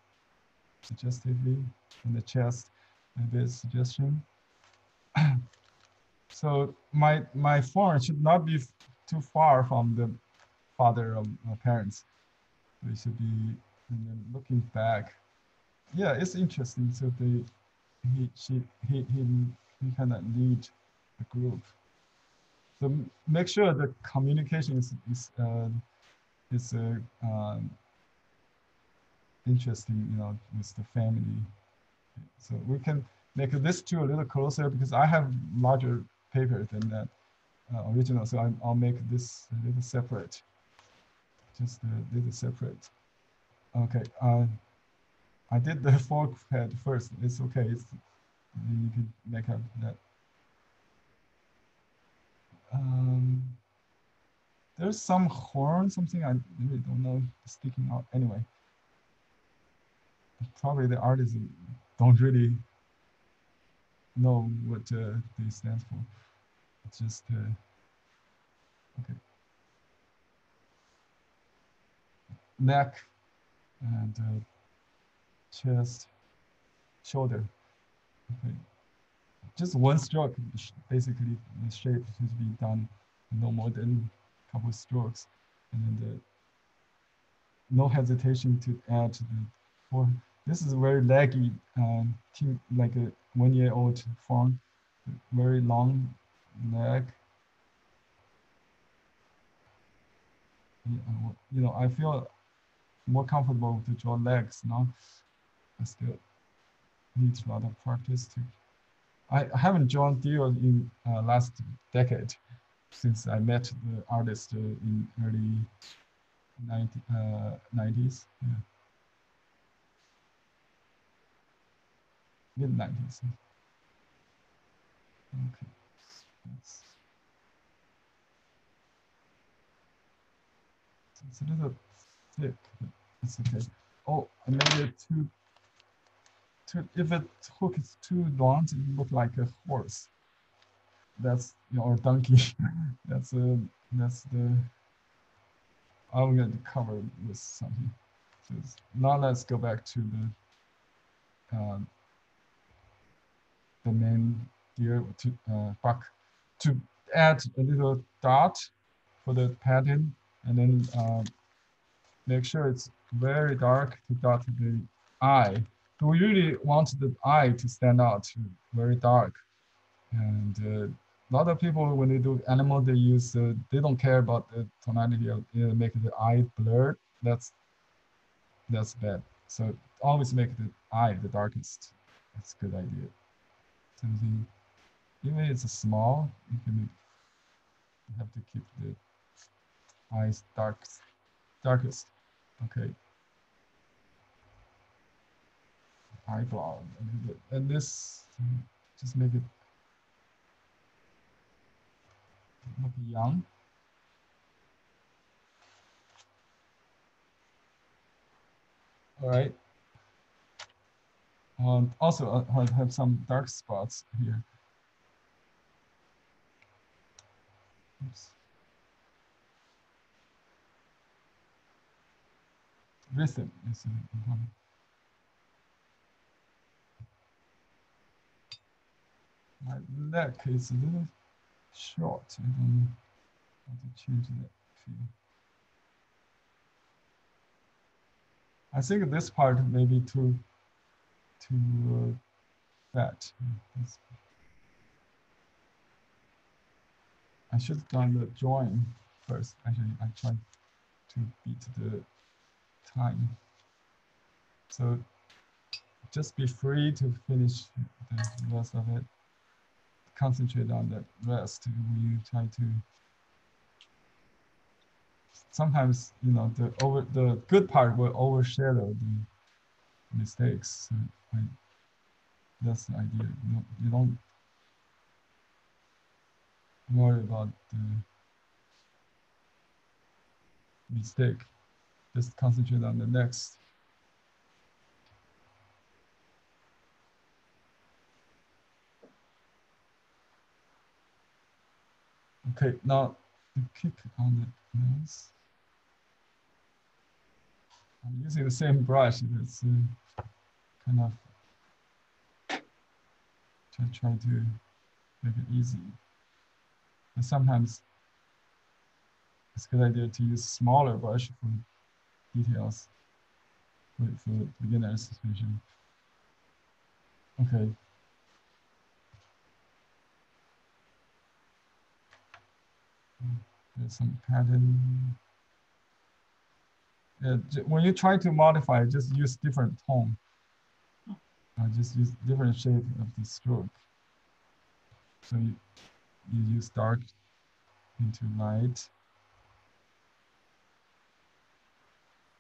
S1: suggestively, in the chest, a bit suggestion. So my form should not be too far from the father of my parents. They should be, and then looking back. Yeah, it's interesting. So he kind of lead the group. So make sure the communication is interesting, you know, with the family. So we can make this two a little closer because I have larger paper than that original. So I'll make this a little separate, just a little separate. Okay, I did the fork head first. It's okay. You can make up that. There's some horn, something I really don't know sticking out. Anyway, probably the artists don't really know what they stand for. It's just okay. Neck and chest, shoulder. Okay. Just one stroke, basically the shape should be done no more than a couple of strokes. And then no hesitation to add the four. This is a very laggy, like a 1-year-old fawn, very long leg. You know, I feel more comfortable to draw legs now. I still need a lot of practice to. I haven't drawn deer in last decade since I met the artist in early 90s. Yeah. Mid-90s. Okay. It's a little thick, but it's okay. Oh, I made it too. If the hook is too long, it look like a horse. That's, you know, or donkey. that's the. I'm going to cover with something. So now let's go back to the main gear to buck to add a little dot for the pattern, and then make sure it's very dark to dot the eye. So we really want the eye to stand out, very dark. And a lot of people, when they do animal, they use, they don't care about the tonality of, make the eye blurred. That's bad. So always make the eye the darkest. That's a good idea. Something, even if it's small, you have to keep the eyes darkest. Okay. Eyebrow, and this, just make it look young. All right. Also, I have some dark spots here. Oops. Rhythm is important. My neck is a little short. I don't know how to change that feel. I think this part may be too fat. I should have done the drawing first. Actually, I tried to beat the time. So just be free to finish the rest of it. Concentrate on the rest when you try to. Sometimes, you know, the good part will overshadow the mistakes. So that's the idea. You don't worry about the mistake. Just concentrate on the next. Okay, now the kick on the nose. I'm using the same brush. It's kind of try to make it easy. And sometimes it's a good idea to use smaller brush for details, for beginners especially. Okay. There's some pattern. When you try to modify, just use different tone. Just use different shape of the stroke. So you use dark into light.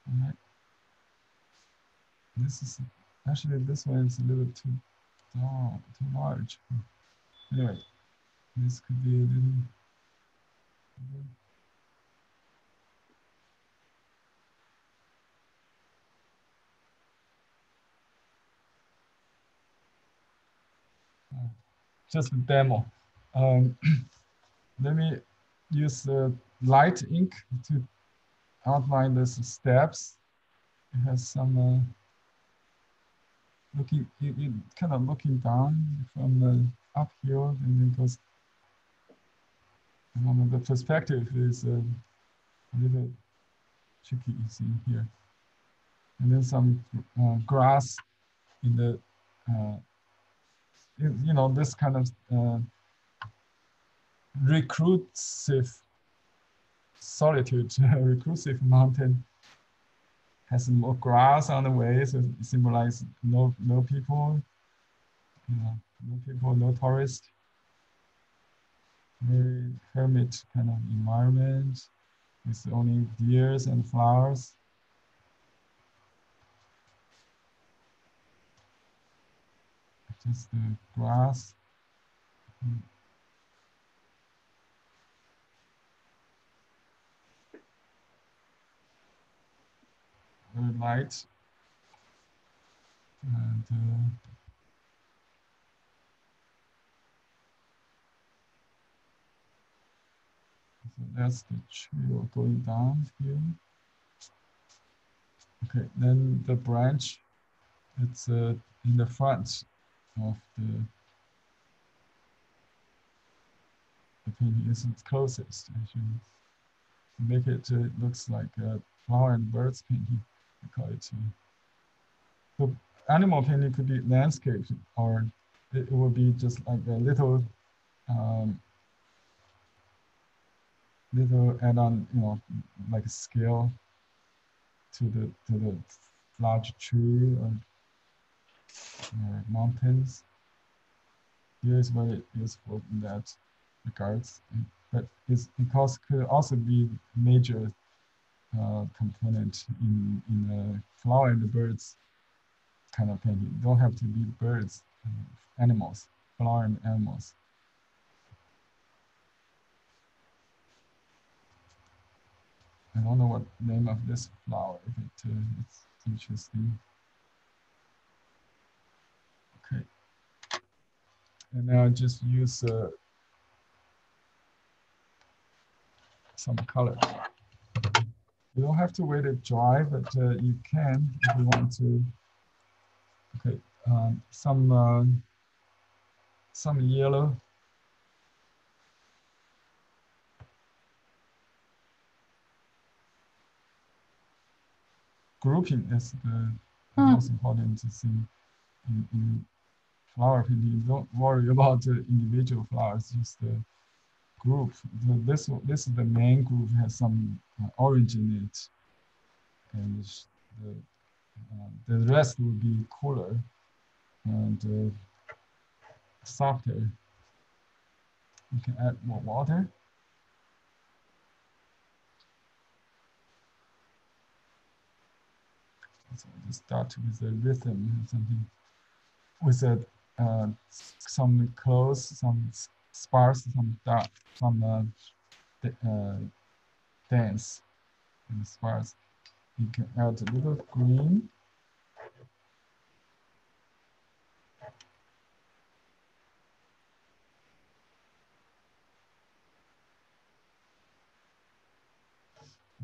S1: All right. This is actually, this one is a little too dark, too large. Anyway, this could be a little. Just a demo. Let me use light ink to outline these steps. It has some looking, you kind of looking down from uphill, and then goes. The perspective is a little tricky, you see here. And then some grass in the, you know, this kind of reclusive solitude, reclusive mountain has more grass on the way, so it symbolizes no people, you know, no people, no tourists. Very hermit kind of environment with only deers and flowers. Just the grass. Very light. And so that's the trail going down here. Okay, then the branch, it's in the front of the painting. Is its closest, actually. Make it looks like a flower and birds painting. I call it. So animal painting could be landscape, or it would be just like a little little add-on, you know, like a scale to the large tree or mountains. Here is very useful in that regards, but it could also be major component in a flower and the birds kind of painting. You don't have to be birds, animals, flower and animals. I don't know what name of this flower, but it's interesting. Okay. And now I just use some color. You don't have to wait it dry, but you can if you want to. Okay, some yellow. Grouping is the most important thing in flower painting. Don't worry about the individual flowers, just the group. This is the main group, has some orange in it, and the rest will be cooler and softer. You can add more water. So I just start with the rhythm, something with some close, some sparse, some dark, some dense and sparse. You can add a little green.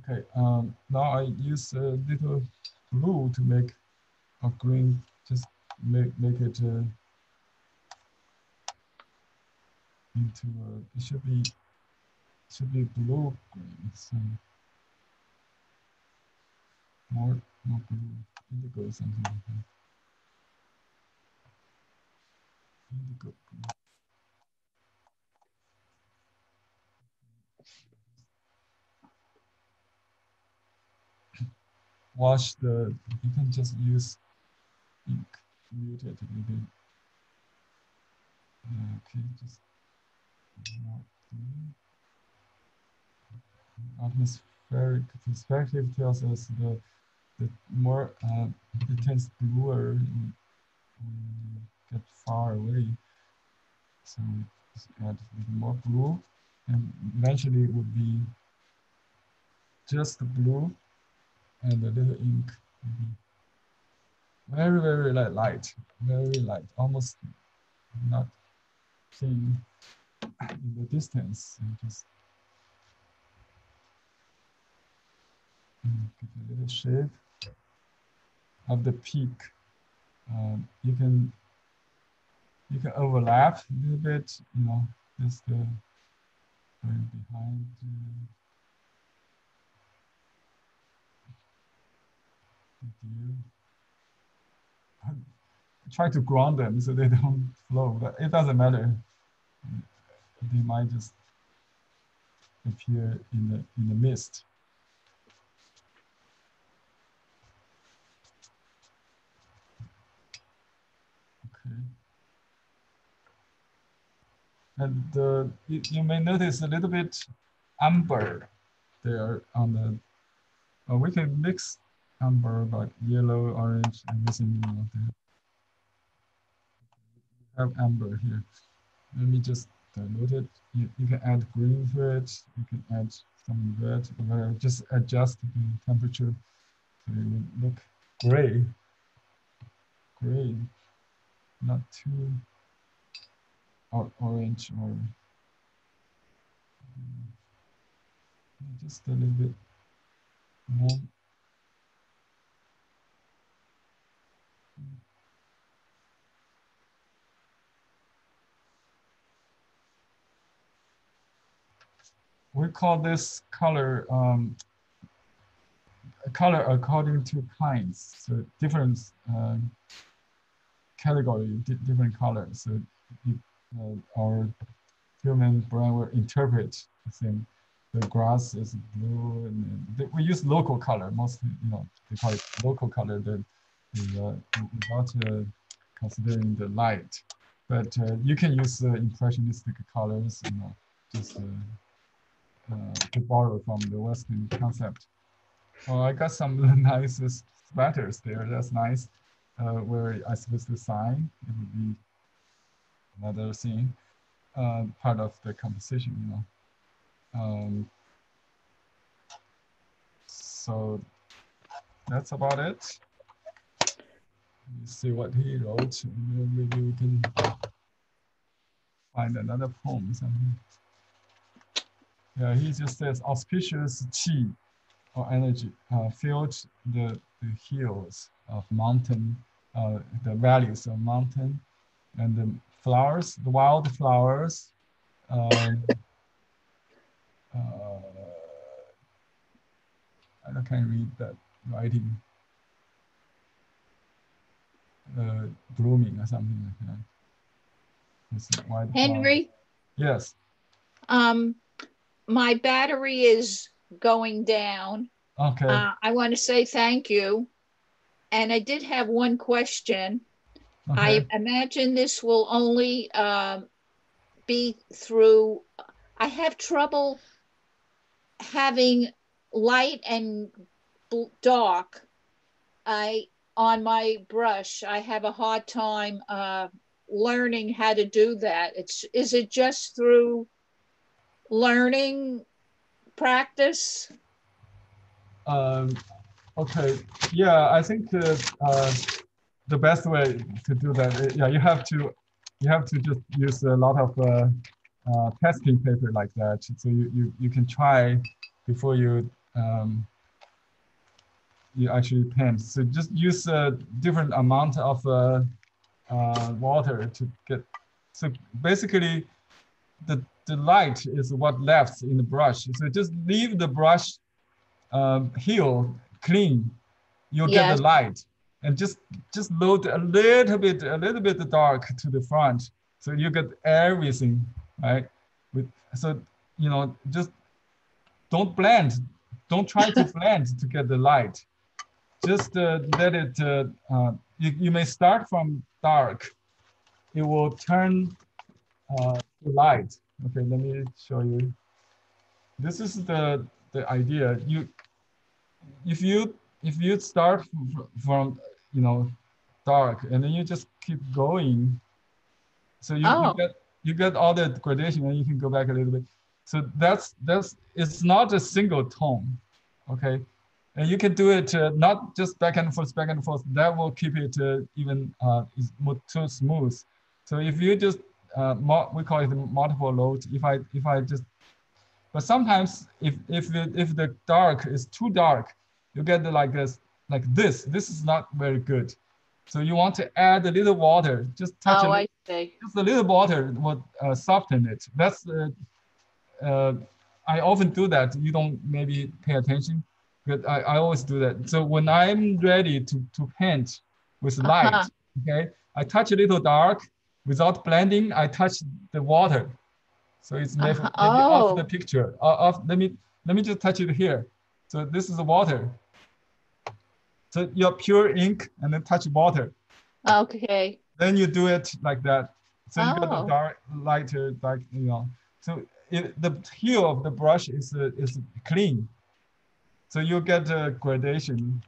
S1: Okay, now I use a little blue to make a green, just make it into it should be blue green. So more blue, indigo, something like that. Indigo blue. wash the, you can just use ink, mute it maybe. Okay, just atmospheric perspective tells us the more it turns bluer when you get far away. So just add a little more blue, and eventually it would be just the blue and a little ink. Very, very light, very light, almost not seen in the distance. And just give a little shape of the peak. You can overlap a little bit, you know, just going behind. Try to ground them so they don't flow, but it doesn't matter. They might just appear in the mist. Okay. And you may notice a little bit amber there on the. We can mix amber like yellow, orange, everything. You know, have amber here. Let me just dilute it. You can add green to it. You can add some red. Or just adjust the temperature so it will look gray. Gray, not too orange or just a little bit more. We call this color color according to kinds. So different category, different colors. So our human brain will interpret the same. The grass is blue, and we use local color mostly. You know, they call it local color. Without considering the light, but you can use impressionistic colors. You know, just to borrow from the Western concept. Oh, I got some nice splatters there. That's nice. Where I supposed to sign, it would be another thing, part of the composition, you know. So that's about it. Let me see what he wrote. Maybe we can find another poem. Something. Yeah, he just says auspicious qi or energy filled the hills of mountain, the valleys of mountain, and the flowers, the wild flowers. I can't read that writing. Blooming or something like that.
S9: Henry?
S1: Yes.
S9: My battery is going down.
S1: Okay.
S9: I want to say thank you. And I did have one question. Okay. I imagine this will only be through, I have trouble having light and dark on my brush. I have a hard time learning how to do that. Is it just through learning, practice?
S1: Okay, yeah, I think the best way to do that, yeah, you have to just use a lot of testing paper like that. So you can try before you actually paint. So just use a different amount of water to get. So basically, the light is what left in the brush. So just leave the brush heel clean. You'll get the light, and just load a little bit dark to the front, so you get everything right. So you know, just don't blend. Don't try to blend to get the light. just let it, you may start from dark. It will turn to light. Okay, let me show you. This is the idea. If you start from dark, and then you just keep going, so you get all the gradation, and you can go back a little bit. So that's it's not a single tone, okay? And you can do it not just back and forth, back and forth. That will keep it even too smooth. So if you just we call it multiple load. If I just, but sometimes if the dark is too dark, you get like this. This is not very good. So you want to add a little water, just touch
S9: I see.
S1: Just a little water will soften it. That's I often do that. You don't maybe pay attention, but I always do that. So when I'm ready to paint with light, okay, I touch a little dark without blending. I touch the water, so it's maybe off the picture. Let me just touch it here. So this is the water. So your pure ink, and then touch water.
S9: Okay.
S1: Then you do it like that. So you got the dark, lighter, dark, So the heel of the brush is clean. So you get a gradation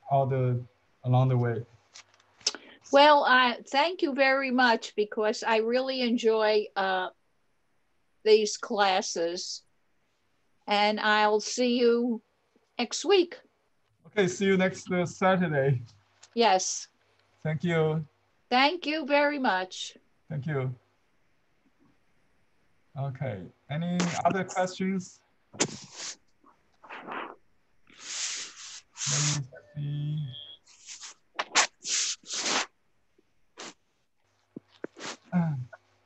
S1: along the way.
S9: Well, thank you very much, because I really enjoy these classes, and I'll see you next week.
S1: Okay, see you next Saturday.
S9: Yes.
S1: Thank you.
S9: Thank you very much.
S1: Thank you. Okay, any other questions? Let me see.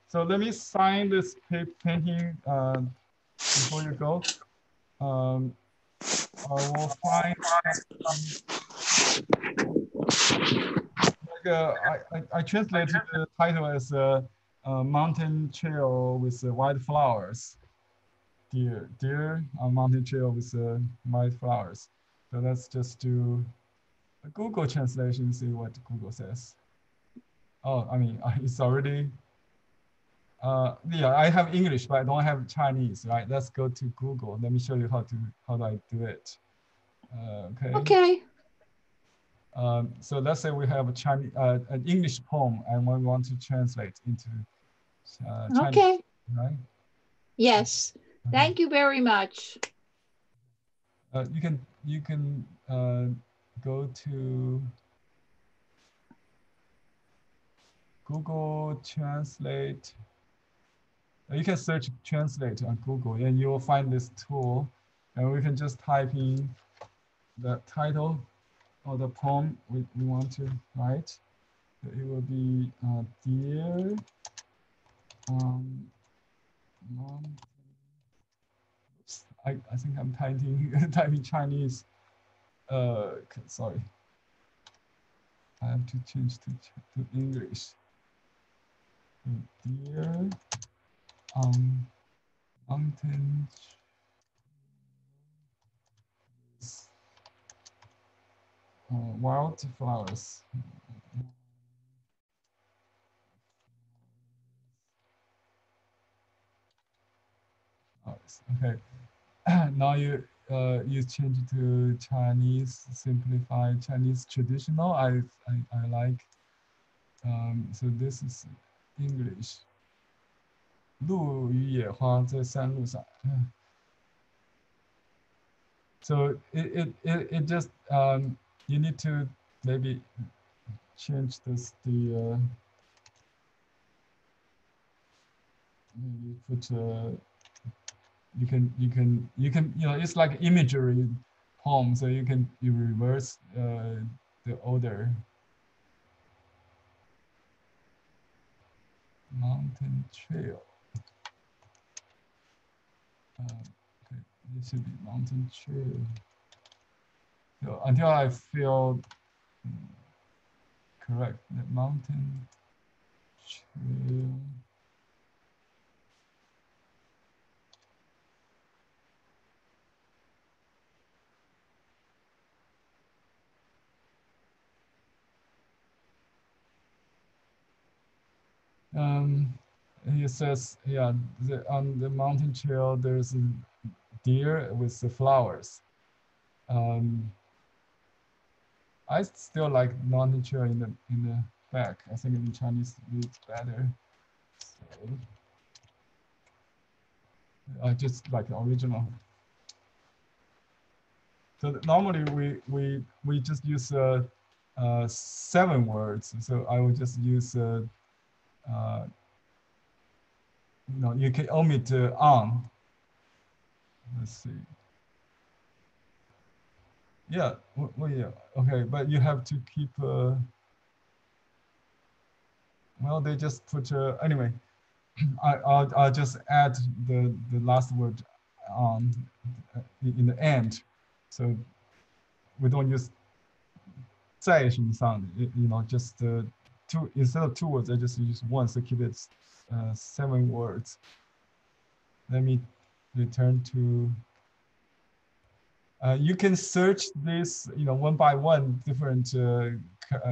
S1: So let me sign this painting before you go. I will find I translated the title as a mountain trail with white flowers. Deer on mountain trail with white flowers. So let's just do a Google translation, see what Google says. Oh, I mean, it's already, yeah, I have English, but I don't have Chinese, right? Let's go to Google. Let me show you how do I do it. Okay.
S9: Okay.
S1: So let's say we have a Chinese, an English poem, and we want to translate into Chinese.
S9: Okay.
S1: Right?
S9: Yes. Thank you very much.
S1: You can go to Google Translate. You can search translate on Google, and you will find this tool, and we can just type in the title of the poem we want to write. It will be Dear I think I'm typing Chinese. Sorry. I have to change to English. Dear mountain wildflowers. Okay. Now you change to Chinese, simplified Chinese traditional. I like. So this is English. 路与野花在山路上. So it just you need to maybe change this maybe put you can it's like imagery poem, so you reverse the order. Mountain trail. Okay, this should be mountain trail. So until I feel correct, the mountain trail. He says, yeah, on the mountain trail, there's a deer with the flowers. I still like mountain trail in the back. I think in Chinese reads better. So I just like the original. So normally we just use 7 words. So I would just use you can omit on. Let's see. Yeah, well, yeah, okay, but you have to keep. Well, they just put anyway. I'll just add the last word on in the end, so we don't use 在什么上, just two instead of 2 words. I just use 1, so keep it 7 words. Let me return to. You can search this, one by one, different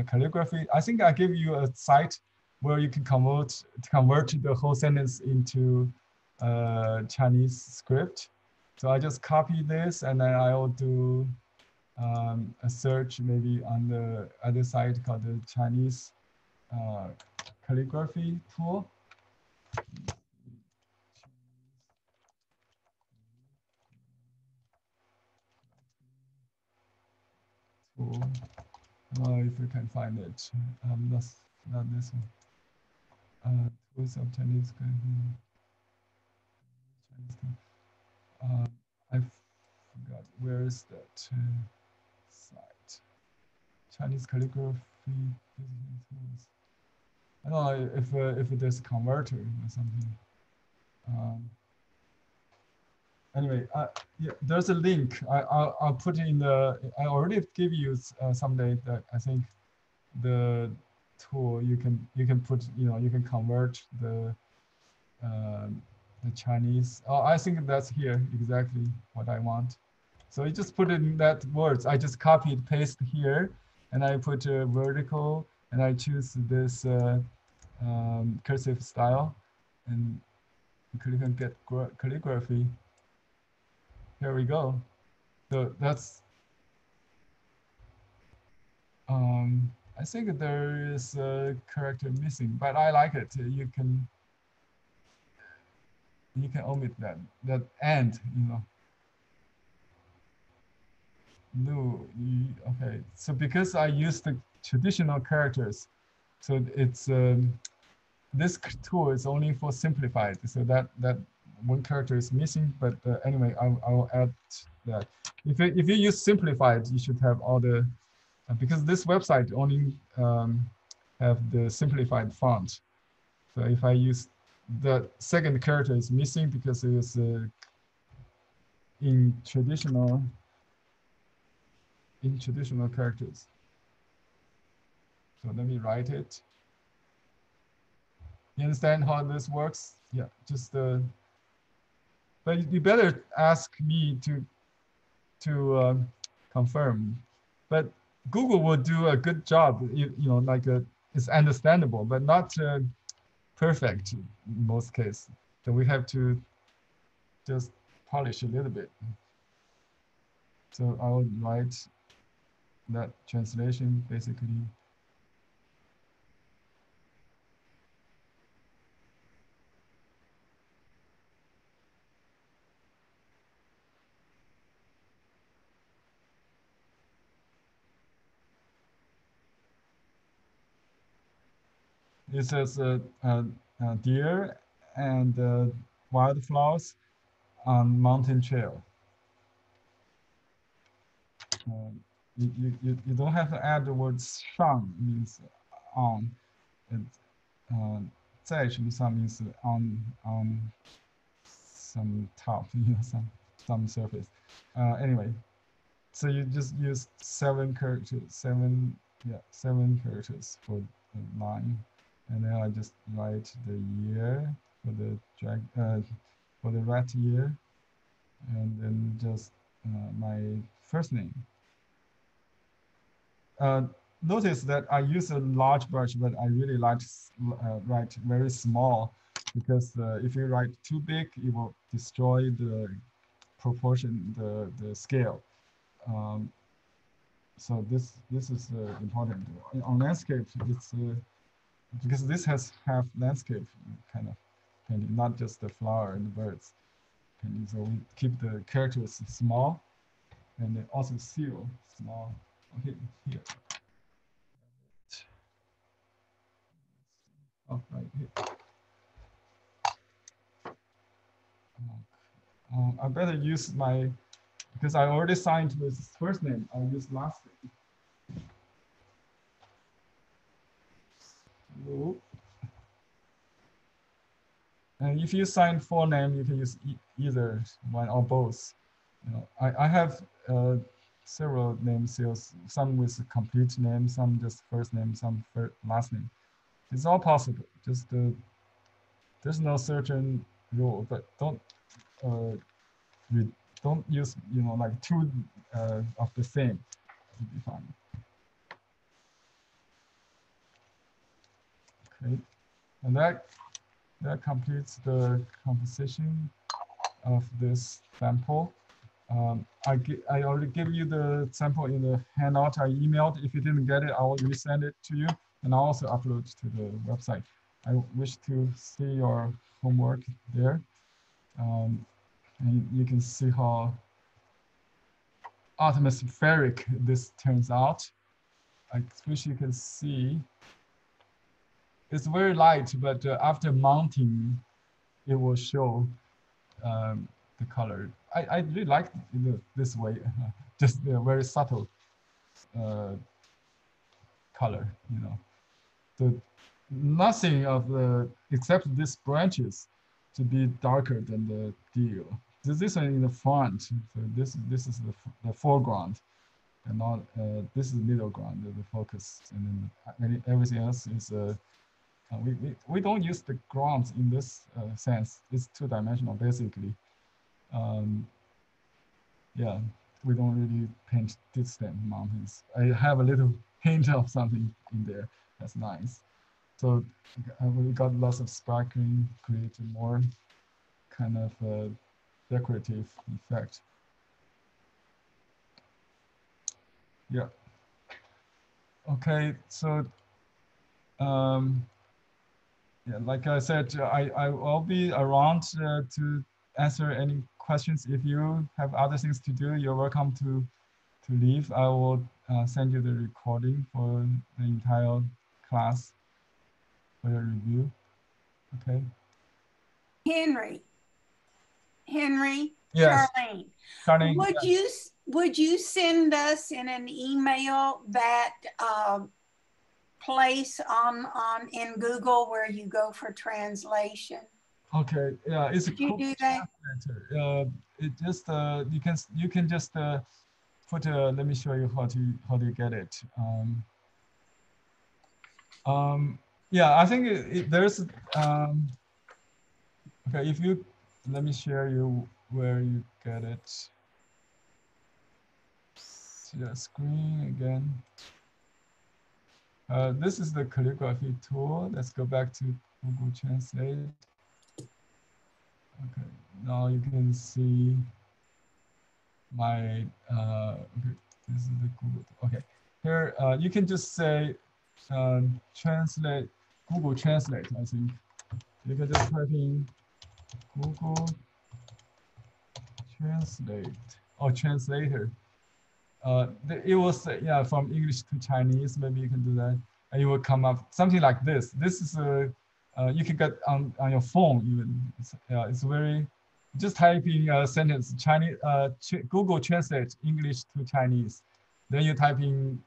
S1: calligraphy. I think I gave you a site where you can convert the whole sentence into Chinese script. So I just copy this, and then I will do a search maybe on the other site called the Chinese calligraphy tool. If you can find it, that's not this one. Tools of Chinese calligraphy. I forgot, where is that site? Chinese calligraphy tools. I don't know if there's a converter or something. Anyway, yeah, there's a link. I'll put it in the. I already give you someday that I think the tool you can put, you can convert the Chinese. Oh, I think that's here exactly what I want. So you just put in that words. I just copied, paste here, and I put a vertical, and I choose this cursive style, and click on get calligraphy. Here we go. So that's. I think there is a character missing, but I like it. You can omit that and, no, okay. So because I use the traditional characters, so it's this tool is only for simplified. So that one character is missing, but anyway, I'll add that. If you use simplified, you should have all the. Because this website only have the simplified font. So if I use the second character is missing because it was in traditional characters. So let me write it. You understand how this works? Yeah, just but you better ask me to confirm. But Google will do a good job, like it's understandable, but not perfect in most cases. So we have to just polish a little bit. So I will write that translation basically. It says deer and wildflowers on mountain trail. You don't have to add the word 上 means on. And 在什么上 means on some top, some surface. Anyway, so you just use 7 characters, 7 characters for the line. And then I just write the year for the rat year, and then just my first name. notice that I use a large brush, but I really like write very small, because if you write too big, it will destroy the proportion, the scale. So this is important. On landscape, it's because this has landscape kind of painting, not just the flower and the birds painting. So we keep the characters small, and then also seal small. Okay, here. Oh, right here. I better use my, because I already signed with first name, I'll use last name. So, and if you sign full name, you can use either one or both. You know, I have several name seals, some with a complete name, some just first name, some last name. It's all possible. Just there's no certain rule, but don't use, you know, like two of the same. It'll be fine. Okay, and that completes the composition of this sample. I already gave you the sample in the handout I emailed. If you didn't get it, I will resend it to you, and I'll also upload to the website. I wish to see your homework there. And you can see how atmospheric this turns out. I wish you can see. It's very light, but after mounting, it will show the color. I really like this way, just very subtle color, you know. So nothing of the, except these branches to be darker than the deal. This one in the front, so this is the foreground, and not this is the middle ground, the focus, and then everything else is we don't use the grounds in this sense. It's two-dimensional basically. Yeah, we don't really paint distant mountains. I have a little hint of something in there. That's nice. So we got lots of sparkling, create a more kind of decorative effect. Yeah. Okay, so yeah, like I said, I will be around to answer any questions. If you have other things to do, you're welcome to leave. I will send you the recording for the entire class for your review. Okay.
S2: Henry,
S1: yes.
S2: Charlene, would you send us in an email that place in Google where you go for translation?
S1: Okay, yeah, it's
S2: Did you do that?
S1: It just you can just put let me show you how to get it. Yeah, I think there's okay, if you let me share you where you get it. See the screen again. This is the calligraphy tool. Let's go back to Google Translate. Okay, now you can see my, okay, this is the Google, okay. Here, you can just say translate, Google Translate, I think. You can just type in Google Translate or translator. It will say, yeah, from English to Chinese, maybe you can do that. And it will come up something like this. This is you can get on your phone even. It's very, just type in a sentence, Chinese, Google Translate English to Chinese. Then you type in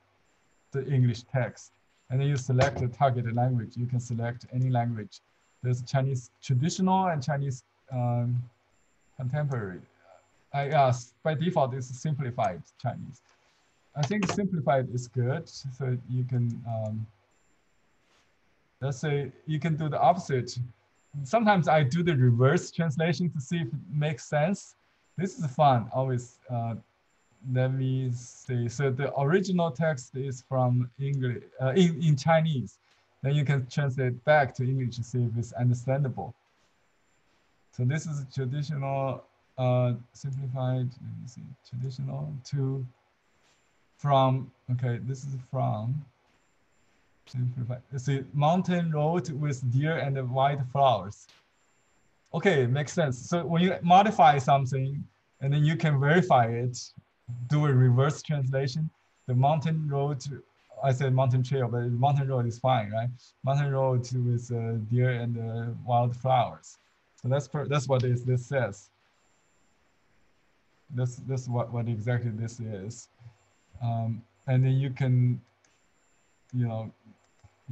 S1: the English text, and then you select the targeted language. You can select any language. There's Chinese traditional and Chinese contemporary. By default, it's simplified Chinese. I think simplified is good, so you can, let's say you can do the opposite. Sometimes I do the reverse translation to see if it makes sense. This is fun, always let me see. So the original text is from English, in Chinese. Then you can translate back to English to see if it's understandable. So this is traditional, simplified, let me see, traditional to, from, okay, this is from, simplified. It's a mountain road with deer and white flowers. Okay, makes sense. So when you modify something and then you can verify it, do a reverse translation, the mountain road, I said mountain trail, but mountain road is fine, right? Mountain road with deer and wild flowers. So that's what this says. That's what exactly this is. And then you can, you know,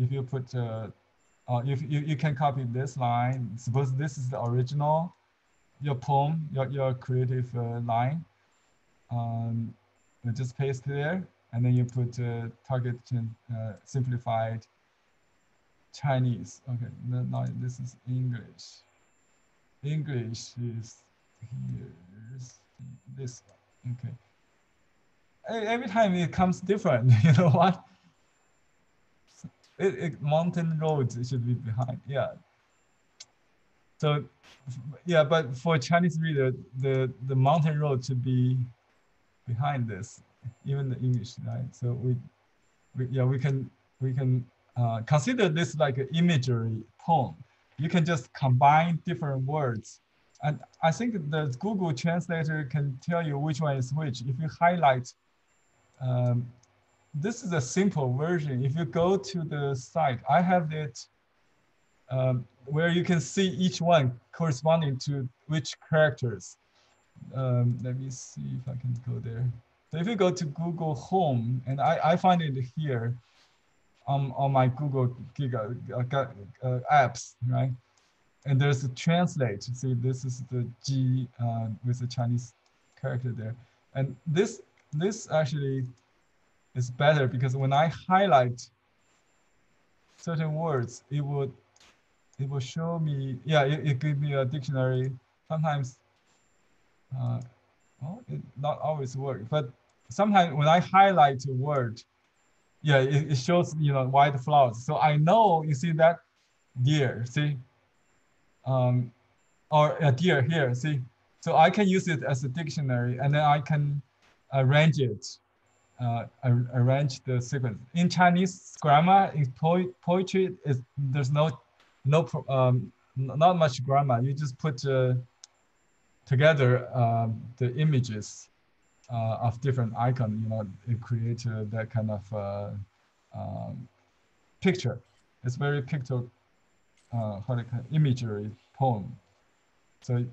S1: if you put, if you can copy this line, suppose this is the original, your poem, your creative line. You just paste there, and then you put target simplified Chinese. Okay, now this is English. English is here's this. Okay. Every time it comes different. You know what? Mountain roads should be behind. Yeah. So, yeah, but for Chinese reader, the mountain road should be behind this, even the English, right? So we can consider this like an imagery poem. You can just combine different words, and I think the Google Translator can tell you which one is which. If you highlight, this is a simple version. If you go to the site, I have it where you can see each one corresponding to which characters. Let me see if I can go there. So if you go to Google Home, and I find it here on my Google apps, right? And there's a translate. See, this is the G with the Chinese character there. And this actually is better because when I highlight certain words, it will show me, yeah, it gives me a dictionary. Sometimes, well, it not always works, but sometimes when I highlight a word, yeah, it shows, you know, white flowers. So I know, you see that deer, see? Or a deer here, see? So I can use it as a dictionary, and then I can arrange it, arrange the sequence. In Chinese grammar, in poetry, there's not much grammar. You just put together the images of different icons, you know, it creates that kind of picture. It's very pictorial, imagery poem. So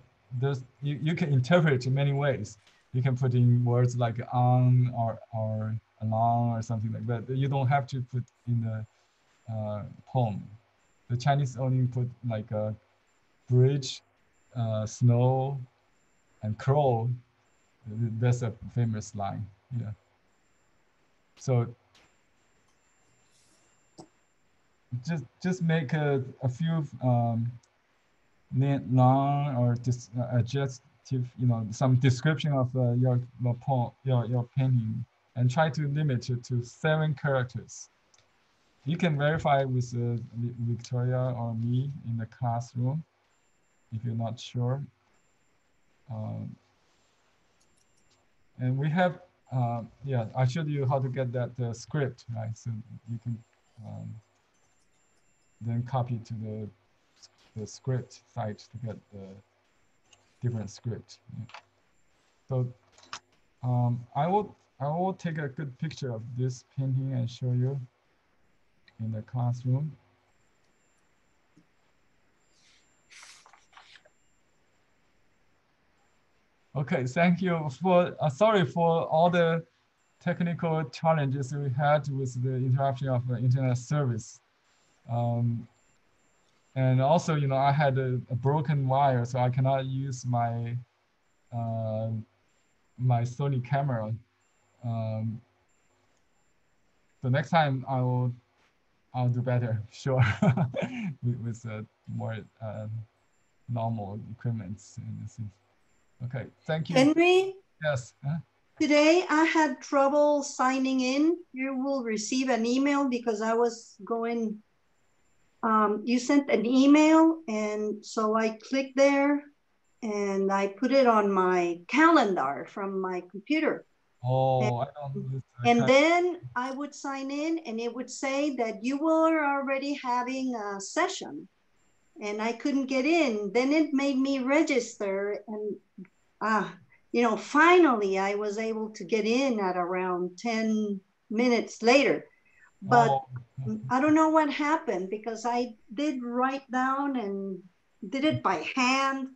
S1: you can interpret it in many ways. You can put in words like on or along or something like that. You don't have to put in the poem. The Chinese only put like a bridge, snow, and crow. That's a famous line. Yeah. So just make a few long or adjective, you know, some description of your poem, your painting, and try to limit it to 7 characters. You can verify with Victoria or me in the classroom if you're not sure. And we have, yeah, I showed you how to get that script, right? So you can then copy to the script site to get the different script. So I will take a good picture of this painting and show you in the classroom. Okay, thank you for, sorry for all the technical challenges we had with the interruption of the internet service. And also, you know, I had a broken wire, so I cannot use my my Sony camera. So next time I'll do better, sure, with more normal equipment. Okay, thank you.
S8: Henry?
S1: Yes. Huh?
S8: Today I had trouble signing in. You will receive an email because I was going, you sent an email, and so I clicked there and I put it on my calendar from my computer.
S1: Oh, I don't.
S8: And then I would sign in and it would say that you were already having a session and I couldn't get in. Then it made me register, and you know, finally I was able to get in at around 10 minutes later. But I don't know what happened because I did write down and did it by hand.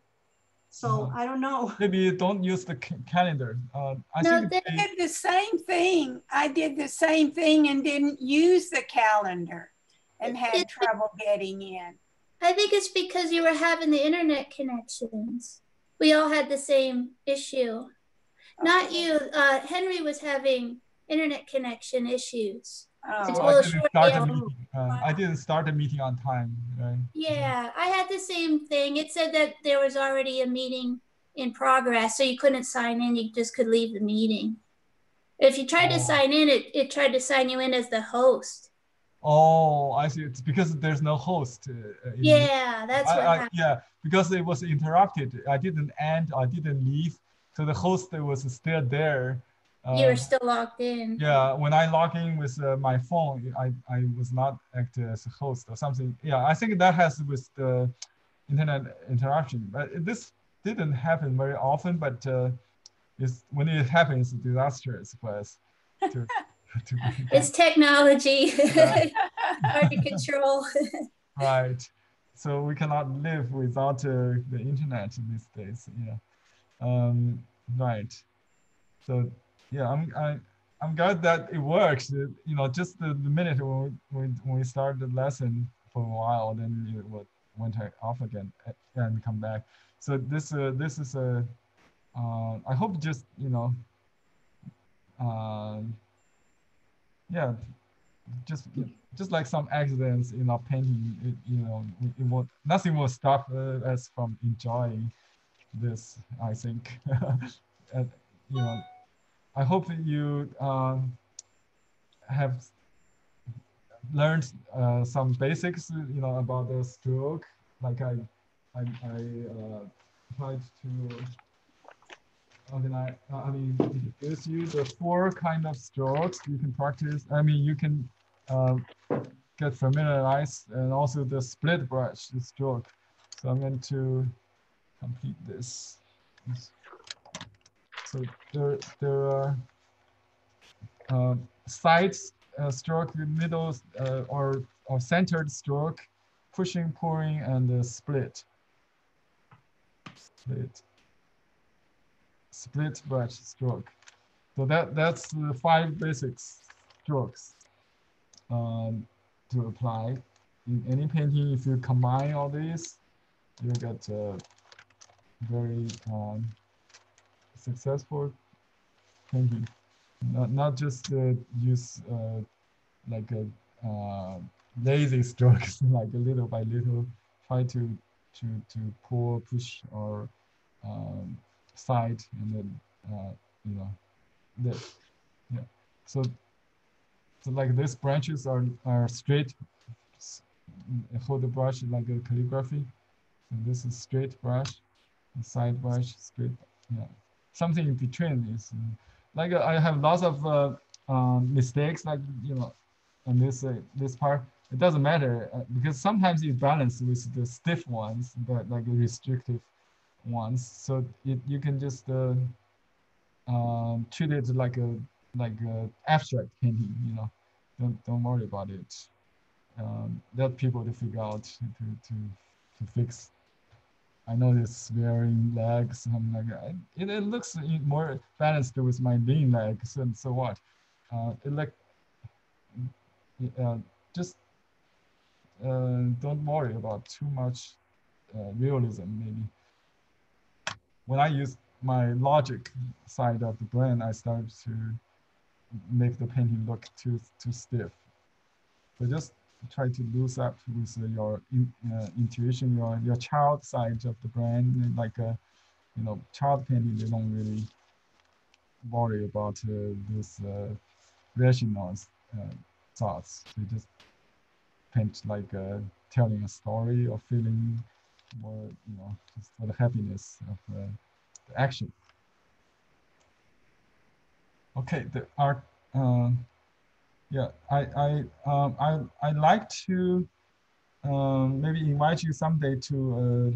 S8: So I don't know.
S1: Maybe you don't use the calendar. I
S2: No,
S1: think
S2: they did the same thing. I did the same thing and didn't use the calendar and had trouble getting in.
S7: I think it's because you were having the internet connections. We all had the same issue. Not you. Henry was having internet connection issues.
S1: So I didn't start the meeting on time, right?
S7: Yeah, I had the same thing. It said that there was already a meeting in progress, so you couldn't sign in. You just could leave the meeting. If you tried to sign in, it tried to sign you in as the host.
S1: Oh, I see. It's because there's no host.
S7: Yeah, that's what happened.
S1: Yeah, because it was interrupted. I didn't end. I didn't leave. So the host was still there.
S7: You were still logged in.
S1: Yeah, when I log in with my phone, I was not active as a host or something. Yeah, I think that has with the internet interruption. But this didn't happen very often, but when it happens, it's disastrous for us.
S7: It's technology, hard to control.
S1: Right. So we cannot live without the internet these days. Yeah. Right. So yeah, I'm glad that it works. You know, just the minute when we start the lesson for a while, then it went off again and come back. So this is a I hope just yeah, just like some accidents in our painting, nothing will stop us from enjoying this. I think, and, I hope that you have learned some basics, about the stroke. Like I tried to organize. I mean, gives you the 4 kind of strokes you can practice. I mean, you can get familiarized, and also the split brush stroke. So I'm going to complete this. So there are side stroke, middle or centered stroke, pushing, pulling, and split. Split brush stroke. So that's the 5 basic strokes to apply. In any painting, if you combine all these, you get a very successful painting. Not just use like a lazy strokes, like a little by little, try to pull, push, or side, and then yeah. So like these branches are straight. Hold the brush like a calligraphy. So this is straight brush, side brush, straight. Yeah, something in between is like I have lots of mistakes, like on this part. It doesn't matter because sometimes you balance with the stiff ones, but like the restrictive ones. So you can just treat it like a abstract painting. Don't worry about it. Let people to figure out to fix. I know it's wearing legs, something like that. It looks more balanced with my lean legs, and so what? Just don't worry about too much realism. Maybe when I use my logic side of the brain, I start to make the painting look too stiff. So just try to lose up with your intuition, your child side of the brain. Like child painting, they don't really worry about these rational thoughts. You just paint like telling a story or feeling, or just for the happiness of the action. Okay, the art. Yeah, I'd like to maybe invite you someday to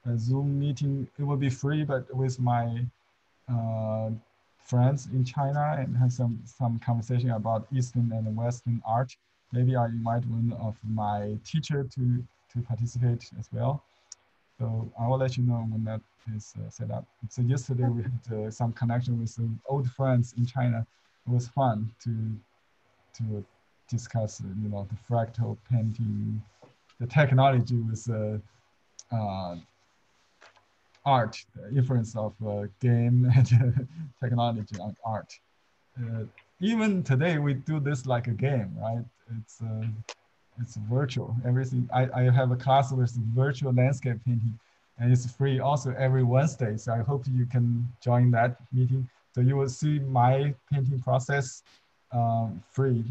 S1: a Zoom meeting. It will be free, but with my friends in China, and have some conversation about Eastern and Western art. Maybe I invite one of my teacher to participate as well. So I will let you know when that is set up. So yesterday we had some connection with some old friends in China. It was fun to discuss, the fractal painting, the technology with art, the influence of game and technology on art. Even today we do this like a game, right? It's virtual. Everything. I have a class with virtual landscape painting, and it's free also every Wednesday. So I hope you can join that meeting. So you will see my painting process free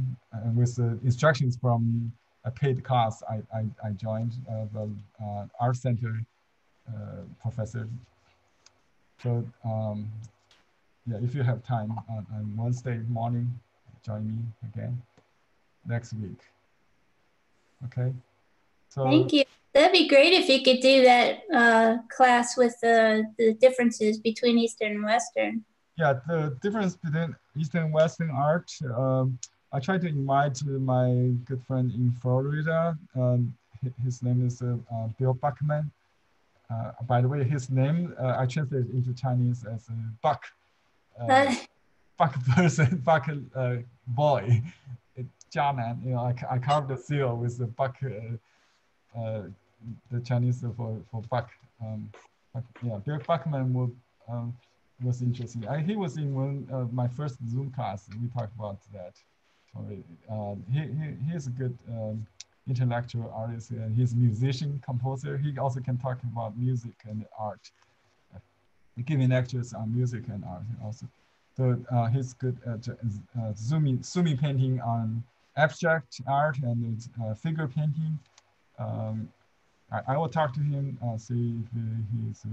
S1: with the instructions from a paid class I joined, the art center professor. So yeah, if you have time on Wednesday morning, join me again next week. Okay. So
S7: thank you. That'd be great if you could do that class with the differences between Eastern and Western.
S1: Yeah, the difference between Eastern and Western art. I tried to invite my good friend in Florida. His name is Bill Buckman. By the way, his name I translated into Chinese as Buck. Buck person, Buck boy. Jianan, I carved the seal with the Buck, the Chinese for Buck. Yeah, Bill Buckman was interesting. He was in one of my first Zoom class. We talked about that. He is a good intellectual artist, and he's a musician, composer. He also can talk about music and art, giving lectures on music and art also. So he's good at zooming painting on abstract art and figure painting. I will talk to him, see if he's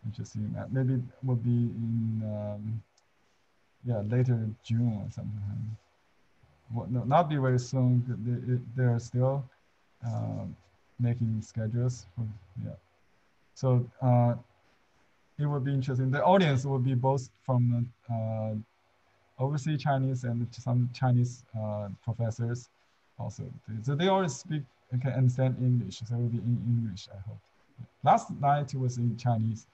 S1: interested in that. Maybe it will be in later June or something. Well, no, not be very soon. They're still making schedules. So it will be interesting. The audience will be both from overseas Chinese and some Chinese professors also. So they all speak and can understand English. So it will be in English, I hope. Last night it was in Chinese,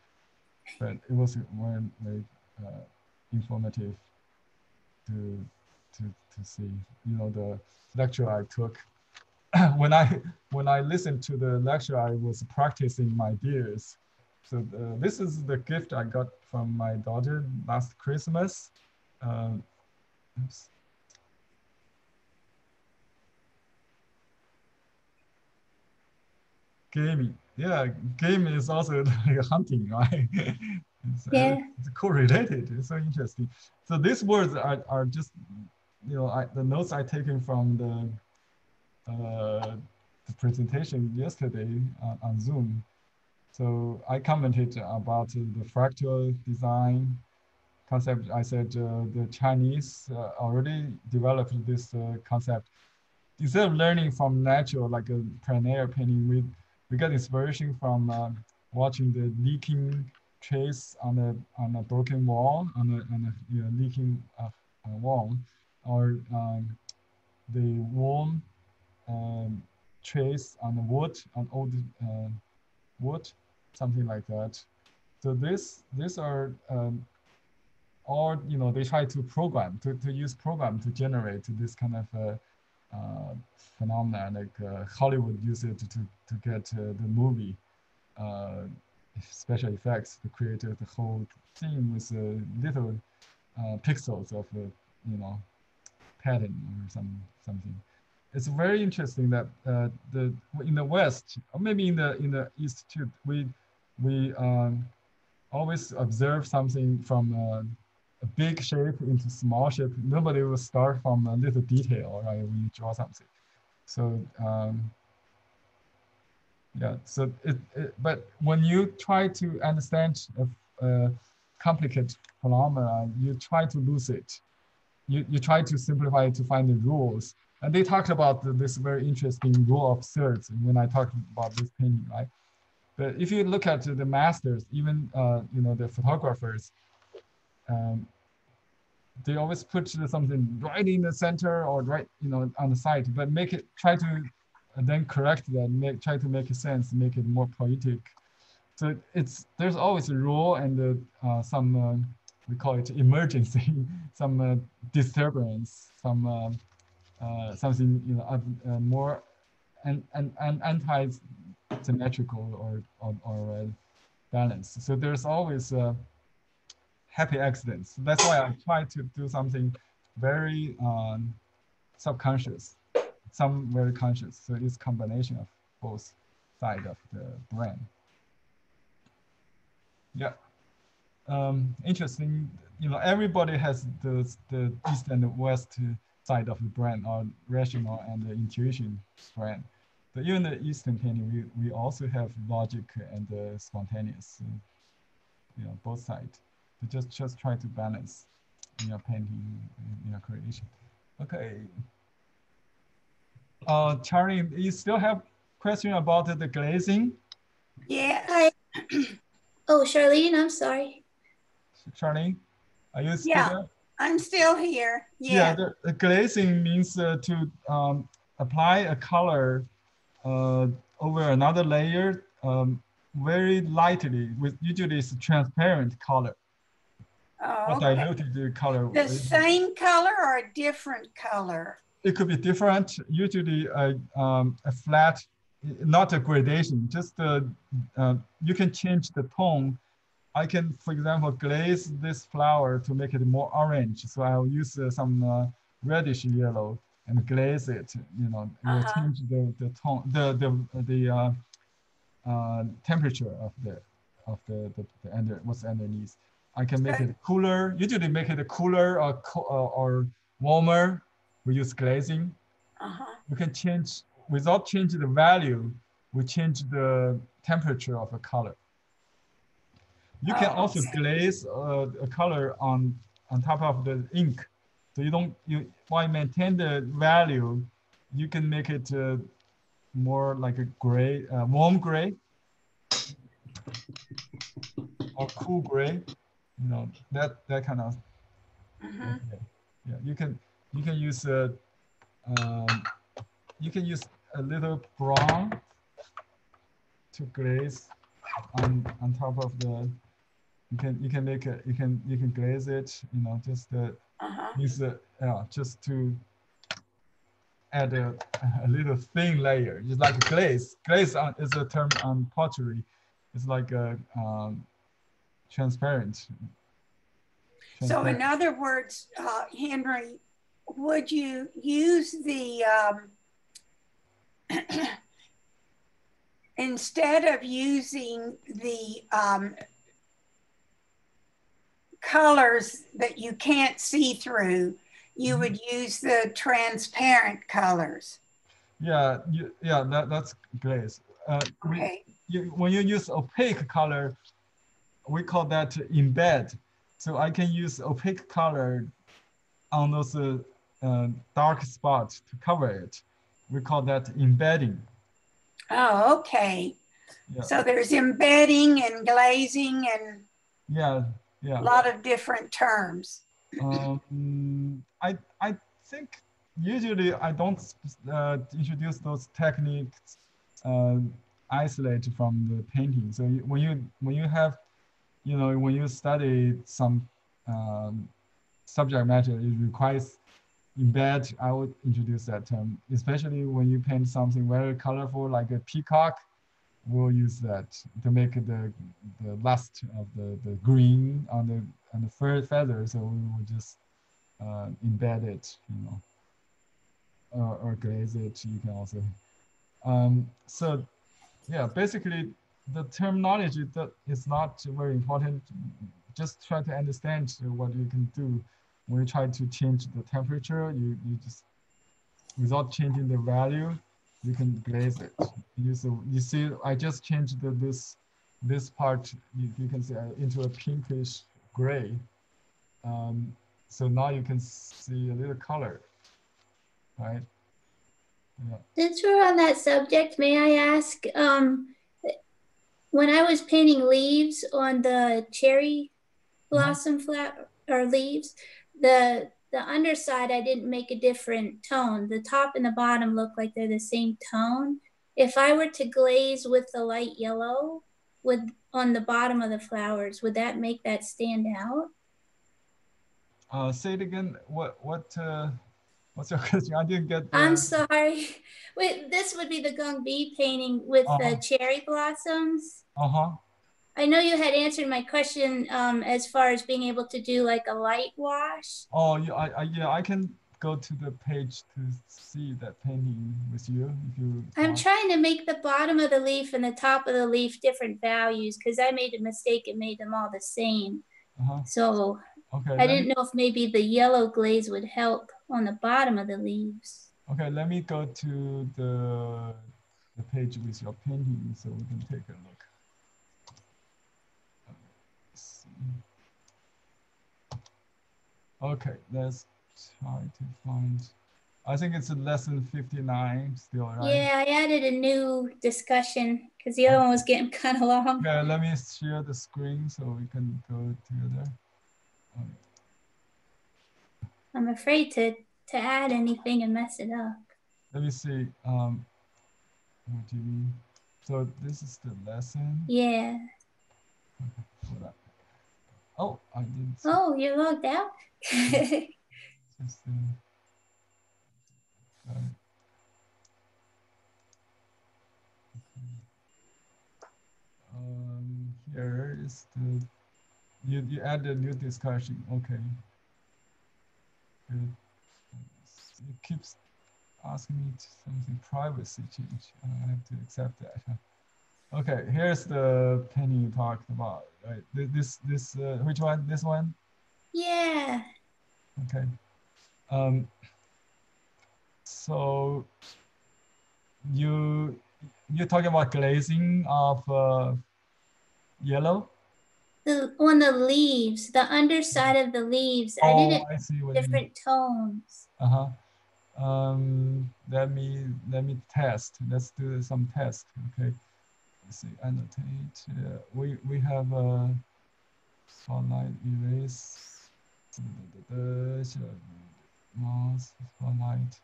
S1: but it was very informative to see. The lecture I took. when I listened to the lecture, I was practicing my ideas. So this is the gift I got from my daughter last Christmas. Oops. Gaming, yeah, gaming is also like hunting, right? It's correlated. It's so interesting. So these words are just, the notes I taken from the presentation yesterday on Zoom. So I commented about the fractal design concept. I said the Chinese already developed this concept. Instead of learning from natural, like a plein air painting, we got inspiration from watching the leaking trace on a broken wall, on a leaking wall, or the warm trace on the wood, on old wood, something like that. So these are all, they try to program, to use program to generate this kind of phenomena, like Hollywood used it to get the movie special effects to create the whole thing with little pixels of pattern or something. It's very interesting that in the West, or maybe in the East too, we always observe something from a big shape into small shape. Nobody will start from a little detail, right? When you draw something. So yeah, so but when you try to understand a complicated phenomena, you try to lose it. You try to simplify it to find the rules. And they talked about this very interesting rule of thirds when I talked about this painting, right? But if you look at the masters, even you know, the photographers, they always put something right in the center or right, you know, on the side, but make it, try to then correct that, try to make sense, make it more poetic. So there's always a rule and some, we call it emergency, some disturbance, some something, you know, more and anti-symmetrical or balanced. So there's always happy accidents. That's why I try to do something very subconscious, some very conscious. So it's combination of both sides of the brain. Yeah. Interesting. You know, everybody has the east and the west side of the brain, or rational and the intuition brain. But even the Eastern painting, we also have logic and spontaneous. You know, both sides. So just try to balance in your painting, in your creation. Okay. Charlie, you still have question about the glazing?
S2: Yeah.
S7: Oh, Charlene, I'm sorry.
S1: Charlie, are you still
S2: Yeah,
S1: there?
S2: I'm still here.
S1: Yeah, the glazing means to apply a color over another layer very lightly, with usually it's a transparent color.
S2: Oh,
S1: Or diluted color.
S2: The same color or a different color?
S1: It could be different, usually a flat, not a gradation, just you can change the tone. I can, for example, glaze this flower to make it more orange. So I'll use some reddish yellow and glaze it. You know, it will change the tone, the temperature of the what's underneath. I can make it cooler. Usually make it cooler or warmer. We use glazing. We can change without changing the value. We change the temperature of the color. You can also glaze a color on top of the ink. So while you maintain the value, you can make it more like a gray, warm gray, or cool gray. You know, that kind of. Okay. Yeah, you can use you can use a little brown to glaze on top of the. You can make it. You can glaze it. You know, just use just to add a little thin layer. It's like a glaze. Glaze is a term on pottery. It's like a transparent.
S2: So in other words, Henry, would you use the, instead of using the colors that you can't see through, you would use the transparent colors?
S1: Yeah, that's glaze.
S2: Okay.
S1: When you use opaque color, we call that embed. So I can use opaque color on those dark spots to cover it. We call that embedding.
S2: Oh, okay.
S1: Yeah.
S2: So there's embedding and glazing and
S1: a
S2: lot of different terms.
S1: I think usually I don't introduce those techniques isolated from the painting. So when you have, you know, when you study some subject matter, it requires embed. I would introduce that term, especially when you paint something very colorful like a peacock. We'll use that to make the lust of the green on the feather. So we will just embed it, you know, or glaze it. You can also. So yeah, basically the terminology that is not very important. just try to understand what you can do. When you try to change the temperature, you just, without changing the value, you can glaze it. You see, I just changed this part, you can see into a pinkish gray. So now you can see a little color, right? Yeah.
S7: Since we're on that subject, may I ask, when I was painting leaves on the cherry blossom flower or leaves, the underside, I didn't make a different tone. The top and the bottom look like they're the same tone. If I were to glaze with the light yellow on the bottom of the flowers, would that make that stand out?
S1: Say it again. What's your question? I didn't get.
S7: I'm sorry. Wait, this would be the Gong-Bi painting with the cherry blossoms. I know you had answered my question as far as being able to do like a light wash.
S1: Oh, yeah, I can go to the page to see that painting with you if you.
S7: I'm trying to make the bottom of the leaf and the top of the leaf different values because I made a mistake and made them all the same. So I didn't know if maybe the yellow glaze would help on the bottom of the leaves.
S1: Okay, let me go to the page with your painting so we can take a look. Okay, let's try to find. I think it's a lesson 59 still, right?
S7: Yeah, I added a new discussion because the other one was getting kind of long.
S1: Okay, let me share the screen so we can go together.
S7: I'm afraid to add anything and mess it up.
S1: Let me see. What do you mean? So this is the lesson.
S7: Yeah.
S1: Okay, hold on. Oh, I didn't.
S7: Oh, you're logged out?
S1: Just, here is the, you add a new discussion. Okay. Good. It keeps asking me something privacy change. I have to accept that. Okay, here's the painting you talked about, right? This which one? This one?
S7: Yeah.
S1: Okay. So you're talking about glazing of yellow?
S7: On the leaves, the underside of the leaves.
S1: Oh,
S7: I did it
S1: I see what
S7: different tones.
S1: Let me test. Let's do some test. Okay. Let's see. Annotate. We have a spotlight erase. Mouse spotlight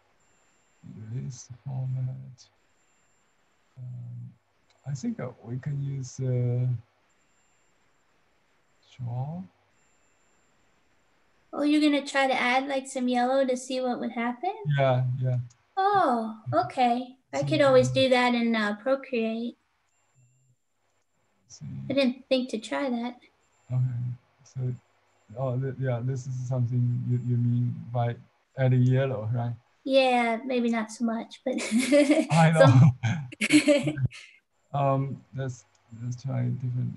S1: erase format. I think we can use draw.
S7: Oh, you're gonna try to add like some yellow to see what would happen?
S1: Yeah.
S7: Oh, okay. I could always do that in Procreate. I didn't think to try that.
S1: Okay. So, yeah, this is something you mean by adding yellow, right?
S7: Yeah, maybe not so much, but
S1: I know. Let's try a different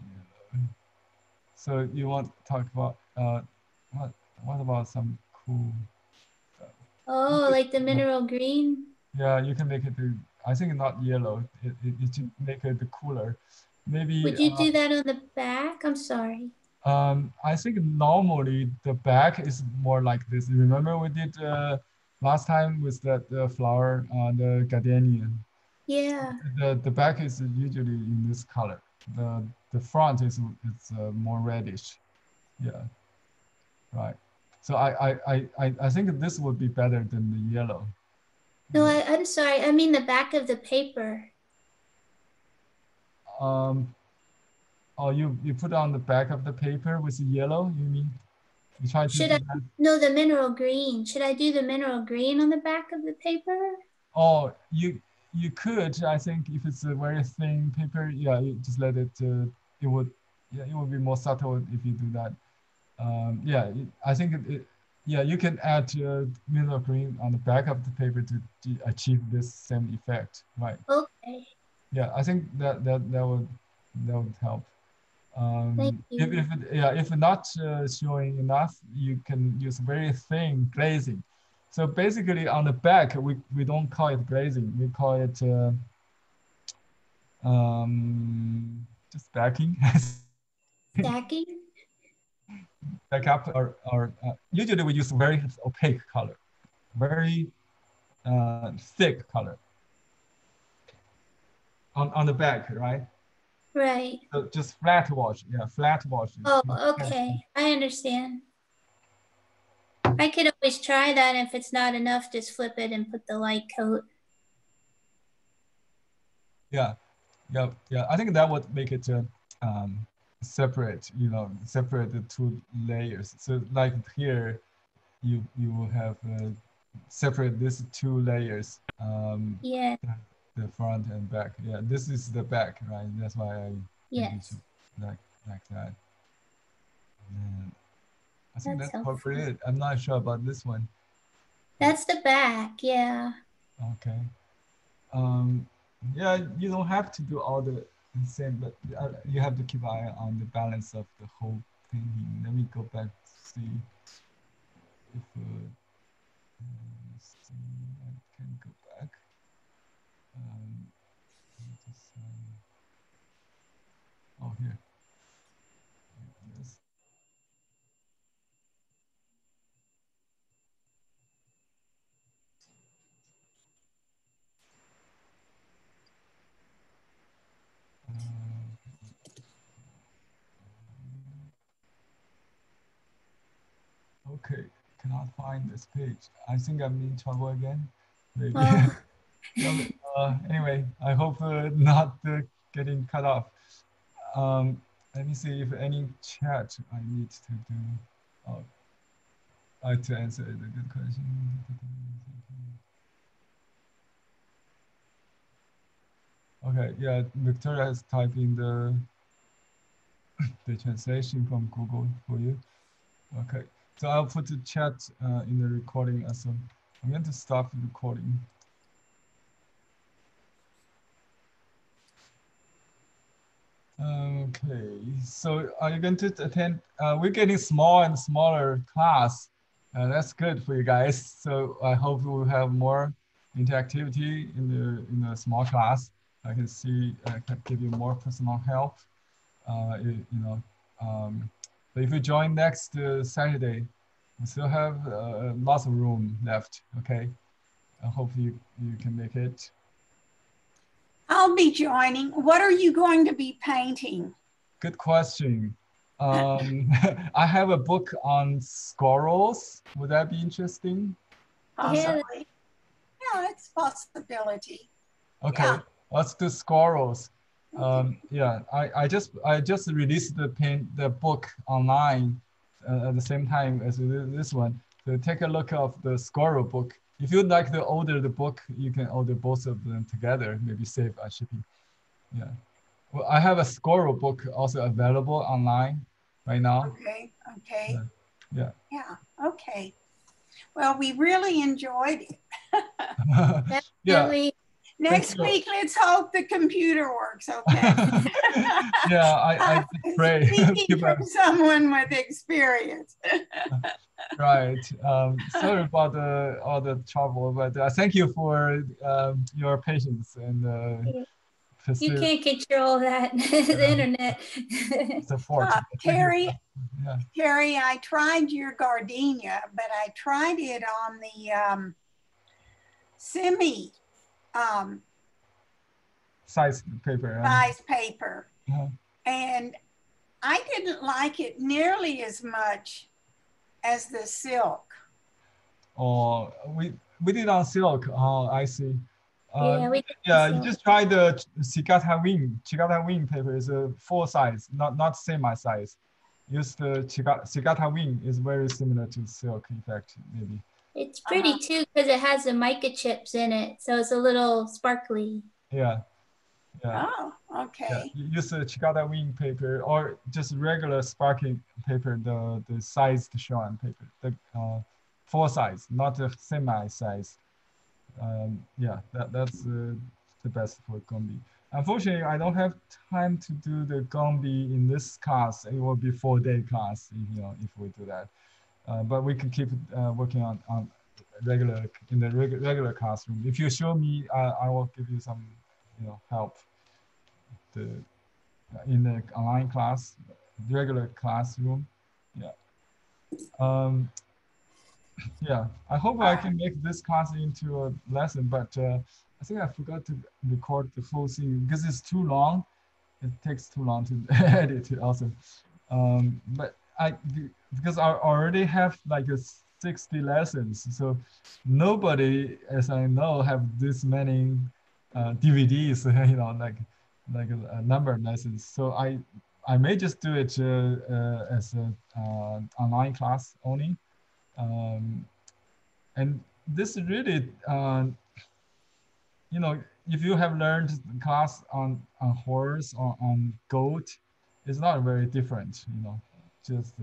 S1: yellow. So you want to talk about what about some cool stuff?
S7: Oh, like the mineral green?
S1: Yeah, you can make it I think not yellow. It should make it cooler. Maybe.
S7: Would you do that on the back? I'm sorry.
S1: I think normally the back is more like this. Remember we did last time with that flower, the gardenia.
S7: Yeah.
S1: The back is usually in this color. The front is more reddish. Yeah. Right. So I think this would be better than the yellow.
S7: No, I'm sorry. I mean the back of the paper.
S1: Oh, you put on the back of the paper with the yellow, you mean? You try to
S7: No, the mineral green. Should I do the mineral green on the back of the paper?
S1: Oh, you could. I think if it's a very thin paper, yeah, you just let it. It would be more subtle if you do that. Yeah, I think yeah, you can add mineral green on the back of the paper to achieve this same effect, right?
S7: Okay.
S1: Yeah, I think that would help. If not showing enough, you can use very thin glazing. So basically on the back, we don't call it glazing. We call it just backing.
S7: Stacking?
S1: Back up, or usually we use very opaque color, very thick color on the back, right?
S7: Right.
S1: So just flat wash, flat wash.
S7: Oh, okay. I understand. I could always try that. If it's not enough, just flip it and put the light coat.
S1: Yeah. I think that would make it separate, separate the two layers. So like here, you will have separate these two layers.
S7: Yeah.
S1: The front and back. Yeah, this is the back, right? That's why I like that. And I think that's appropriate. I'm not sure about this one.
S7: That's the back, yeah.
S1: Okay. Yeah, you don't have to do all the same, but you have to keep an eye on the balance of the whole thing. Let me go back to see if see, I can go back. Oh, here. Yes. Okay, cannot find this page. I think I'm in trouble again. Maybe. Anyway, I hope not getting cut off. Let me see if any chat I need to do. To answer the good question. Okay, yeah, Victoria has typed in the translation from Google for you. Okay, so I'll put the chat in the recording as well. I'm going to stop the recording. Okay, so are you going to attend? We're getting smaller and smaller class. That's good for you guys. So I hope we will have more interactivity in the small class. I can see I can give you more personal help. But if you join next Saturday, we still have lots of room left. Okay, I hope you can make it.
S2: I'll be joining. What are you going to be painting?
S1: Good question. I have a book on squirrels. Would that be interesting?
S2: Possibly. Yeah, it's a possibility.
S1: Okay,
S2: yeah.
S1: Let's do squirrels.
S2: Okay.
S1: Yeah, I just released the book online at the same time as this one. So take a look of the squirrel book. If you'd like to order the book, you can order both of them together, maybe save shipping. Yeah. Well, I have a squirrel book also available online right now.
S2: Okay.
S1: Yeah.
S2: Okay. Well, we really enjoyed it.
S1: Yeah.
S2: Next week, let's hope the computer works okay.
S1: Yeah, I pray.
S2: Speaking from someone with experience.
S1: Right. Sorry about all the trouble, but thank you for your patience and
S7: you can't control that. The internet.
S1: Support.
S2: Terry, I tried your gardenia, but I tried it on the semi
S1: size paper.
S2: Size paper. And I didn't like it nearly as much as the silk.
S1: Oh, we did on silk. Oh, I see. You just try the Chicata wing paper is a full size, not semi size. Use the Chicata wing is very similar to silk effect, maybe.
S7: It's pretty too because it has the mica chips in it, so it's a little sparkly.
S1: Yeah.
S2: Oh, okay.
S1: Yeah. You use the Chicata wing paper or just regular sparkling paper, the sized Schuan paper, the full size, not the semi size. Yeah, that's the best for Gombi. unfortunately, I don't have time to do the Gombe in this class. It will be 4-day class, if we do that. But we can keep working on regular classroom. If you show me, I will give you some, help. In the online class, regular classroom. Yeah. Yeah. I hope I can make this class into a lesson, but I think I forgot to record the full thing because it's too long. It takes too long to edit it also. But because I already have like 60 lessons, so nobody, as I know, have this many DVDs, like a number of lessons. So I may just do it as an online class only. And this really, if you have learned class on horse or on goat, it's not very different, just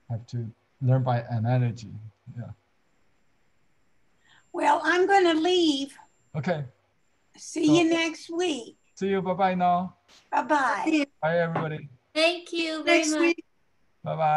S1: have to learn by analogy. Yeah.
S2: Well, I'm going to leave.
S1: Okay.
S2: See you next week.
S1: See you. Bye-bye now.
S2: Bye-bye.
S1: Bye, everybody.
S7: Thank you very much.
S1: Bye-bye.